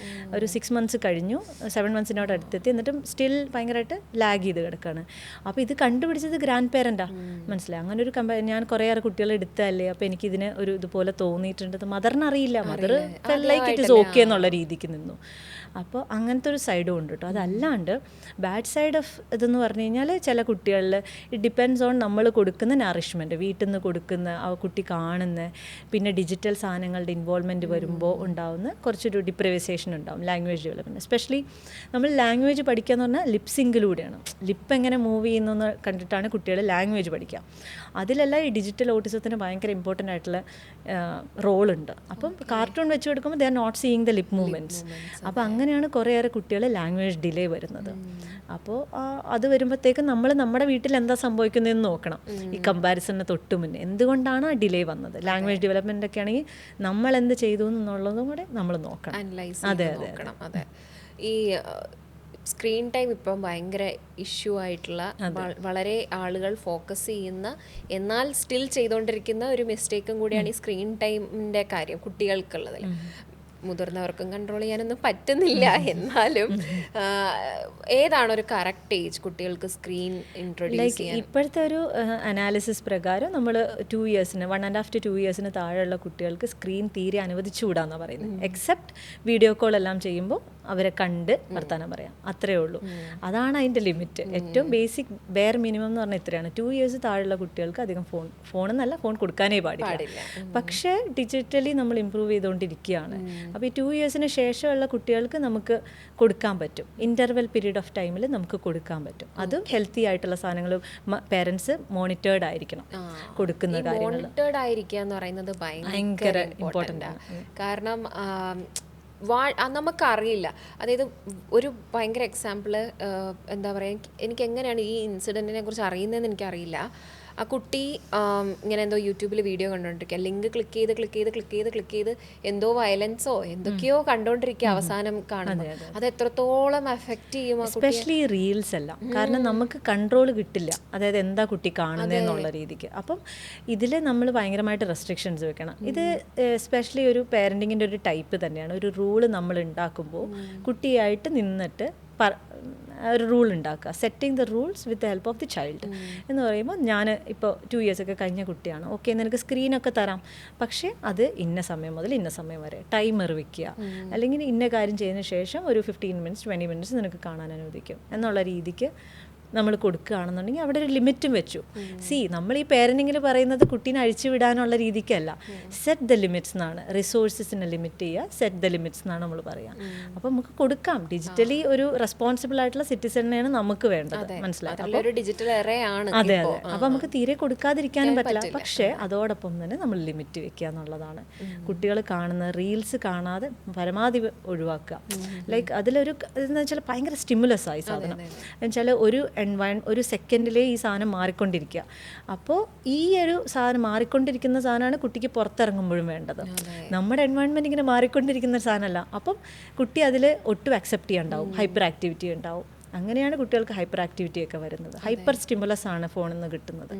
[SPEAKER 1] ഒരു 6 months കഴിഞ്ഞു, 7 months അടുത്തെത്തി, എന്നിട്ടും സ്റ്റിൽ ഭയങ്കരമായിട്ട് ലാഗ് ചെയ്ത് കിടക്കുകയാണ്. അപ്പോൾ ഇത് കണ്ടുപിടിച്ചത് ഗ്രാൻഡ് പേരൻ്റാണ്, മനസ്സിലായി? അങ്ങനെ ഒരു ഞാൻ കുറേയേറെ കുട്ടികളെ എടുത്തല്ലേ, അപ്പോൾ എനിക്കിതിന് ഒരു ഇതുപോലെ തോന്നിയിട്ടുണ്ട്. മദറിന് അറിയില്ല, mother like it is okay എന്നുള്ള രീതിക്ക് നിന്നു. അപ്പോൾ അങ്ങനത്തെ ഒരു സൈഡും ഉണ്ട് കേട്ടോ. അതല്ലാണ്ട് ബാഡ് സൈഡ് ഓഫ് ഇതെന്ന് പറഞ്ഞു കഴിഞ്ഞാൽ ചില കുട്ടികളിൽ ഇറ്റ് ഡിപ്പെൻഡ്സ് ഓൺ നമ്മൾ കൊടുക്കുന്ന നറിഷ്മെൻറ്റ്, വീട്ടിൽ നിന്ന് കൊടുക്കുന്ന ആ കുട്ടി കാണുന്ന, പിന്നെ ഡിജിറ്റൽ സാധനങ്ങളുടെ ഇൻവോൾവ്മെൻറ്റ് വരുമ്പോൾ ഉണ്ടാകുന്ന കുറച്ചൊരു ഡിപ്രൈവേഷൻ ഉണ്ടാവും. ലാംഗ്വേജ് ഡെവലപ്മെൻറ്റ് എസ്പെഷ്യലി നമ്മൾ ലാംഗ്വേജ് പഠിക്കുക എന്ന് പറഞ്ഞാൽ ലിപ്സിങ്കിലൂടെയാണ്. ലിപ്പ് എങ്ങനെ മൂവ് ചെയ്യുന്നു എന്ന് കണ്ടിട്ടാണ് കുട്ടികൾ ലാംഗ്വേജ് പഠിക്കുക. അതിലെല്ലാം ഈ ഡിജിറ്റൽ ഓട്ടിസത്തിന് ഭയങ്കര ഇമ്പോർട്ടൻ്റ് ആയിട്ടുള്ള റോളുണ്ട്. അപ്പം കാർട്ടൂൺ വെച്ച് കൊടുക്കുമ്പോൾ they are not seeing the lip movements. അപ്പോൾ അങ്ങനെയാണ് കുറേയേറെ കുട്ടികൾ ലാംഗ്വേജ് ഡിലേ വരുന്നത്. അപ്പോൾ അത് വരുമ്പോഴത്തേക്കും നമ്മൾ നമ്മുടെ വീട്ടിൽ എന്താ സംഭവിക്കുന്നതെന്ന് നോക്കണം. ഈ കമ്പാരിസണിന് തൊട്ട് മുന്നേ എന്തുകൊണ്ടാണ് ആ ഡിലേ വന്നത്, ലാംഗ്വേജ് ഡെവലപ്മെൻ്റ് ഒക്കെ ആണെങ്കിൽ നമ്മൾ എന്ത് ചെയ്തു എന്നുള്ളതും കൂടെ നമ്മൾ നോക്കണം.
[SPEAKER 2] അതെ അതെ അതെ. ഈ സ്ക്രീൻ ടൈം ഇപ്പം ഭയങ്കര ഇഷ്യൂ ആയിട്ടുള്ള, വളരെ ആളുകൾ ഫോക്കസ് ചെയ്യുന്ന, എന്നാൽ സ്റ്റിൽ ചെയ്തുകൊണ്ടിരിക്കുന്ന ഒരു മിസ്റ്റേക്കും കൂടിയാണ് ഈ സ്ക്രീൻ ടൈമിൻ്റെ കാര്യം കുട്ടികൾക്കുള്ളതിൽ. മുതിർന്നവർക്കും കൺട്രോൾ ചെയ്യാനൊന്നും പറ്റുന്നില്ല, എന്നാലും ഏതാണ് ഒരു കറക്റ്റ് ഏജ് കുട്ടികൾക്ക് സ്ക്രീൻ ഇൻട്രൊഡ്യൂസ് ചെയ്യാൻ?
[SPEAKER 1] ഇപ്പോഴത്തെ ഒരു അനാലിസിസ് പ്രകാരം നമ്മൾ 2 years 1.5 to 2 years താഴെയുള്ള കുട്ടികൾക്ക് സ്ക്രീൻ തീരെ അനുവദിച്ചുകൂടാന്നാണ് പറയുന്നത്. എക്സെപ്റ്റ് വീഡിയോ കോൾ എല്ലാം ചെയ്യുമ്പോൾ അവരെ കണ്ട് വർത്താനം പറയാം, അത്രയേ ഉള്ളൂ. അതാണ് അതിൻ്റെ ലിമിറ്റ്. ഏറ്റവും ബേസിക് ബെയർ മിനിമം എന്ന് പറഞ്ഞാൽ ഇത്രയാണ്. 2 years താഴെയുള്ള കുട്ടികൾക്ക് അധികം ഫോണെന്നല്ല, ഫോൺ കൊടുക്കാനേ പാടില്ല. പക്ഷേ ഡിജിറ്റലി നമ്മൾ ഇമ്പ്രൂവ് ചെയ്തുകൊണ്ടിരിക്കുകയാണ്. അപ്പോൾ ഈ 2 years ശേഷമുള്ള കുട്ടികൾക്ക് നമുക്ക് കൊടുക്കാൻ പറ്റും, ഇൻ്റർവെൽ പീരീഡ് ഓഫ് ടൈമിൽ നമുക്ക് കൊടുക്കാൻ പറ്റും. അതും ഹെൽത്തി ആയിട്ടുള്ള സാധനങ്ങൾ പേരൻസ് മോണിറ്റേർഡ് ആയിരിക്കണം കൊടുക്കുന്ന കാര്യങ്ങൾ.
[SPEAKER 2] മോണിറ്റേർഡ് ആയിരിക്കുക എന്ന് പറയുന്നത് ഭയങ്കര ഇമ്പോർട്ടൻ്റ് ആണ്. കാരണം നമുക്കറിയില്ല. അതായത് ഒരു ഭയങ്കര എക്സാമ്പിൾ എന്താ പറയുക, എനിക്ക് എങ്ങനെയാണ് ഈ ഇൻസിഡൻറ്റിനെ കുറിച്ച് അറിയുന്നതെന്ന് എനിക്കറിയില്ല. ആ കുട്ടി ഇങ്ങനെ എന്തോ യൂട്യൂബിൽ വീഡിയോ കണ്ടുകൊണ്ടിരിക്കുക, ലിങ്ക് ക്ലിക്ക് ചെയ്ത് എന്തോ വയലൻസോ എന്തൊക്കെയോ കണ്ടുകൊണ്ടിരിക്കുക. അവസാനം കാണുന്നത് അത് എത്രത്തോളം എഫക്റ്റ് ചെയ്യും
[SPEAKER 1] എസ്പെഷ്യലി റീൽസ് എല്ലാം. കാരണം നമുക്ക് കൺട്രോൾ കിട്ടില്ല, അതായത് എന്താ കുട്ടി കാണുന്നതെന്നുള്ള രീതിക്ക്. അപ്പം ഇതിൽ നമ്മൾ ഭയങ്കരമായിട്ട് റെസ്ട്രിക്ഷൻസ് വെക്കണം. ഇത് എസ്പെഷ്യലി ഒരു പാരൻറ്റിങ്ങിൻ്റെ ഒരു ടൈപ്പ് തന്നെയാണ്. ഒരു റൂള് നമ്മൾ ഉണ്ടാക്കുമ്പോൾ കുട്ടിയായിട്ട് നിന്നിട്ട് ഒരു റൂൾ ഉണ്ടാക്കുക, setting the rules with the help of the child എന്ന് പറയുമ്പോൾ, ഞാൻ ഇപ്പോൾ 2 years ഒക്കെ കഴിഞ്ഞ കുട്ടിയാണ്, ഓക്കെ നിനക്ക് സ്ക്രീനൊക്കെ തരാം, പക്ഷേ അത് ഇന്ന സമയം മുതൽ ഇന്ന സമയം വരെ ടൈമർ വെക്കുക, അല്ലെങ്കിൽ ഇന്ന കാര്യം ചെയ്തതിന് ശേഷം ഒരു 15 minutes 20 minutes നിനക്ക് കാണാൻ അനുവദിക്കും എന്നുള്ള രീതിക്ക് നമ്മൾ കൊടുക്കുകയാണെന്നുണ്ടെങ്കിൽ അവിടെ ഒരു ലിമിറ്റും വെച്ചു. നമ്മൾ ഈ പേരൻറ്റിങ്ങിൽ പറയുന്നത് കുട്ടീനെ അഴിച്ചു വിടാനുള്ള രീതിക്കല്ല, സെറ്റ് ദ ലിമിറ്റ്സ് എന്നാണ്. റിസോഴ്സസിനെ ലിമിറ്റ് ചെയ്യുക, സെറ്റ് ദ ലിമിറ്റ്സ് എന്നാണ് നമ്മൾ പറയുക. അപ്പോൾ നമുക്ക് കൊടുക്കാം. ഡിജിറ്റലി ഒരു റെസ്പോൺസിബിൾ ആയിട്ടുള്ള സിറ്റിസണിനെയാണ് നമുക്ക് വേണ്ടത്, മനസ്സിലായി? അതെ. അപ്പോൾ നമുക്ക് തീരെ കൊടുക്കാതിരിക്കാനും പറ്റില്ല. പക്ഷേ അതോടൊപ്പം തന്നെ നമ്മൾ ലിമിറ്റ് വെക്കുക എന്നുള്ളതാണ്. കുട്ടികൾ കാണുന്ന റീൽസ് കാണാതെ പരമാവധി ഒഴിവാക്കുക. ലൈക്ക് അതിലൊരു എന്ന് വെച്ചാൽ ഭയങ്കര സ്റ്റിമുലസ് ആയി സാധനം എന്നുവെച്ചാൽ ഒരു സെക്കൻഡിലേ ഈ സാധനം മാറിക്കൊണ്ടിരിക്കുക. അപ്പോൾ ഈ ഒരു സാധനം മാറിക്കൊണ്ടിരിക്കുന്ന സാധനമാണ് കുട്ടിക്ക് പുറത്തിറങ്ങുമ്പോഴും വേണ്ടത്. നമ്മുടെ എൻവയോൺമെൻറ്റ് ഇങ്ങനെ മാറിക്കൊണ്ടിരിക്കുന്ന ഒരു സാധനമല്ല. അപ്പം കുട്ടി അതിൽ ഒട്ടും അക്സെപ്റ്റ് ചെയ്യാണ്ടാവും, ഹൈപ്പർ ആക്ടിവിറ്റി ഉണ്ടാവും. അങ്ങനെയാണ് കുട്ടികൾക്ക് ഹൈപ്പർ ആക്ടിവിറ്റി ഒക്കെ വരുന്നത്. ഹൈപ്പർ സ്റ്റിമുലസ് ആണ് ഫോണിൽ നിന്ന് കിട്ടുന്നത്.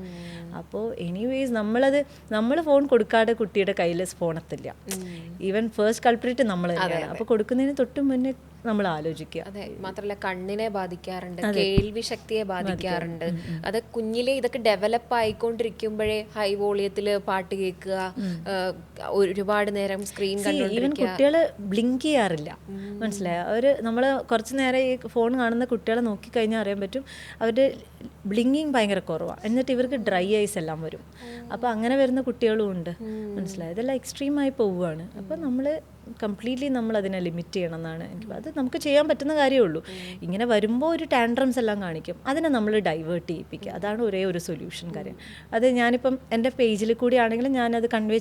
[SPEAKER 1] അപ്പോൾ എനിവേസ് നമ്മൾ ഫോൺ കൊടുക്കാതെ കുട്ടിയുടെ കയ്യിൽ ഫോൺ എത്തില്ല. ഈവൻ ഫസ്റ്റ് കൾപ്രിറ്റ് നമ്മൾ തന്നെയാണ്. അപ്പോൾ കൊടുക്കുന്നതിന് തൊട്ട് മുന്നേ നമ്മൾ ആലോചിക്കുക.
[SPEAKER 2] അതെ, മാത്രമല്ല കണ്ണിനെ ബാധിക്കാറുണ്ട്, കേൾവി ശക്തിയെ ബാധിക്കാറുണ്ട്. അത് കുഞ്ഞിലെ ഇതൊക്കെ ഡെവലപ്പ് ആയിക്കൊണ്ടിരിക്കുമ്പോഴേ ഹൈ വോളിയത്തിൽ പാട്ട് കേൾക്കുക, ഒരുപാട് നേരം സ്ക്രീൻ കണ്ടുകൊണ്ടിരിക്കുക.
[SPEAKER 1] കുട്ടികൾ ബ്ലിങ്ക് ചെയ്യാറില്ല, മനസ്സിലായോ? അവർ നമ്മൾ കുറച്ച് നേരം ഈ ഫോൺ കാണുന്ന കുട്ടികളെ നോക്കിക്കഴിഞ്ഞാൽ അറിയാൻ പറ്റും അവരുടെ ബ്ലിങ്കിങ് ഭയങ്കര കുറവാണ്. എന്നിട്ട് ഇവർക്ക് ഡ്രൈ ഐസ് എല്ലാം വരും. അപ്പോൾ അങ്ങനെ വരുന്ന കുട്ടികളും ഉണ്ട്, മനസ്സിലായത്? ഇതെല്ലാം എക്സ്ട്രീമായി പോവുകയാണ്. അപ്പോൾ നമ്മൾ കംപ്ലീറ്റ്ലി നമ്മൾ അതിനെ ലിമിറ്റ് ചെയ്യണം എന്നാണ് എനിക്ക്. അത് നമുക്ക് ചെയ്യാൻ പറ്റുന്ന കാര്യമേ ഉള്ളൂ. ഇങ്ങനെ വരുമ്പോൾ ഒരു ടാൻഡ്രംസ് എല്ലാം കാണിക്കും, അതിനെ നമ്മൾ ഡൈവേർട്ട് ചെയ്യിപ്പിക്കുക. അതാണ് ഒരേ ഒരു സൊല്യൂഷൻ കാര്യം. അത് ഞാനിപ്പം എൻ്റെ പേജിൽ കൂടി ആണെങ്കിലും ഞാനത് കൺവേ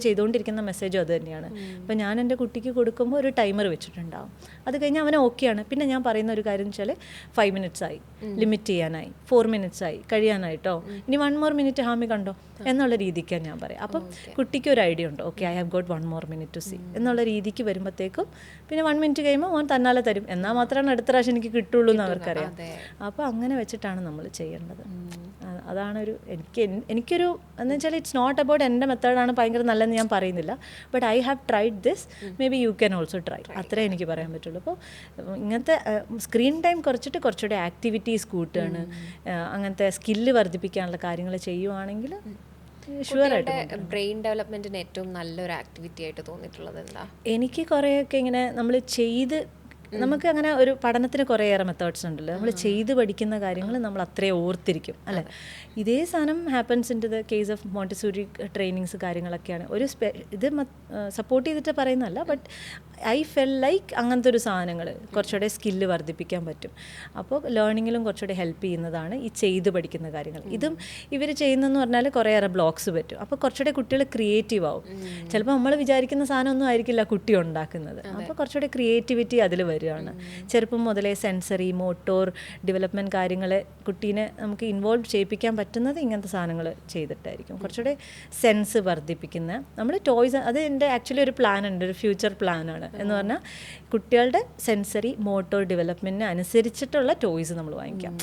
[SPEAKER 1] ചെയ്തുകൊണ്ടിരിക്കുന്ന മെസ്സേജും അത് തന്നെയാണ്. അപ്പോൾ ഞാൻ എൻ്റെ കുട്ടിക്ക് കൊടുക്കുമ്പോൾ ഒരു ടൈമർ വെച്ചിട്ടുണ്ടാവും. അത് കഴിഞ്ഞ് അവനെ ഓക്കെയാണ്. പിന്നെ ഞാൻ പറയുന്ന ഒരു കാര്യം വെച്ചാൽ 5 minutes ആയി, ലിമിറ്റ് ചെയ്യാനായി, 4 minutes ആയി, കഴിയാനായിട്ടോ, ഇനി 1 more minute ഹാമി കണ്ടോ എന്നുള്ള രീതിക്കാണ് ഞാൻ പറയാം. അപ്പം കുട്ടിക്ക് ഒരു ഐഡിയ ഉണ്ട്, okay I have got 1 more minute to see എന്നുള്ള രീതിക്ക് വരുമ്പോഴത്തേക്കും പിന്നെ 1 minute കഴിയുമ്പോൾ ഓൻ തന്നാലെ തരും. എന്നാൽ മാത്രമാണ് അടുത്ത പ്രാവശ്യം എനിക്ക് കിട്ടുള്ളൂ എന്ന് അവർക്കറിയാം. അപ്പോൾ അങ്ങനെ വെച്ചിട്ടാണ് നമ്മൾ ചെയ്യേണ്ടത്. അതാണ് എനിക്കൊരു എന്ന് വെച്ചാൽ ഇറ്റ്സ് നോട്ട് അബൌട്ട് എൻ്റെ മെത്തേഡാണ് ഭയങ്കര നല്ലതെന്ന് ഞാൻ പറയുന്നില്ല. But I have tried this, may be you can also try. അത്രേ എനിക്ക് പറയാൻ പറ്റുള്ളൂ. അപ്പോൾ ഇങ്ങനത്തെ സ്ക്രീൻ ടൈം കുറച്ചുകൂടെ ആക്ടിവിറ്റീസ് കൂട്ടുകയാണ്, അങ്ങനത്തെ സ്കില്ല് വർദ്ധിപ്പിക്കാനുള്ള കാര്യങ്ങൾ ചെയ്യുവാണെങ്കിൽ
[SPEAKER 2] ബ്രെയിൻ ഡെവലപ്മെന്റിന് ഏറ്റവും നല്ലൊരു ആക്ടിവിറ്റി ആയിട്ട് തോന്നിയിട്ടുള്ളത് എന്താ?
[SPEAKER 1] എനിക്ക് കുറേയൊക്കെ ഇങ്ങനെ നമ്മൾ നമുക്ക് അങ്ങനെ ഒരു പഠനത്തിന് കുറേയേറെ മെത്തേഡ്സ് ഉണ്ടല്ലോ. നമ്മൾ ചെയ്ത് പഠിക്കുന്ന കാര്യങ്ങൾ നമ്മൾ അത്രയും ഓർത്തിരിക്കും അല്ലേ. ഇതേ സാധനം happens in to the case of Montessori trainings കാര്യങ്ങളൊക്കെയാണ്. ഇത് സപ്പോർട്ട് ചെയ്തിട്ട് പറയുന്നതല്ല, ബട്ട് ഐ ഫെൽ ലൈക്ക് അങ്ങനത്തെ ഒരു സാധനങ്ങൾ കുറച്ചുകൂടെ സ്കില്ല് വർദ്ധിപ്പിക്കാൻ പറ്റും. അപ്പോൾ ലേണിങ്ങിലും കുറച്ചുകൂടെ ഹെൽപ്പ് ചെയ്യുന്നതാണ് ഈ ചെയ്ത് പഠിക്കുന്ന കാര്യങ്ങൾ. ഇതും ഇവർ ചെയ്യുന്നതെന്ന് പറഞ്ഞാൽ കുറേയേറെ ബ്ലോഗ്സ് പറ്റും. അപ്പോൾ കുറച്ചുകൂടെ കുട്ടികൾ ക്രിയേറ്റീവ് ആവും. ചിലപ്പോൾ നമ്മൾ വിചാരിക്കുന്ന സാധനമൊന്നും ആയിരിക്കില്ല കുട്ടി ഉണ്ടാക്കുന്നത്. അപ്പോൾ കുറച്ചുകൂടെ ക്രിയേറ്റിവിറ്റി അതിൽ വരികയാണ്. ചെറുപ്പം മുതലേ സെൻസറി മോട്ടോർ ഡെവലപ്മെൻറ്റ് കാര്യങ്ങൾ കുട്ടീനെ നമുക്ക് ഇൻവോൾവ് ചെയ്യിപ്പിക്കാൻ പറ്റുന്നത് ഇങ്ങനത്തെ സാധനങ്ങൾ ചെയ്തിട്ടായിരിക്കും. കുറച്ചുകൂടെ സെൻസ് വർദ്ധിപ്പിക്കുന്ന നമ്മൾ ടോയ്സ്, അത് എൻ്റെ ആക്ച്വലി ഒരു പ്ലാൻ ഉണ്ട്, ഒരു ഫ്യൂച്ചർ പ്ലാനാണ്. എന്ന് പറഞ്ഞാൽ കുട്ടികളുടെ സെൻസറി മോട്ടോർ ഡെവലപ്മെൻറ്റിന് അനുസരിച്ചിട്ടുള്ള ടോയ്സ് നമ്മൾ വാങ്ങിക്കാം.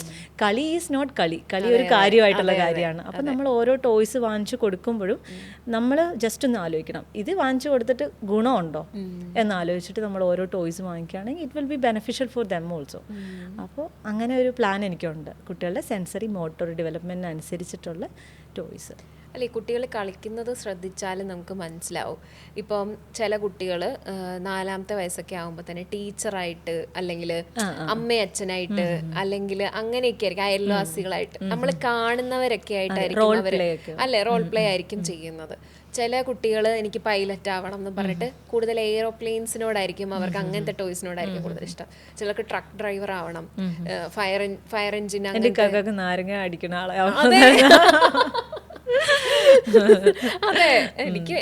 [SPEAKER 1] കളി ഈസ് നോട്ട് കളി ഒരു കാര്യമായിട്ടുള്ള കാര്യമാണ്. അപ്പം നമ്മൾ ഓരോ ടോയ്സ് വാങ്ങിച്ചു കൊടുക്കുമ്പോഴും നമ്മൾ ജസ്റ്റ് ഒന്ന് ആലോചിക്കണം, ഇത് വാങ്ങിച്ചു കൊടുത്തിട്ട് ഗുണമുണ്ടോ എന്നാലോചിച്ചിട്ട് നമ്മൾ ഓരോ ടോയ്സ് വാങ്ങിക്കുകയാണെങ്കിൽ it will be beneficial for them also. അപ്പോൾ അങ്ങനെ ഒരു പ്ലാൻ എനിക്കുണ്ട്, കുട്ടികളുടെ സെൻസറി മോട്ടോർ ഡെവലപ്മെൻറ്റിന് അനുസരിച്ചിട്ടുള്ള ടോയ്സ്.
[SPEAKER 2] അല്ലെ, കുട്ടികൾ കളിക്കുന്നത് ശ്രദ്ധിച്ചാൽ നമുക്ക് മനസ്സിലാവും. ഇപ്പം ചില കുട്ടികൾ 4-ാമത്തെ വയസ്സൊക്കെ ആകുമ്പോൾ തന്നെ ടീച്ചറായിട്ട്, അല്ലെങ്കിൽ അമ്മയച്ഛനായിട്ട്, അല്ലെങ്കിൽ അങ്ങനെയൊക്കെ ആയിരിക്കും, അയൽവാസികളായിട്ട് നമ്മൾ കാണുന്നവരൊക്കെ ആയിട്ടായിരിക്കും അവർ റോൾ പ്ലേ ആയിരിക്കും ചെയ്യുന്നത്. ചില കുട്ടികൾ എനിക്ക് പൈലറ്റ് ആവണം എന്ന് പറഞ്ഞിട്ട് കൂടുതൽ എയ്റോപ്ലെയിൻസിനോടായിരിക്കും അവർക്ക്, അങ്ങനത്തെ ടോയ്സിനോടായിരിക്കും കൂടുതൽ ഇഷ്ടം. ചിലർക്ക് ട്രക്ക് ഡ്രൈവർ ആവണം, ഫയർ എഞ്ചിൻ,
[SPEAKER 1] നാരങ്ങ അടിക്കുന്ന ആളെ.
[SPEAKER 2] അതെ,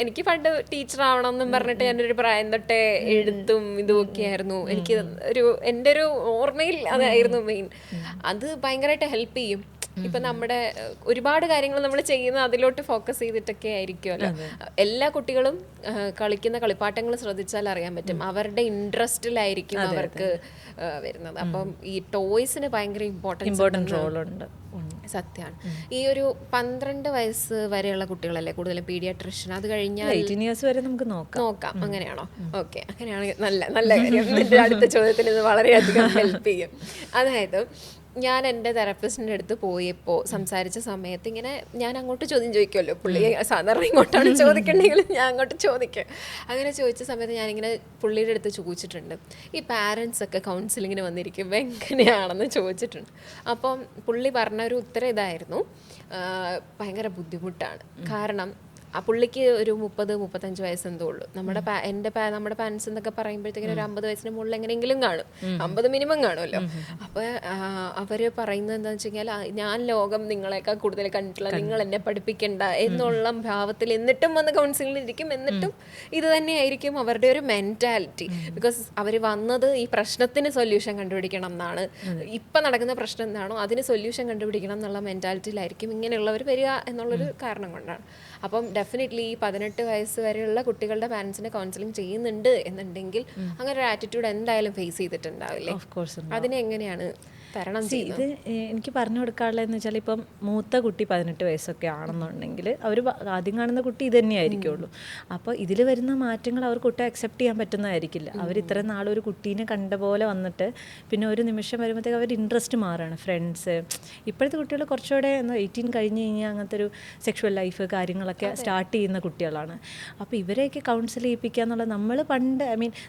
[SPEAKER 2] എനിക്ക് പണ്ട് ടീച്ചർ ആവണം എന്നും പറഞ്ഞിട്ട് ഞാനൊരു പ്രായം തൊട്ടേ എഴുത്തും ഇതുമൊക്കെ ആയിരുന്നു. എനിക്ക് എൻ്റെ ഒരു ഓർമ്മയിൽ അതായിരുന്നു മെയിൻ. അത് ഭയങ്കരമായിട്ട് ഹെൽപ്പ് ചെയ്യും. ഇപ്പൊ നമ്മുടെ ഒരുപാട് കാര്യങ്ങൾ നമ്മൾ ചെയ്യുന്ന അതിലോട്ട് ഫോക്കസ് ചെയ്തിട്ടൊക്കെ ആയിരിക്കുമല്ലോ. എല്ലാ കുട്ടികളും കളിക്കുന്ന കളിപ്പാട്ടങ്ങൾ ശ്രദ്ധിച്ചാൽ അറിയാൻ പറ്റും, അവരുടെ ഇൻട്രസ്റ്റിലായിരിക്കും അവർക്ക് വരുന്നത്. അപ്പം ഈ ടോയ്സിന് ഭയങ്കര ഇമ്പോർട്ടൻറ്റ് റോളുണ്ട്. സത്യമാണ്. ഈ ഒരു 12 വയസ്സ് വരെയുള്ള കുട്ടികളല്ലേ കൂടുതലും പീഡിയാട്രിഷ്യൻ, അത് കഴിഞ്ഞാൽ
[SPEAKER 1] 18 years വരെ നമുക്ക്
[SPEAKER 2] നോക്കാം. അങ്ങനെയാണോ? ഓക്കെ, അങ്ങനെയാണെങ്കിൽ നല്ല കാര്യം. എൻ്റെ അടുത്ത ചോദ്യത്തിന് ഇത് വളരെയധികം ഹെൽപ്പ് ചെയ്യും. അതായത് ഞാൻ എൻ്റെ തെറാപ്പിസ്റ്റിൻ്റെ അടുത്ത് പോയപ്പോൾ സംസാരിച്ച സമയത്ത് ഇങ്ങനെ ഞാൻ അങ്ങോട്ട് ചോദ്യം ചോദിക്കുമല്ലോ, പുള്ളി സാധാരണ ഇങ്ങോട്ടാണ് ചോദിക്കണമെങ്കിൽ ഞാൻ അങ്ങോട്ട് ചോദിക്കും. അങ്ങനെ ചോദിച്ച സമയത്ത് ഞാനിങ്ങനെ പുള്ളിയുടെ അടുത്ത് ചോദിച്ചിട്ടുണ്ട്, ഈ പാരൻസ് ഒക്കെ കൗൺസിലിങ്ങിന് വന്നിരിക്കുമ്പോൾ എങ്ങനെയാണെന്ന് ചോദിച്ചിട്ടുണ്ട്. അപ്പം പുള്ളി പറഞ്ഞ ഒരു ഉത്തരം ഇതായിരുന്നു, ഭയങ്കര ബുദ്ധിമുട്ടാണ്. കാരണം ആ പുള്ളിക്ക് ഒരു 30-35 വയസ്സെന്തോ ഉള്ളൂ. നമ്മുടെ പാരൻസ് എന്നൊക്കെ പറയുമ്പോഴത്തേക്കിനും ഒരു 50 വയസ്സിന് മുകളിൽ എങ്ങനെയെങ്കിലും കാണും, 50 മിനിമം കാണുമല്ലോ. അപ്പോൾ അവർ പറയുന്നത് എന്താണെന്ന് വെച്ച് കഴിഞ്ഞാൽ, ഞാൻ ലോകം നിങ്ങളെക്കാൾ കൂടുതൽ കണ്ടിട്ടില്ല, നിങ്ങൾ എന്നെ പഠിപ്പിക്കണ്ട എന്നുള്ള ഭാവത്തിൽ എന്നിട്ടും വന്ന് കൗൺസിലിംഗിൽ ഇരിക്കും. എന്നിട്ടും ഇത് തന്നെയായിരിക്കും അവരുടെ ഒരു മെൻറ്റാലിറ്റി. ബിക്കോസ് അവർ വന്നത് ഈ പ്രശ്നത്തിന് സൊല്യൂഷൻ കണ്ടുപിടിക്കണം എന്നാണ്, ഇപ്പം നടക്കുന്ന പ്രശ്നം എന്താണോ അതിന് സൊല്യൂഷൻ കണ്ടുപിടിക്കണം എന്നുള്ള മെൻറ്റാലിറ്റിയിലായിരിക്കും ഇങ്ങനെയുള്ളവർ വരിക എന്നുള്ളൊരു കാരണം കൊണ്ടാണ്. അപ്പം ഡെഫിനറ്റ്ലി ഈ 18 വയസ്സ് വരെയുള്ള കുട്ടികളുടെ പാരൻസിനെ കൗൺസിലിംഗ് ചെയ്യുന്നുണ്ട് എന്നുണ്ടെങ്കിൽ അങ്ങനെ ഒരു ആറ്റിറ്റ്യൂഡ് എന്തായാലും ഫേസ് ചെയ്തിട്ടുണ്ടാവില്ലേ? അതിനെ എങ്ങനെയാണ് തരണം
[SPEAKER 1] ഇത് എനിക്ക് പറഞ്ഞു കൊടുക്കാനുള്ളതെന്ന് വെച്ചാൽ ഇപ്പം മൂത്ത കുട്ടി 18 വയസ്സൊക്കെ ആണെന്നുണ്ടെങ്കിൽ അവർ ആദ്യം കാണുന്ന കുട്ടി ഇത് തന്നെയായിരിക്കുള്ളൂ. അപ്പോൾ ഇതിൽ വരുന്ന മാറ്റങ്ങൾ അവർക്ക് ഒട്ടും അക്സെപ്റ്റ് ചെയ്യാൻ പറ്റുന്നതായിരിക്കില്ല. അവർ ഇത്രയും നാളൊരു കുട്ടീനെ കണ്ട പോലെ വന്നിട്ട് പിന്നെ ഒരു നിമിഷം വരുമ്പോഴത്തേക്ക് അവർ ഇൻട്രസ്റ്റ് മാറുകയാണ്. ഫ്രണ്ട്സ് ഇപ്പോഴത്തെ കുട്ടികൾ കുറച്ചുകൂടെ 18 കഴിഞ്ഞ് കഴിഞ്ഞാൽ അങ്ങനത്തെ ഒരു സെക്ഷുവൽ ലൈഫ് കാര്യങ്ങളൊക്കെ സ്റ്റാർട്ട് ചെയ്യുന്ന കുട്ടികളാണ്. അപ്പോൾ ഇവരെയൊക്കെ കൗൺസിൽ ചെയ്യിപ്പിക്കുക എന്നുള്ളത് നമ്മൾ പണ്ട്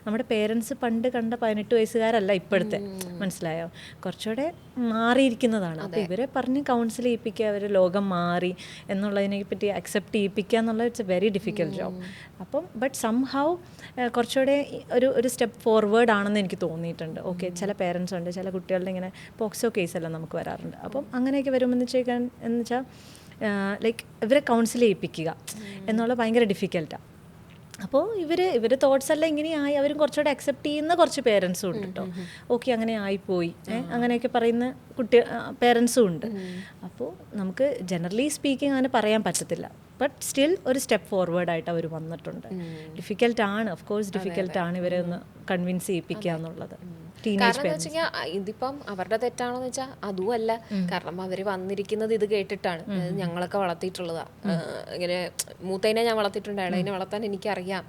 [SPEAKER 1] നമ്മുടെ പേരൻസ് പണ്ട് കണ്ട 18 വയസ്സുകാരല്ല ഇപ്പോഴത്തെ, മനസ്സിലായോ? കുറച്ചുകൂടെ മാറിയിരിക്കുന്നതാണ്. അപ്പോൾ ഇവരെ പറഞ്ഞ് കൗൺസിൽ ചെയ്യിപ്പിക്കുക, അവർ ലോകം മാറി എന്നുള്ളതിനെ പറ്റി അക്സെപ്റ്റ് ചെയ്യിപ്പിക്കുക എന്നുള്ളത് it's A very difficult job. അപ്പം ബട്ട് സംഹൗ കുറച്ചുകൂടെ ഒരു സ്റ്റെപ്പ് ഫോർവേഡ് ആണെന്ന് എനിക്ക് തോന്നിയിട്ടുണ്ട്. ഓക്കെ, ചില പേരൻസ് ഉണ്ട്, ചില കുട്ടികളുടെ ഇങ്ങനെ പോക്സോ കേസെല്ലാം നമുക്ക് വരാറുണ്ട്. അപ്പം അങ്ങനെയൊക്കെ വരുമെന്ന് വെച്ചാൽ ലൈക്ക് ഇവരെ കൗൺസിൽ ചെയ്യിപ്പിക്കുക എന്നുള്ളത് ഭയങ്കര ഡിഫിക്കൽട്ടാണ്. അപ്പോൾ ഇവർ തോട്ട്സ് എല്ലാം ഇങ്ങനെയായി അവരും കുറച്ചുകൂടെ അക്സെപ്റ്റ് ചെയ്യുന്ന കുറച്ച് പേരൻസും ഉണ്ട് കേട്ടോ. ഓക്കെ, അങ്ങനെ ആയിപ്പോയി അങ്ങനെയൊക്കെ പറയുന്ന പേരൻസും ഉണ്ട്. അപ്പോൾ നമുക്ക് ജനറലി സ്പീക്കിംഗ് അങ്ങനെ പറയാൻ പറ്റത്തില്ല. ബട്ട് സ്റ്റിൽ ഒരു സ്റ്റെപ്പ് ഫോർവേഡായിട്ട് അവർ വന്നിട്ടുണ്ട്. ഡിഫിക്കൽട്ടാണ്, ഓഫ് കോഴ്സ് ഡിഫിക്കൽട്ടാണ് ഇവരെ ഒന്ന് കൺവിൻസ് ചെയ്യിപ്പിക്കുക എന്നുള്ളത്.
[SPEAKER 2] കാരണം എന്ന് വെച്ച് കഴിഞ്ഞാൽ ഇതിപ്പം അവരുടെ തെറ്റാണോ എന്ന് വെച്ചാൽ അതുമല്ല. കാരണം അവര് വന്നിരിക്കുന്നത് ഇത് കേട്ടിട്ടാണ്. ഞങ്ങളൊക്കെ വളർത്തിയിട്ടുള്ളതാ, ഇങ്ങനെ മൂത്തതിനെ ഞാൻ വളർത്തിയിട്ടുണ്ട്, ഇളതിനെ വളർത്താൻ എനിക്കറിയാം,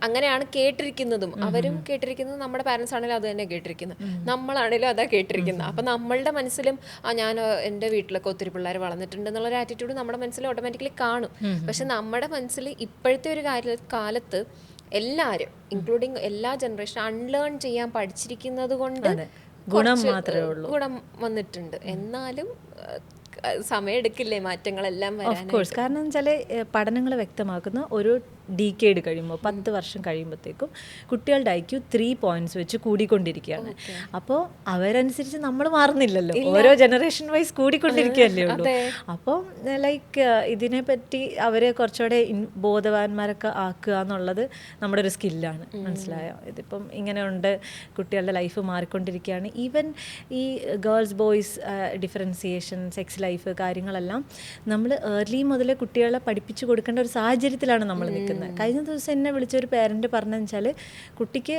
[SPEAKER 2] അങ്ങനെയാണ് കേട്ടിരിക്കുന്നതും. അവരും കേട്ടിരിക്കുന്നത്, നമ്മുടെ പാരൻസ് ആണെങ്കിലും അത് തന്നെ കേട്ടിരിക്കുന്നത്, നമ്മളാണെങ്കിലും അതാ കേട്ടിരിക്കുന്നത്. അപ്പം നമ്മളുടെ മനസ്സിലും ഞാൻ എൻ്റെ വീട്ടിലൊക്കെ ഒത്തിരി പിള്ളേർ വളർന്നിട്ടുണ്ട് എന്നുള്ളൊരു ആറ്റിറ്റ്യൂഡ് നമ്മുടെ മനസ്സിൽ ഓട്ടോമാറ്റിക്കലി കാണും. പക്ഷെ നമ്മുടെ മനസ്സിൽ ഇപ്പോഴത്തെ ഒരു കാലത്ത് എല്ലാവരും ഇൻക്ലൂഡിങ് എല്ലാ ജനറേഷനും അൺലേൺ ചെയ്യാൻ പഠിച്ചിരിക്കുന്നത് കൊണ്ട് ഗുണം വന്നിട്ടുണ്ട്. എന്നാലും സമയം എടുക്കില്ലേ മാറ്റങ്ങളെല്ലാം വരാൻ?
[SPEAKER 1] Of course. കാരണം എന്ന് വെച്ചാൽ പഠനങ്ങൾ വ്യക്തമാക്കുന്ന ഒരു ഡീക്കേഡ് കഴിയുമ്പോൾ 10 വർഷം കഴിയുമ്പോഴത്തേക്കും കുട്ടികളുടെ IQ 3 പോയിന്റ്സ് വെച്ച് കൂടിക്കൊണ്ടിരിക്കുകയാണ്. അപ്പോൾ അവരനുസരിച്ച് നമ്മൾ മാറുന്നില്ലല്ലോ, ഓരോ ജനറേഷൻ വൈസ് കൂടിക്കൊണ്ടിരിക്കുകയല്ലേ ഉള്ളൂ. അപ്പോൾ ലൈക്ക് ഇതിനെപ്പറ്റി അവരെ കുറച്ചുകൂടെ ബോധവാന്മാരൊക്കെ ആക്കുക എന്നുള്ളത് നമ്മുടെ ഒരു സ്കില്ലാണ്, മനസ്സിലായോ? ഇതിപ്പം ഇങ്ങനെ ഉണ്ട്, കുട്ടികളുടെ ലൈഫ് മാറിക്കൊണ്ടിരിക്കുകയാണ്. ഈവൻ ഈ girls boys differentiation, sex life കാര്യങ്ങളെല്ലാം നമ്മൾ ഏർലി മുതലേ കുട്ടികളെ പഠിപ്പിച്ചു കൊടുക്കേണ്ട ഒരു സാഹചര്യത്തിലാണ് നമ്മൾ നിൽക്കുന്നത്. കഴിഞ്ഞ ദിവസം എന്നെ വിളിച്ചൊരു പേരൻറ്റ് പറഞ്ഞതെന്ന് വെച്ചാൽ കുട്ടിക്ക്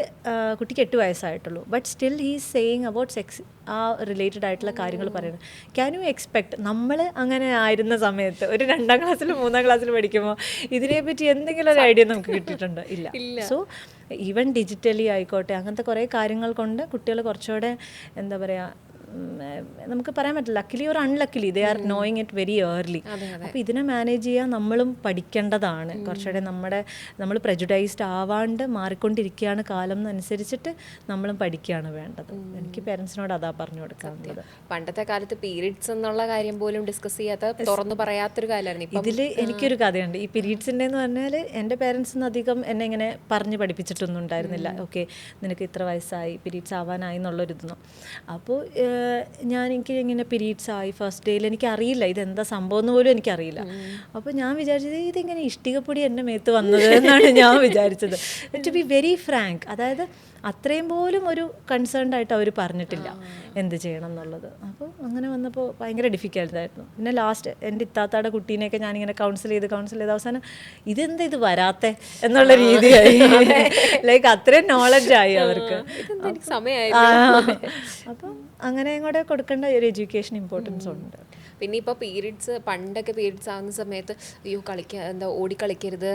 [SPEAKER 1] 8 വയസ്സായിട്ടുള്ളൂ, but still he is saying about sex, ആ റിലേറ്റഡ് ആയിട്ടുള്ള കാര്യങ്ങൾ പറയുന്നത്. ക്യാൻ യു എക്സ്പെക്ട് നമ്മൾ അങ്ങനെ ആയിരുന്ന സമയത്ത് ഒരു 2ാം ക്ലാസ്സിൽ 3ാം ക്ലാസ്സിൽ പഠിക്കുമ്പോൾ ഇതിനെപ്പറ്റി എന്തെങ്കിലും ഒരു ഐഡിയ നമുക്ക് കിട്ടിയിട്ടുണ്ടോ? ഇല്ല. സോ ഈവൻ ഡിജിറ്റലി ആയിക്കോട്ടെ, അങ്ങനത്തെ കുറേ കാര്യങ്ങൾ കൊണ്ട് കുട്ടികൾ കുറച്ചുകൂടെ എന്താ പറയുക, നമുക്ക് പറയാൻ പറ്റില്ല, ലക്കിലി ഒരു unluckily they are knowing it very early. അപ്പോൾ ഇതിനെ മാനേജ് ചെയ്യാൻ നമ്മളും പഠിക്കേണ്ടതാണ്. കുറച്ചുകൂടെ നമ്മൾ പ്രജുഡൈസ്ഡ് ആവാണ്ട് മാറിക്കൊണ്ടിരിക്കുകയാണ് കാലം എന്നനുസരിച്ചിട്ട് നമ്മളും പഠിക്കുകയാണ് വേണ്ടത്. എനിക്ക് പേരൻസിനോട് അതാ പറഞ്ഞു കൊടുക്കാറുള്ളത്.
[SPEAKER 2] പണ്ടത്തെ കാലത്ത് പീരീഡ്സ് എന്നുള്ള കാര്യം പോലും ഡിസ്കസ് ചെയ്യാത്ത, തുറന്നു പറയാത്തൊരു കാലമായിരുന്നു.
[SPEAKER 1] ഇതിൽ എനിക്കൊരു കഥയുണ്ട് ഈ പീരീഡ്സിൻ്റെ എന്ന് പറഞ്ഞാൽ. എൻ്റെ പേരൻസിന് അധികം എന്നെ ഇങ്ങനെ പറഞ്ഞ് പഠിപ്പിച്ചിട്ടൊന്നും ഉണ്ടായിരുന്നില്ല. ഓക്കെ, നിനക്ക് ഇത്ര വയസ്സായി, പീരീഡ്സ് ആവാനായി എന്നുള്ളൊരിതൊന്നും. അപ്പോൾ എനിക്ക് ഇങ്ങനെ പീരീഡ്സ് ആയി ഫസ്റ്റ് ഡേയിൽ എനിക്കറിയില്ല ഇതെന്താ സംഭവം എന്ന് പോലും എനിക്കറിയില്ല. അപ്പോൾ ഞാൻ വിചാരിച്ചത് ഇതിങ്ങനെ ഇഷ്ടികപ്പൊടി എൻ്റെ മേത്ത് വന്നത് എന്നാണ് ഞാൻ വിചാരിച്ചത്. ടു ബി വെരി ഫ്രാങ്ക്, അതായത് അത്രയും പോലും ഒരു കൺസേൺഡ് ആയിട്ട് അവർ പറഞ്ഞിട്ടില്ല എന്ത് ചെയ്യണം എന്നുള്ളത്. അപ്പോൾ അങ്ങനെ വന്നപ്പോൾ ഭയങ്കര ഡിഫിക്കൽട്ടായിരുന്നു. പിന്നെ ലാസ്റ്റ് എൻ്റെ ഇത്താത്താടെ കുട്ടീനെയൊക്കെ ഞാനിങ്ങനെ കൗൺസിൽ ചെയ്ത് അവസാനം ഇതെന്താ ഇത് വരാത്തെ എന്നുള്ള രീതിയായി. ലൈക്ക് അത്രയും നോളജായി അവർക്ക്. അപ്പം അങ്ങനെ കൂടെ കൊടുക്കേണ്ട ഒരു എഡ്യൂക്കേഷൻ ഇമ്പോർട്ടൻസ് ഉണ്ട്.
[SPEAKER 2] പിന്നെ ഇപ്പോൾ പണ്ടൊക്കെ പീരീഡ്സ് ആവുന്ന സമയത്ത് അയ്യോ ഓടിക്കളിക്കരുത്,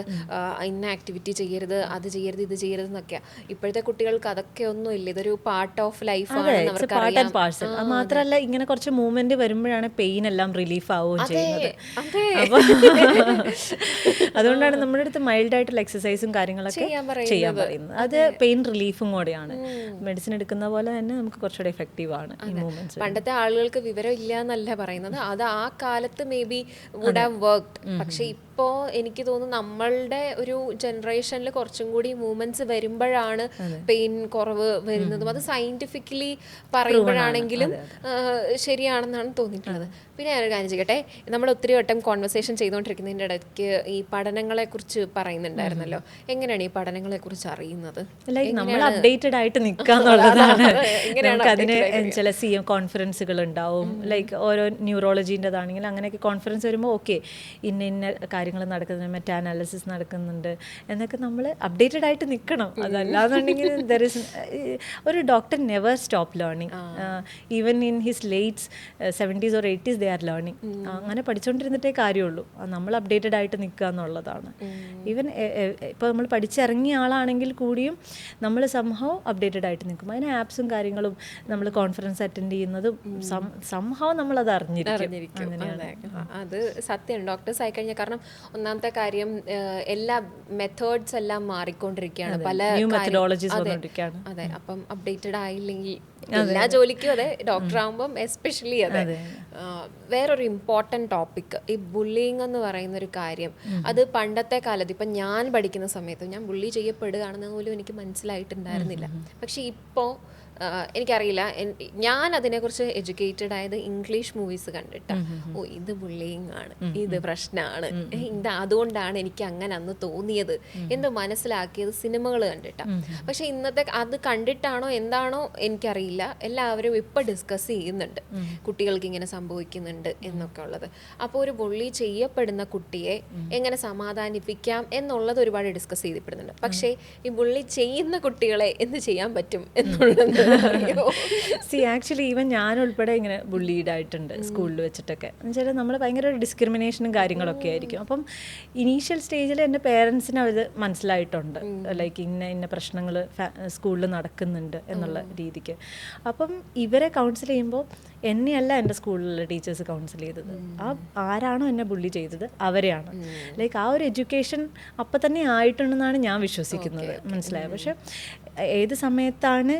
[SPEAKER 2] ഇന്ന ആക്ടിവിറ്റി ചെയ്യരുത്, അത് ചെയ്യരുത്, ഇത് ചെയ്യരുത് എന്നൊക്കെയാ. ഇപ്പോഴത്തെ കുട്ടികൾക്ക് അതൊക്കെ ഒന്നും ഇല്ല, ഇതൊരു പാർട്ട് ഓഫ് ലൈഫാണ്.
[SPEAKER 1] മാത്രമല്ല ഇങ്ങനെ കുറച്ച് മൂവ്മെന്റ് വരുമ്പോഴാണ് പെയിൻ എല്ലാം റിലീഫ് ആവുകയും ചെയ്യുന്നത്. അതുകൊണ്ടാണ് നമ്മുടെ അടുത്ത് മൈൽഡ് ആയിട്ടുള്ള എക്സസൈസും കാര്യങ്ങളൊക്കെ ചെയ്യാൻ പറയുന്നത്. അത് പെയിൻ റിലീഫും കൂടെയാണ്. മെഡിസിൻ എടുക്കുന്ന പോലെ തന്നെ നമുക്ക് കുറച്ചുകൂടെ എഫക്റ്റീവ് ആണ് ഈ മൂവ്മെന്റ്സ്.
[SPEAKER 2] പണ്ടത്തെ ആളുകൾക്ക് വിവരം ഇല്ല എന്നല്ല പറയുന്നത്, അത് ആ കാലത്ത് maybe would have worked. പക്ഷെ ഇപ്പോൾ എനിക്ക് തോന്നുന്നു നമ്മളുടെ ഒരു ജനറേഷനിൽ കുറച്ചും കൂടി മൂവ്മെന്റ്സ് വരുമ്പോഴാണ് പെയിൻ കുറവ് വരുന്നതും. അത് സയന്റിഫിക്കലി പറയുമ്പോഴാണെങ്കിലും ശരിയാണെന്നാണ് തോന്നിയിട്ടുള്ളത്. പിന്നെ ഞാനൊരു കാര്യം ചെയ്യട്ടെ, നമ്മൾ ഒത്തിരി വട്ടം കോൺവെർസേഷൻ ചെയ്തുകൊണ്ടിരിക്കുന്നതിൻ്റെ ഇടയ്ക്ക് ഈ പഠനങ്ങളെ കുറിച്ച് പറയുന്നുണ്ടായിരുന്നല്ലോ. എങ്ങനെയാണ് ഈ പഠനങ്ങളെ കുറിച്ച് അറിയുന്നത്?
[SPEAKER 1] നമ്മൾ അപ്ഡേറ്റഡ് ആയിട്ട് നിൽക്കാന്നുള്ളതാണ്. അതിന് ചില CM കോൺഫറൻസുകൾ ഉണ്ടാവും, ലൈക്ക് ഓരോ ന്യൂറോളജി മെത്തഡോളജീൻ്റെതാണെങ്കിൽ അങ്ങനെയൊക്കെ കോൺഫറൻസ് വരുമ്പോൾ ഓക്കെ ഇന്ന കാര്യങ്ങൾ നടക്കുന്നുണ്ട്, മെറ്റാ അനാലിസിസ് നടക്കുന്നുണ്ട് എന്നൊക്കെ നമ്മൾ അപ്ഡേറ്റഡ് ആയിട്ട് നിൽക്കണം. അതല്ലാന്നുണ്ടെങ്കിൽ ദർ ഇസ് ഒരു doctor never stop learning. Even in his lates 70s or 80s they are learning. അങ്ങനെ പഠിച്ചുകൊണ്ടിരുന്നിട്ടേ കാര്യമുള്ളൂ. നമ്മൾ അപ്ഡേറ്റഡ് ആയിട്ട് നിൽക്കുക എന്നുള്ളതാണ്. ഈവൻ ഇപ്പോൾ നമ്മൾ പഠിച്ചിറങ്ങിയ ആളാണെങ്കിൽ കൂടിയും നമ്മൾ സംഭവം അപ്ഡേറ്റഡ് ആയിട്ട് നിൽക്കും. അതിന് ആപ്സും കാര്യങ്ങളും നമ്മൾ കോൺഫറൻസ് അറ്റൻഡ് ചെയ്യുന്നതും സംഭവം നമ്മളത് അറിഞ്ഞിരിക്കും.
[SPEAKER 2] അത് സത്യമാണ്. ഡോക്ടേഴ്സ് ആയി കഴിഞ്ഞാൽ കാരണം ഒന്നാമത്തെ കാര്യം എല്ലാ മെത്തേഡ്സ് എല്ലാം മാറിക്കൊണ്ടിരിക്കുകയാണ്, പല
[SPEAKER 1] മെത്തഡോളജീസ് വന്നുകൊണ്ടിരിക്കുകയാണ്.
[SPEAKER 2] അതെ, അപ്പം അപ്ഡേറ്റഡ് ആയില്ലെങ്കിൽ എല്ലാ ജോലിക്കും അതെ, ഡോക്ടർ ആകുമ്പം എസ്പെഷ്യലി അതെ. വേറൊരു ഇമ്പോർട്ടൻറ്റ് ടോപ്പിക് ഈ ബുള്ളിങ് എന്ന് പറയുന്ന ഒരു കാര്യം. അത് പണ്ടത്തെ കാലത്ത് ഇപ്പം ഞാൻ പഠിക്കുന്ന സമയത്ത് ഞാൻ ബുള്ളി ചെയ്യപ്പെടുകയാണെന്ന് പോലും എനിക്ക് മനസ്സിലായിട്ടുണ്ടായിരുന്നില്ല. പക്ഷെ ഇപ്പോൾ എനിക്കറിയില്ല, ഞാൻ അതിനെക്കുറിച്ച് എഡ്യൂക്കേറ്റഡ് ആയത് ഇംഗ്ലീഷ് മൂവീസ് കണ്ടിട്ടാണ്. ഓ, ഇത് ബുള്ളിങ് ആണ്, ഇത് പ്രശ്നമാണ്, ഇത് അതുകൊണ്ടാണ് എനിക്ക് അങ്ങനെ അന്ന് തോന്നിയത് എന്ന് മനസ്സിലാക്കിയത് സിനിമകൾ കണ്ടിട്ടാണ്. പക്ഷെ ഇന്നത്തെ അത് കണ്ടിട്ടാണോ എന്താണോ എനിക്കറിയില്ല, എല്ലാവരും ഇപ്പം ഡിസ്കസ് ചെയ്യുന്നുണ്ട് കുട്ടികൾക്ക് ഇങ്ങനെ സംഭവിക്കുന്നുണ്ട് എന്നൊക്കെ ഉള്ളത്. അപ്പോൾ ഒരു ബുള്ളി ചെയ്യപ്പെടുന്ന കുട്ടിയെ എങ്ങനെ സമാധാനിപ്പിക്കാം എന്നുള്ളത് ഒരുപാട് ഡിസ്കസ് ചെയ്യപ്പെടുന്നുണ്ട്. പക്ഷേ ഈ ബുള്ളി ചെയ്യുന്ന കുട്ടികളെ എന്ത് ചെയ്യാൻ പറ്റും എന്നുള്ളത്
[SPEAKER 1] ആക്ച്വലി ഈവൻ ഞാൻ ഉൾപ്പെടെ ഇങ്ങനെ ബുള്ളീഡ് ആയിട്ടുണ്ട് സ്കൂളിൽ വെച്ചിട്ടൊക്കെ. എന്നുവെച്ചാൽ നമ്മൾ ഭയങ്കര ഡിസ്ക്രിമിനേഷനും കാര്യങ്ങളൊക്കെ ആയിരിക്കും. അപ്പം ഇനീഷ്യൽ സ്റ്റേജിൽ എൻ്റെ പേരൻസിന് അത് മനസ്സിലായിട്ടുണ്ട്, ലൈക്ക് ഇന്ന പ്രശ്നങ്ങൾ സ്കൂളിൽ നടക്കുന്നുണ്ട് എന്നുള്ള രീതിക്ക്. അപ്പം ഇവരെ കൗൺസിൽ ചെയ്യുമ്പോൾ എന്നെയല്ല എൻ്റെ സ്കൂളിലെ ടീച്ചേഴ്സ് കൗൺസിൽ ചെയ്തത്, ആരാണോ എന്നെ ബുള്ളി ചെയ്തത് അവരെയാണ്. ലൈക്ക് ആ ഒരു എഡ്യൂക്കേഷൻ അപ്പം തന്നെ ആയിട്ടുണ്ടെന്നാണ് ഞാൻ വിശ്വസിക്കുന്നത്, മനസ്സിലായത്. പക്ഷെ ഏത് സമയത്താണ്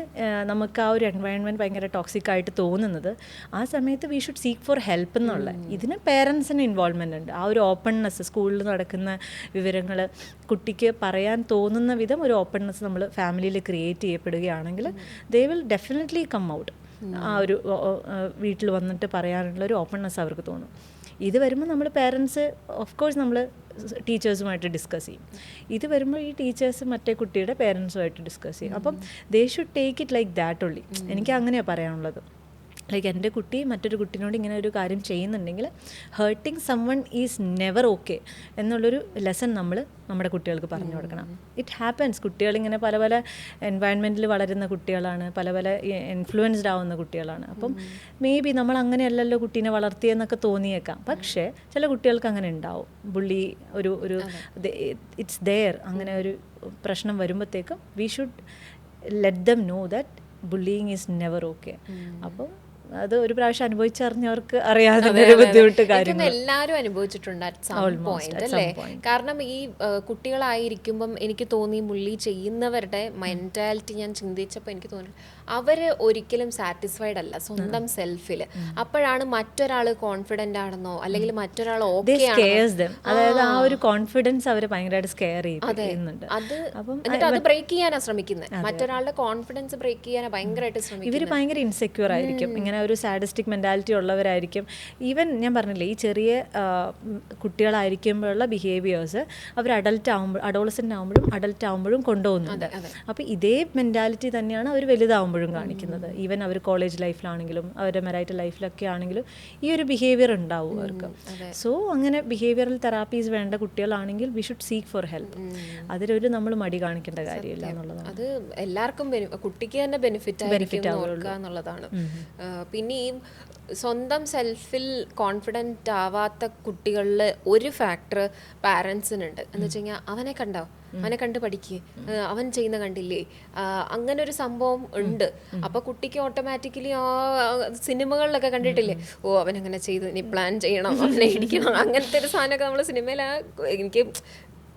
[SPEAKER 1] നമുക്ക് ആ ഒരു എൻവയൺമെൻറ്റ് ഭയങ്കര ടോക്സിക് ആയിട്ട് തോന്നുന്നത്, ആ സമയത്ത് we should seek for help എന്നുള്ള. ഇതിന് പേരൻസിന് ഇൻവോൾവ്മെൻ്റ് ഉണ്ട്. ആ ഒരു ഓപ്പൺനെസ്, സ്കൂളിൽ നടക്കുന്ന വിവരങ്ങൾ കുട്ടിക്ക് പറയാൻ തോന്നുന്ന വിധം ഒരു ഓപ്പൺനെസ് നമ്മൾ ഫാമിലിയിൽ ക്രിയേറ്റ് ചെയ്യപ്പെടുകയാണെങ്കിൽ they will definitely come out. ആ ഒരു വീട്ടിൽ വന്നിട്ട് പറയാനുള്ളൊരു ഓപ്പൺനെസ് അവർക്ക് തോന്നും. ഇത് വരുമ്പോൾ നമ്മൾ പേരൻസ് ഓഫ് കോഴ്സ് നമ്മൾ ടീച്ചേഴ്സുമായിട്ട് ഡിസ്കസ് ചെയ്യും. ഇത് വരുമ്പോൾ ഈ ടീച്ചേഴ്സ് മറ്റേ കുട്ടിയുടെ പേരൻസുമായിട്ട് ഡിസ്കസ് ചെയ്യും. അപ്പം they should take it like that only. എനിക്ക് അങ്ങനെയാണ് പറയാനുള്ളത്. ലൈക്ക് എൻ്റെ കുട്ടി മറ്റൊരു കുട്ടീനോട് ഇങ്ങനെ ഒരു കാര്യം ചെയ്യുന്നുണ്ടെങ്കിൽ hurting someone is never okay എന്നുള്ളൊരു ലെസൺ നമ്മൾ നമ്മുടെ കുട്ടികൾക്ക് പറഞ്ഞു കൊടുക്കണം. It happens. കുട്ടികളിങ്ങനെ പല പല എൻവയൺമെൻറ്റിൽ വളരുന്ന കുട്ടികളാണ്, പല പല ഇൻഫ്ലുവൻസ്ഡ് ആവുന്ന കുട്ടികളാണ്. അപ്പം മേ ബി നമ്മൾ അങ്ങനെയല്ലല്ലോ കുട്ടീനെ വളർത്തിയെന്നൊക്കെ തോന്നിയേക്കാം. പക്ഷേ ചില കുട്ടികൾക്ക് അങ്ങനെ ഉണ്ടാവും. ബുള്ളി ഒരു ഇറ്റ്സ് ദെയർ. അങ്ങനെ ഒരു പ്രശ്നം വരുമ്പോഴത്തേക്കും we should let them know that bullying is never okay. അപ്പം അത് ഒരു പ്രാവശ്യം അനുഭവിച്ചറിഞ്ഞവർക്ക് അറിയാവുന്ന ബുദ്ധിമുട്ട് കാര്യങ്ങൾ
[SPEAKER 2] എല്ലാവരും അനുഭവിച്ചിട്ടുണ്ട് at some point, അല്ലേ? കാരണം ഈ കുട്ടികളായിരിക്കുമ്പം എനിക്ക് തോന്നി ബുള്ളി ചെയ്യുന്നവരുടെ മെന്റാലിറ്റി ഞാൻ ചിന്തിച്ചപ്പോൾ എനിക്ക് തോന്നി അവർ ഒരിക്കലും സാറ്റിസ്ഫൈഡ് അല്ല സ്വന്തം സെൽഫിൽ. അപ്പോഴാണ് മറ്റൊരാൾ കോൺഫിഡന്റ് ആണെന്നോ അല്ലെങ്കിൽ മറ്റൊരാൾ ഓക്കെ
[SPEAKER 1] അതായത് ആ ഒരു കോൺഫിഡൻസ് അവർ ഭയങ്കരമായിട്ട് സ്കെയർ ചെയ്യുന്നുണ്ട്.
[SPEAKER 2] എന്നിട്ട് അത് ബ്രേക്ക് ചെയ്യാനാണ് ശ്രമിക്കുന്നത്. മറ്റൊരാളുടെ കോൺഫിഡൻസ് ബ്രേക്ക് ചെയ്യാനാണ് ഭയങ്കരമായിട്ട് ശ്രമിക്കുന്നത്.
[SPEAKER 1] ഇവർ ഭയങ്കര ഇൻസെക്യൂർ ആയിരിക്കും, ഇങ്ങനെ ഒരു സാഡിസ്റ്റിക് മെൻറ്റാലിറ്റി ഉള്ളവരായിരിക്കും. ഈവൻ ഞാൻ പറഞ്ഞില്ലേ, ഈ ചെറിയ കുട്ടികളായിരിക്കുമ്പോഴുള്ള ബിഹേവിയേഴ്സ് അവർ അഡോളസെൻ്റ് ആകുമ്പോഴും കൊണ്ടുപോകുന്നുണ്ട്. അപ്പോൾ ഇതേ മെൻറ്റാലിറ്റി തന്നെയാണ് അവർ വലുതാവുമ്പോഴും കാണിക്കുന്നത്. ഈവൻ അവർ കോളേജ് ലൈഫിലാണെങ്കിലും അവരുടെ മെറൈറ്റൽ ലൈഫിലൊക്കെ ആണെങ്കിലും ഈ ഒരു ബിഹേവിയർ ഉണ്ടാവും അവർക്ക്. സോ അങ്ങനെ ബിഹേവിയറൽ തെറാപ്പീസ് വേണ്ട കുട്ടികളാണെങ്കിൽ we should seek for help. അതിലൊരു നമ്മൾ മടി കാണിക്കേണ്ട കാര്യമില്ല എന്നുള്ളതാണ്.
[SPEAKER 2] അത് എല്ലാവർക്കും കുട്ടിക്ക് തന്നെ ബെനിഫിറ്റ് ആയിരിക്കും എന്നുള്ളതാണ്. പിന്നെ ഈ സ്വന്തം സെൽഫിൽ കോൺഫിഡൻ്റ് ആവാത്ത കുട്ടികളിൽ ഒരു ഫാക്ടർ പാരൻസിനുണ്ട് എന്ന് വെച്ച് കഴിഞ്ഞാൽ അവനെ കണ്ട് പഠിക്കുക, അവൻ ചെയ്യുന്ന കണ്ടില്ലേ, അങ്ങനെ ഒരു സംഭവം ഉണ്ട്. അപ്പോൾ കുട്ടിക്ക് ഓട്ടോമാറ്റിക്കലി ആ സിനിമകളിലൊക്കെ കണ്ടിട്ടില്ലേ, ഓ അവനങ്ങനെ ചെയ്തു, ഇനി പ്ലാൻ ചെയ്യണം, അവനെ ഇടിക്കണം, അങ്ങനത്തെ ഒരു സാധനമൊക്കെ നമ്മൾ സിനിമയിൽ എനിക്ക്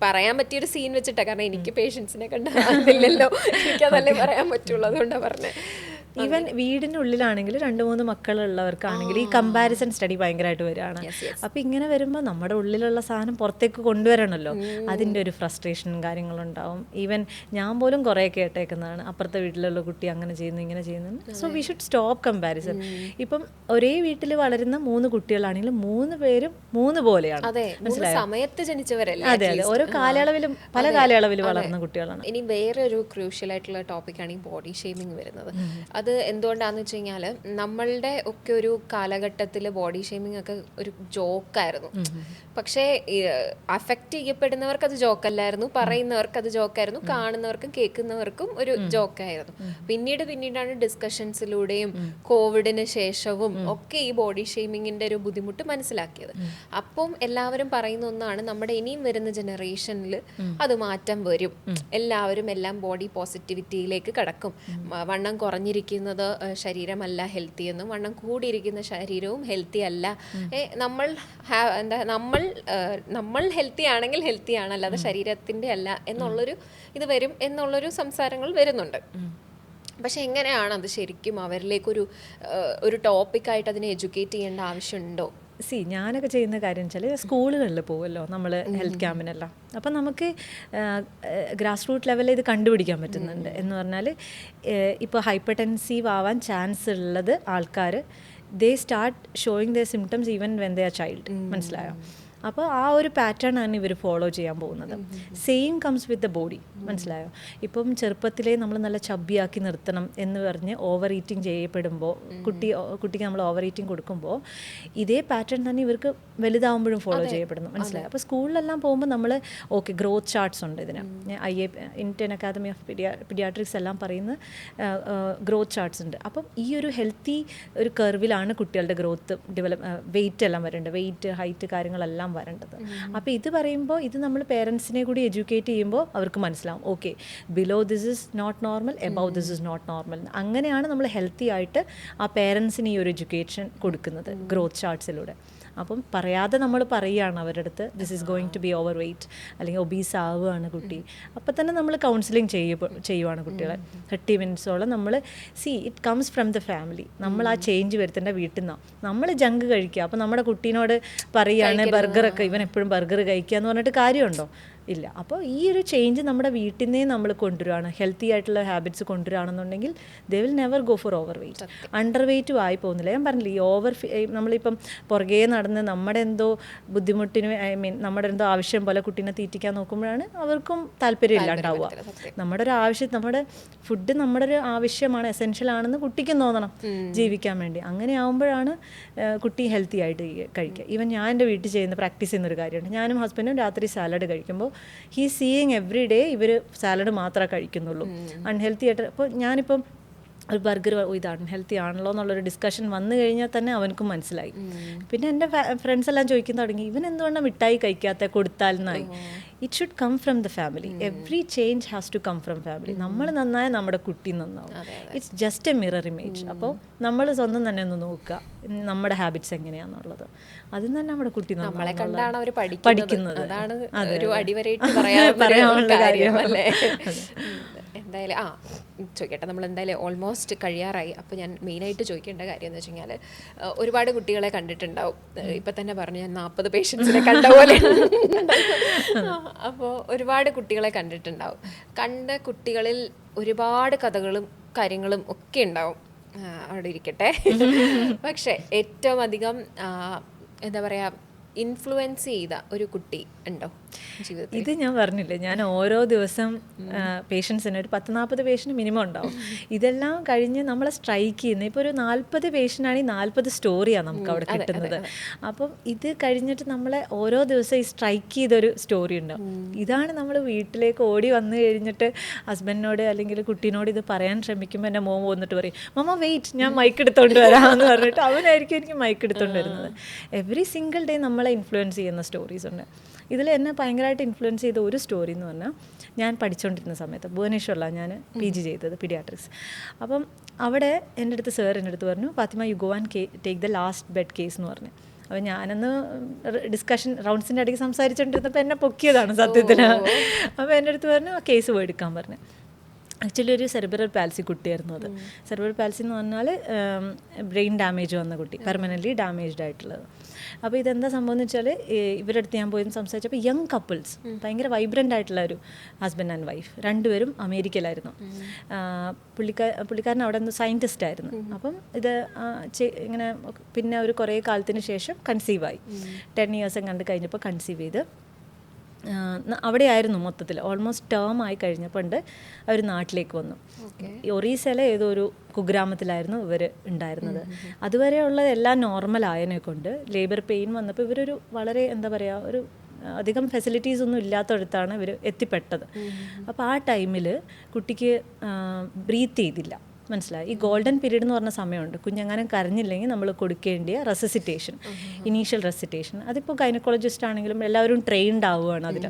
[SPEAKER 2] പറയാൻ പറ്റിയൊരു സീൻ വെച്ചിട്ടാണ്. കാരണം എനിക്ക് പേഷ്യൻസിനെ കണ്ടില്ലല്ലോ, എനിക്കതല്ലേ പറയാൻ പറ്റുള്ളൂ, അതുകൊണ്ടാണ് പറഞ്ഞത്.
[SPEAKER 1] ഈവൻ വീടിൻ്റെ ഉള്ളിലാണെങ്കിൽ 2-3 മക്കളുള്ളവർക്കാണെങ്കിൽ ഈ കമ്പാരിസൺ സ്റ്റഡി ഭയങ്കരമായിട്ട് വരികയാണ്. അപ്പം ഇങ്ങനെ വരുമ്പോൾ നമ്മുടെ ഉള്ളിലുള്ള സാധനം പുറത്തേക്ക് കൊണ്ടുവരണമല്ലോ, അതിൻ്റെ ഒരു ഫ്രസ്ട്രേഷനും കാര്യങ്ങളുണ്ടാവും. ഈവൻ ഞാൻ പോലും കുറേ കേട്ടേക്കുന്നതാണ്, അപ്പുറത്തെ വീട്ടിലുള്ള കുട്ടി അങ്ങനെ ചെയ്യുന്നു ഇങ്ങനെ ചെയ്യുന്നു. So we should stop comparison. ഇപ്പം ഒരേ വീട്ടിൽ വളരുന്ന 3 കുട്ടികളാണെങ്കിലും 3 പേരും 3 പോലെയാണ്, മനസ്സിലായോ?
[SPEAKER 2] സമയത്ത് ജനിച്ചവരല്ലേ.
[SPEAKER 1] അതെ അതെ, ഓരോ കാലയളവിലും പല കാലയളവിൽ വളർന്ന കുട്ടികളാണ്.
[SPEAKER 2] ഇനി വേറൊരു ക്രൂഷ്യൽ ആയിട്ടുള്ള ടോപ്പിക്കാണ് ഈ ബോഡി ഷേമിങ് വരുന്നത്. അത് എന്തുകൊണ്ടാണെന്ന് വെച്ച് കഴിഞ്ഞാൽ നമ്മളുടെ ഒക്കെ ഒരു കാലഘട്ടത്തിൽ ബോഡി ഷേമിംഗ് ഒക്കെ ഒരു ജോക്കായിരുന്നു. പക്ഷേ അഫക്റ്റ് ചെയ്യപ്പെടുന്നവർക്ക് അത് ജോക്കല്ലായിരുന്നു, പറയുന്നവർക്ക് അത് ജോക്കായിരുന്നു, കാണുന്നവർക്കും കേൾക്കുന്നവർക്കും ഒരു ജോക്കായിരുന്നു. പിന്നീടാണ് ഡിസ്കഷൻസിലൂടെയും കോവിഡിന് ശേഷവും ഒക്കെ ഈ ബോഡി ഷേമിങ്ങിന്റെ ഒരു ബുദ്ധിമുട്ട് മനസ്സിലാക്കിയത്. അപ്പം എല്ലാവരും പറയുന്ന ഒന്നാണ്, നമ്മുടെ ഇനിയും വരുന്ന ജനറേഷനിൽ അത് മാറ്റം വരും, എല്ലാവരും എല്ലാം ബോഡി പോസിറ്റിവിറ്റിയിലേക്ക് കടക്കും. വണ്ണം കുറഞ്ഞിരിക്കുന്നത് ശരീരമല്ല ഹെൽത്തി എന്നും വണ്ണം കൂടിയിരിക്കുന്ന ശരീരവും ഹെൽത്തി അല്ല, നമ്മൾ ഹെൽത്തി ആണെങ്കിൽ ഹെൽത്തി ആണ്, അല്ലാതെ ശരീരത്തിന്റെ അല്ല എന്നുള്ളൊരു ഇത് വരും എന്നുള്ളൊരു സംസാരങ്ങൾ വരുന്നുണ്ട്. പക്ഷെ എങ്ങനെയാണ് അത് ശരിക്കും അവരിലേക്കൊരു ടോപ്പിക്കായിട്ട് അതിനെ എഡ്യൂക്കേറ്റ് ചെയ്യേണ്ട ആവശ്യമുണ്ടോ?
[SPEAKER 1] ഞാനൊക്കെ ചെയ്യുന്ന കാര്യം വെച്ചാൽ സ്കൂളുകളിൽ പോകുമല്ലോ നമ്മൾ ഹെൽത്ത് ക്യാമ്പിനെല്ലാം. അപ്പം നമുക്ക് ഗ്രാസ് റൂട്ട് ലെവലിൽ ഇത് കണ്ടുപിടിക്കാൻ പറ്റുന്നുണ്ട്. എന്ന് പറഞ്ഞാൽ ഇപ്പോൾ ഹൈപ്പർ ടെൻസീവ് ആവാൻ ചാൻസ് ഉള്ളത് ആൾക്കാർ ദേ start showing the symptoms even when they are child. മനസ്സിലായോ? അപ്പോൾ ആ ഒരു പാറ്റേൺ ആണ് ഇവർ ഫോളോ ചെയ്യാൻ പോകുന്നത്. Same comes with the body. മനസ്സിലായോ? ഇപ്പം ചെറുപ്പത്തിലേ നമ്മൾ നല്ല ചബ്ബിയാക്കി നിർത്തണം എന്ന് പറഞ്ഞ് ഓവർ ഈറ്റിംഗ് ചെയ്യപ്പെടുമ്പോൾ, കുട്ടിക്ക് നമ്മൾ ഓവർ ഈറ്റിംഗ് കൊടുക്കുമ്പോൾ ഇതേ പാറ്റേൺ തന്നെ ഇവർക്ക് വലുതാവുമ്പോഴും ഫോളോ ചെയ്യപ്പെടുന്നു. മനസ്സിലായോ? അപ്പോൾ സ്കൂളിലെല്ലാം പോകുമ്പോൾ നമ്മൾ ഓക്കെ ഗ്രോത്ത് ചാർട്ട്സ് ഉണ്ട് ഇതിന്. ഇന്ത്യൻ അക്കാദമി ഓഫ് പീഡിയാട്രിക്സ് എല്ലാം പറയുന്ന ഗ്രോത്ത് ചാർട്ട്സ് ഉണ്ട്. അപ്പം ഈ ഒരു ഹെൽത്തി ഒരു കർവിലാണ് കുട്ടികളുടെ ഗ്രോത്ത് വെയിറ്റ് എല്ലാം വരേണ്ടത്, വെയിറ്റ് ഹൈറ്റ് കാര്യങ്ങളെല്ലാം വരേണ്ടത്. അപ്പോൾ ഇത് പറയുമ്പോൾ ഇത് നമ്മൾ പേരൻസിനെ കൂടി എഡ്യൂക്കേറ്റ് ചെയ്യുമ്പോൾ അവർക്ക് മനസ്സിലാവും, okay below this is not normal, above this is not normal. അങ്ങനെയാണ് നമ്മൾ ഹെൽത്തി ആയിട്ട് ആ പേരൻസിന് ഈ ഒരു എഡ്യൂക്കേഷൻ കൊടുക്കുന്നത് ഗ്രോത്ത് ചാർട്ട്സിലൂടെ. അപ്പം പറയാതെ നമ്മൾ പറയുകയാണ് അവരുടെ അടുത്ത് this is going to be overweight അല്ലെങ്കിൽ ഒബീസ് ആവുകയാണ് കുട്ടി. അപ്പം തന്നെ നമ്മൾ കൗൺസിലിംഗ് ചെയ്യുവാണ് കുട്ടികളെ 30 മിനിറ്റ്സോളം. നമ്മൾ it comes from the family. നമ്മൾ ആ ചേഞ്ച് വരുത്തേണ്ട വീട്ടിൽ നിന്നാണ്. നമ്മൾ ജങ്ക് കഴിക്കുക, അപ്പം നമ്മുടെ കുട്ടീനോട് പറയുകയാണ് ബർഗറൊക്കെ, ഇവൻ എപ്പോഴും ബർഗർ കഴിക്കുക എന്ന് പറഞ്ഞിട്ട് കാര്യമുണ്ടോ? ഇല്ല. അപ്പോൾ ഈ ഒരു ചേഞ്ച് നമ്മുടെ വീട്ടിൽ നിന്നേ നമ്മൾ കൊണ്ടുവരികയാണ്, ഹെൽത്തി ആയിട്ടുള്ള ഹാബിറ്റ്സ് കൊണ്ടുവരികയാണെന്നുണ്ടെങ്കിൽ they will never go for overweight. അണ്ടർ വെയ്റ്റും ആയി പോകുന്നില്ല. ഞാൻ പറഞ്ഞില്ല, ഈ നമ്മളിപ്പം പുറകെ നടന്ന് നമ്മുടെ എന്തോ ബുദ്ധിമുട്ടിന് നമ്മുടെ എന്തോ ആവശ്യം പോലെ കുട്ടീനെ തീറ്റിക്കാൻ നോക്കുമ്പോഴാണ് അവർക്കും താല്പര്യം ഇല്ലാണ്ടാവുക. നമ്മുടെ ഒരു ആവശ്യം, നമ്മുടെ ഫുഡ് നമ്മുടെ ഒരു ആവശ്യമാണ്, എസെൻഷ്യൽ ആണെന്ന് കുട്ടിക്കും തോന്നണം ജീവിക്കാൻ വേണ്ടി. അങ്ങനെ ആകുമ്പോഴാണ് കുട്ടി ഹെൽത്തി ആയിട്ട് കഴിക്കുക. ഈവൻ ഞാൻ എൻ്റെ വീട്ടിൽ പ്രാക്ടീസ് ചെയ്യുന്നൊരു കാര്യമുണ്ട്. ഞാനും ഹസ്ബൻഡും രാത്രി സാലഡ് കഴിക്കുമ്പോൾ ഹീ സീയിങ് എവറി ഡേ ഇവർ സാലഡ് മാത്രമേ കഴിക്കുന്നുള്ളൂ, അൺഹെൽത്തി ആയിട്ട്. അപ്പോൾ ഞാനിപ്പം ഒരു ബർഗർ ഇത് അൺഹെൽത്തി ആണല്ലോ എന്നുള്ളൊരു ഡിസ്കഷൻ വന്നു കഴിഞ്ഞാൽ തന്നെ അവനക്കും മനസ്സിലായി. പിന്നെ എൻ്റെ ഫ്രണ്ട്സ് എല്ലാം ചോദിക്കാൻ തുടങ്ങി, ഇവൻ എന്തുകൊണ്ടാണ് മിഠായി കഴിക്കാത്ത കൊടുത്താൽ എന്നായി. It should come from the family. Every change has to come from family. നമ്മൾ നന്നായ നമ്മുടെ കുട്ടി നന്നാവും. It's just a mirror image. അപ്പോൾ നമ്മൾ സ്വന്തം തന്നെ ഒന്ന് നോക്കുക നമ്മുടെ ഹാബിറ്റ്സ് എങ്ങനെയാണെന്നുള്ളത്. അതിൽ തന്നെ നമ്മുടെ കുട്ടി
[SPEAKER 2] നമ്മളെ കണ്ടാണ് അവർ
[SPEAKER 1] പഠിക്കുന്നത്.
[SPEAKER 2] അതാണ് ഒരു അടിവരയിട്ട് പറയാനുള്ള കാര്യം അല്ലേ? എന്തായാലും ചോദിക്കട്ടെ, നമ്മൾ എന്തായാലും ഓൾമോസ്റ്റ് കഴിയാറായി. അപ്പോൾ ഞാൻ മെയിനായിട്ട് ചോദിക്കേണ്ട കാര്യം എന്ന് വെച്ച് കഴിഞ്ഞാൽ, ഒരുപാട് കുട്ടികളെ കണ്ടിട്ടുണ്ടാവും. ഇപ്പം തന്നെ പറഞ്ഞു, ഞാൻ 40 പേഷ്യൻസിനെ കണ്ട പോലെ. അപ്പോൾ ഒരുപാട് കുട്ടികളെ കണ്ടിട്ടുണ്ടാവും. കണ്ട കുട്ടികളിൽ ഒരുപാട് കഥകളും കാര്യങ്ങളും ഒക്കെ ഉണ്ടാവും, അവിടെ ഇരിക്കട്ടെ. പക്ഷേ ഏറ്റവും അധികം എന്താ പറയുക, ഇൻഫ്ലുവൻസ് ചെയ്ത ഒരു കുട്ടി ഉണ്ടോ ജീവിതത്തിൽ?
[SPEAKER 1] ഇത് ഞാൻ പറഞ്ഞില്ലേ, ഞാൻ ഓരോ ദിവസം പേഷ്യൻസിന് ഒരു 10-40 പേഷ്യൻ്റ് മിനിമം ഉണ്ടാവും. ഇതെല്ലാം കഴിഞ്ഞ് നമ്മളെ സ്ട്രൈക്ക് ചെയ്യുന്നത്, ഇപ്പോൾ ഒരു 40 പേഷ്യൻ്റ് ആണെങ്കിൽ 40 സ്റ്റോറിയാണ് നമുക്ക് അവിടെ കിട്ടുന്നത്. അപ്പം ഇത് കഴിഞ്ഞിട്ട് നമ്മളെ ഓരോ ദിവസം ഈ സ്ട്രൈക്ക് ചെയ്തൊരു സ്റ്റോറി ഉണ്ടാവും. ഇതാണ് നമ്മൾ വീട്ടിലേക്ക് ഓടി വന്നു കഴിഞ്ഞിട്ട് ഹസ്ബൻഡിനോട് അല്ലെങ്കിൽ കുട്ടീനോട് ഇത് പറയാൻ ശ്രമിക്കുമ്പോൾ എൻ്റെ മോൻ വന്നിട്ട് പറയും, മമ്മ വെയിറ്റ്, ഞാൻ മൈക്ക് എടുത്തോണ്ട് വരാമെന്ന് പറഞ്ഞിട്ട് അവനായിരിക്കും എനിക്ക് മൈക്ക് എടുത്തോണ്ട് വരുന്നത്. എവറി സിംഗിൾ ഡേ നമ്മളെ ഇൻഫ്ലുവൻസ് ചെയ്യുന്ന സ്റ്റോറീസ് ഉണ്ട്. ഇതിൽ എന്നെ ഭയങ്കരമായിട്ട് ഇൻഫ്ലുവൻസ് ചെയ്ത ഒരു സ്റ്റോറി എന്ന് പറഞ്ഞാൽ, ഞാൻ പഠിച്ചുകൊണ്ടിരുന്ന സമയത്ത് ഭുവനേശ്വറിലാണ് ഞാൻ PG ചെയ്തത്, പീഡിയാട്രിക്സ്. അപ്പം അവിടെ എൻ്റെ അടുത്ത് പറഞ്ഞു, Fathima you go and take the last bed case എന്ന് പറഞ്ഞു. അപ്പോൾ ഞാനന്ന് ഡിസ്കഷൻ റൗണ്ട്സിൻ്റെ ഇടയ്ക്ക് സംസാരിച്ചുകൊണ്ടിരുന്നപ്പോൾ എന്നെ പൊക്കിയതാണ് സത്യത്തിന്. അപ്പോൾ എൻ്റെ അടുത്ത് പറഞ്ഞു ആ കേസ് പോയി എടുക്കാൻ പറഞ്ഞു. ആക്ച്വലി ഒരു സെറിബ്രൽ പാൽസി കുട്ടിയായിരുന്നു അത്. സെറിബ്രൽ പാൽസി എന്ന് പറഞ്ഞാൽ ബ്രെയിൻ ഡാമേജ് വന്ന കുട്ടി, പെർമനൻ്റ്ലി ഡാമേജ്ഡ് ആയിട്ടുള്ളത്. അപ്പോൾ ഇതെന്താ സംഭവം എന്ന് വെച്ചാൽ, ഇവരുടെ അടുത്ത് ഞാൻ പോയി സംസാരിച്ചപ്പോൾ യങ് കപ്പിൾസ്, ഭയങ്കര വൈബ്രൻ്റ് ആയിട്ടുള്ള ഒരു ഹസ്ബൻഡ് ആൻഡ് വൈഫ്, രണ്ടുപേരും അമേരിക്കയിലായിരുന്നു. പുള്ളിക്കാരൻ അവിടെ നിന്ന് സയൻറ്റിസ്റ്റ് ആയിരുന്നു. അപ്പം ഇത് ഇങ്ങനെ പിന്നെ ഒരു കുറേ കാലത്തിന് ശേഷം കൺസീവായി. 10 ഇയേഴ്സ് കണ്ട് കഴിഞ്ഞപ്പോൾ കൺസീവ് ചെയ്ത് അവിടെയായിരുന്നു മൊത്തത്തിൽ. ഓൾമോസ്റ്റ് ടേം ആയി കഴിഞ്ഞപ്പോൾ അവർ നാട്ടിലേക്ക് വന്നു. ഒറീസയിലെ ഏതോ ഒരു കുഗ്രാമത്തിലായിരുന്നു ഇവർ ഉണ്ടായിരുന്നത്. അതുവരെയുള്ളത് എല്ലാം നോർമൽ ആയതിനെ കൊണ്ട് ലേബർ പെയിൻ വന്നപ്പോൾ ഇവരൊരു വളരെ എന്താ പറയുക, ഒരു അധികം ഫെസിലിറ്റീസ് ഒന്നും ഇല്ലാത്തടത്താണ് ഇവർ എത്തിപ്പെട്ടത്. അപ്പോൾ ആ ടൈമിൽ കുട്ടിക്ക് ബ്രീത്ത് ചെയ്തില്ല, മനസ്സിലായി. ഈ ഗോൾഡൻ പീരീഡ് എന്ന് പറഞ്ഞ സമയമുണ്ട്. കുഞ്ഞെങ്ങാനും കരഞ്ഞില്ലെങ്കിൽ നമ്മൾ കൊടുക്കേണ്ടിയ റെസിസിറ്റേഷൻ, ഇനീഷ്യൽ റെസിറ്റേഷൻ, അതിപ്പോൾ ഗൈനക്കോളജിസ്റ്റ് ആണെങ്കിലും എല്ലാവരും ട്രെയിൻഡ് ആവുകയാണ് അതിൽ.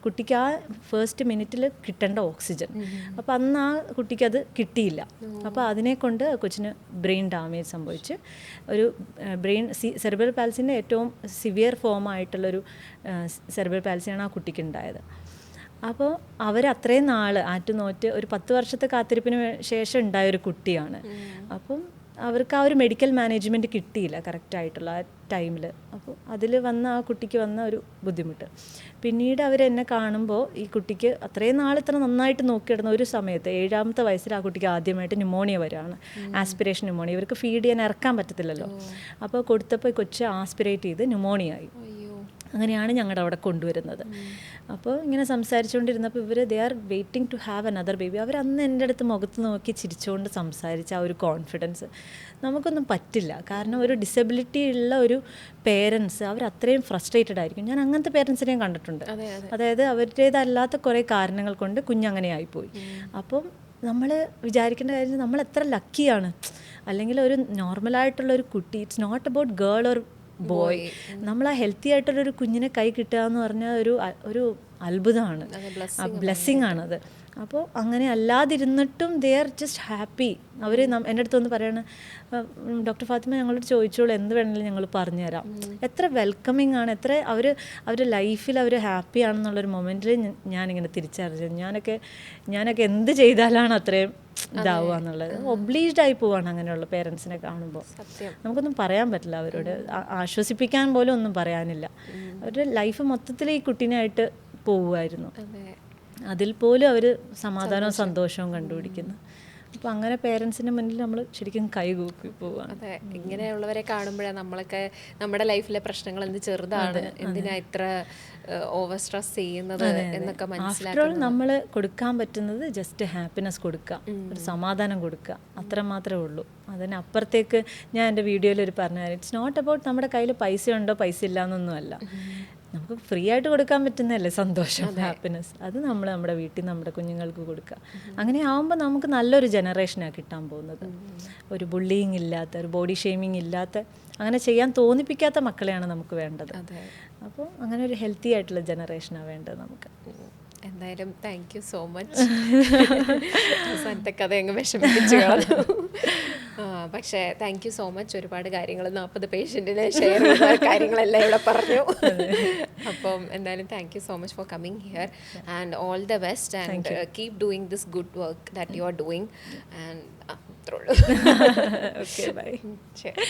[SPEAKER 1] കുട്ടിക്ക് ആ ഫസ്റ്റ് മിനിറ്റിൽ കിട്ടേണ്ട ഓക്സിജൻ, അപ്പോൾ അന്ന് ആ കുട്ടിക്ക് അത് കിട്ടിയില്ല. അപ്പോൾ അതിനെക്കൊണ്ട് കൊച്ചിന് ബ്രെയിൻ ഡാമേജ് സംഭവിച്ച് ഒരു ബ്രെയിൻ സെറിബ്രൽ പാൽസിൻ്റെ ഏറ്റവും സിവിയർ ഫോമായിട്ടുള്ളൊരു സെറിബ്രൽ പാൽസിയാണ് ആ കുട്ടിക്ക് ഉണ്ടായത്. അപ്പോൾ അവരത്രയും നാൾ ആറ്റുനോറ്റ് ഒരു 10 വർഷത്തെ കാത്തിരിപ്പിന് ശേഷം ഉണ്ടായൊരു കുട്ടിയാണ്. അപ്പം അവർക്ക് ആ ഒരു മെഡിക്കൽ മാനേജ്മെൻറ്റ് കിട്ടിയില്ല കറക്റ്റായിട്ടുള്ള ആ ടൈമിൽ. അപ്പോൾ അതിൽ വന്ന ആ കുട്ടിക്ക് വന്ന ഒരു ബുദ്ധിമുട്ട്. പിന്നീട് അവരെന്നെ കാണുമ്പോൾ ഈ കുട്ടിക്ക് അത്രയും നാൾ ഇത്ര നന്നായിട്ട് നോക്കിയിടുന്ന ഒരു സമയത്ത് 7ാമത്തെ വയസ്സിൽ ആ കുട്ടിക്ക് ആദ്യമായിട്ട് ന്യൂമോണിയ വരികയാണ്. Aspiration pneumonia. ഇവർക്ക് ഫീഡ് ചെയ്യാൻ ഇറക്കാൻ പറ്റത്തില്ലല്ലോ. അപ്പോൾ കൊടുത്തപ്പോൾ കൊച്ച് ആസ്പിറേറ്റ് ചെയ്ത് ന്യൂമോണിയ ആയി. അങ്ങനെയാണ് ഞങ്ങളുടെ അവിടെ കൊണ്ടുവരുന്നത്. അപ്പോൾ ഇങ്ങനെ സംസാരിച്ചുകൊണ്ടിരുന്നപ്പോൾ ഇവർ they are waiting to have another baby. അവർ അന്ന് എൻ്റെ അടുത്ത് മുഖത്ത് നോക്കി ചിരിച്ചുകൊണ്ട് സംസാരിച്ച ആ ഒരു കോൺഫിഡൻസ് നമുക്കൊന്നും പറ്റില്ല. കാരണം ഒരു ഡിസബിലിറ്റി ഉള്ള ഒരു പേരൻസ് അവർ അത്രയും ഫ്രസ്ട്രേറ്റഡ് ആയിരിക്കും. ഞാൻ അങ്ങനത്തെ പേരൻസിനെയും കണ്ടിട്ടുണ്ട്. അതായത് അവരുടേതല്ലാത്ത കുറേ കാരണങ്ങൾ കൊണ്ട് കുഞ്ഞങ്ങനെ ആയിപ്പോയി. അപ്പം നമ്മൾ വിചാരിക്കേണ്ട കാര്യം നമ്മൾ എത്ര ലക്കിയാണ്. അല്ലെങ്കിൽ ഒരു നോർമലായിട്ടുള്ളൊരു കുട്ടി, it's not about girl or boy. നമ്മൾ ആ ഹെൽത്തി ആയിട്ടുള്ളൊരു കുഞ്ഞിനെ കൈ കിട്ടുക എന്ന് പറഞ്ഞാൽ ഒരു അത്ഭുതമാണ്, ബ്ലെസ്സിങ് ആണത്. അപ്പോൾ അങ്ങനെ അല്ലാതിരുന്നിട്ടും ദേ ആർ ജസ്റ്റ് ഹാപ്പി. അവർ എൻ്റെ അടുത്ത് വന്ന് പറയാണ്, ഡോക്ടർ ഫാത്തിമ ഞങ്ങളോട് ചോദിച്ചോളൂ, എന്ത് വേണമെങ്കിലും ഞങ്ങൾ പറഞ്ഞുതരാം. എത്ര വെൽക്കമിങ് ആണ്, എത്ര അവരുടെ ലൈഫിൽ അവർ ഹാപ്പി ആണെന്നുള്ളൊരു മൊമെൻറ്റിൽ ഞാനിങ്ങനെ തിരിച്ചറിഞ്ഞു. ഞാനൊക്കെ എന്ത് ചെയ്താലാണ് അത്രയും ഇതാവുക എന്നുള്ളത്. ഒബ്ലീജ്ഡ് ആയി പോവാണ് അങ്ങനെയുള്ള പേരൻസിനെ കാണുമ്പോൾ. നമുക്കൊന്നും പറയാൻ പറ്റില്ല അവരോട്, ആശ്വസിപ്പിക്കാൻ പോലും ഒന്നും പറയാനില്ല. അവരുടെ ലൈഫ് മൊത്തത്തിൽ ഈ കുട്ടീനായിട്ട് പോവുമായിരുന്നു. അതിൽ പോലും അവർ സമാധാനവും സന്തോഷവും കണ്ടുപിടിക്കുന്നു. അപ്പോൾ അങ്ങനെ പേരൻസിൻ്റെ മുന്നിൽ നമ്മൾ ശരിക്കും കൈകൂപ്പി പോവാണ്.
[SPEAKER 2] അതെ, ഇങ്ങനെയുള്ളവരെ കാണുമ്പോഴാണ് നമ്മളൊക്കെ നമ്മുടെ ലൈഫിലെ പ്രശ്നങ്ങൾ എന്ത് ചെറുതാണ്, എന്തിനാ ഇത്ര ഓവർ സ്ട്രെസ് ചെയ്യുന്നത് എന്നൊക്കെ മനസ്സിലാക്കി.
[SPEAKER 1] നമ്മൾ കൊടുക്കാൻ പറ്റുന്നത് ജസ്റ്റ് ഹാപ്പിനെസ് കൊടുക്കുക, ഒരു സമാധാനം കൊടുക്കുക, അത്ര മാത്രമേ ഉള്ളൂ. അതിനപ്പുറത്തേക്ക് ഞാൻ എൻ്റെ വീഡിയോയിൽ പറഞ്ഞ കാര്യം, ഇറ്റ്സ് നോട്ട് അബൌട്ട് നമ്മുടെ കയ്യിൽ പൈസ ഉണ്ടോ പൈസ ഇല്ല എന്നൊന്നുമല്ല. നമുക്ക് ഫ്രീ ആയിട്ട് കൊടുക്കാൻ പറ്റുന്നതല്ലേ സന്തോഷം, ഹാപ്പിനെസ്. അത് നമ്മൾ നമ്മുടെ വീട്ടിൽ നമ്മുടെ കുഞ്ഞുങ്ങൾക്ക് കൊടുക്കുക. അങ്ങനെ ആകുമ്പോൾ നമുക്ക് നല്ലൊരു ജനറേഷനാണ് കിട്ടാൻ പോകുന്നത്. ഒരു ബുള്ളിങ് ഇല്ലാത്ത, ഒരു ബോഡി ഷെയ്മിങ് ഇല്ലാത്ത, അങ്ങനെ ചെയ്യാൻ തോന്നിപ്പിക്കാത്ത മക്കളെയാണ് നമുക്ക് വേണ്ടത്. അപ്പോൾ അങ്ങനെ ഒരു ഹെൽത്തി ആയിട്ടുള്ള ജനറേഷനാണ് വേണ്ടത് നമുക്ക്.
[SPEAKER 2] എന്തായാലും താങ്ക് യു സോ മച്ച്. അവസാനത്തെ കഥ അങ്ങ് വിഷമിപ്പിച്ചു കളഞ്ഞു. പക്ഷേ താങ്ക് യു സോ മച്ച്. ഒരുപാട് കാര്യങ്ങൾ 40 പേഷ്യൻറ്റിനെ ഷെയർ ചെയ്ത കാര്യങ്ങളെല്ലാം ഇവിടെ പറഞ്ഞു. അപ്പം എന്തായാലും thank you so much for coming here and all the best and keep doing this good work that you are doing. And അത്രേ ഉള്ളൂ.
[SPEAKER 1] Okay, bye.
[SPEAKER 2] ശരി.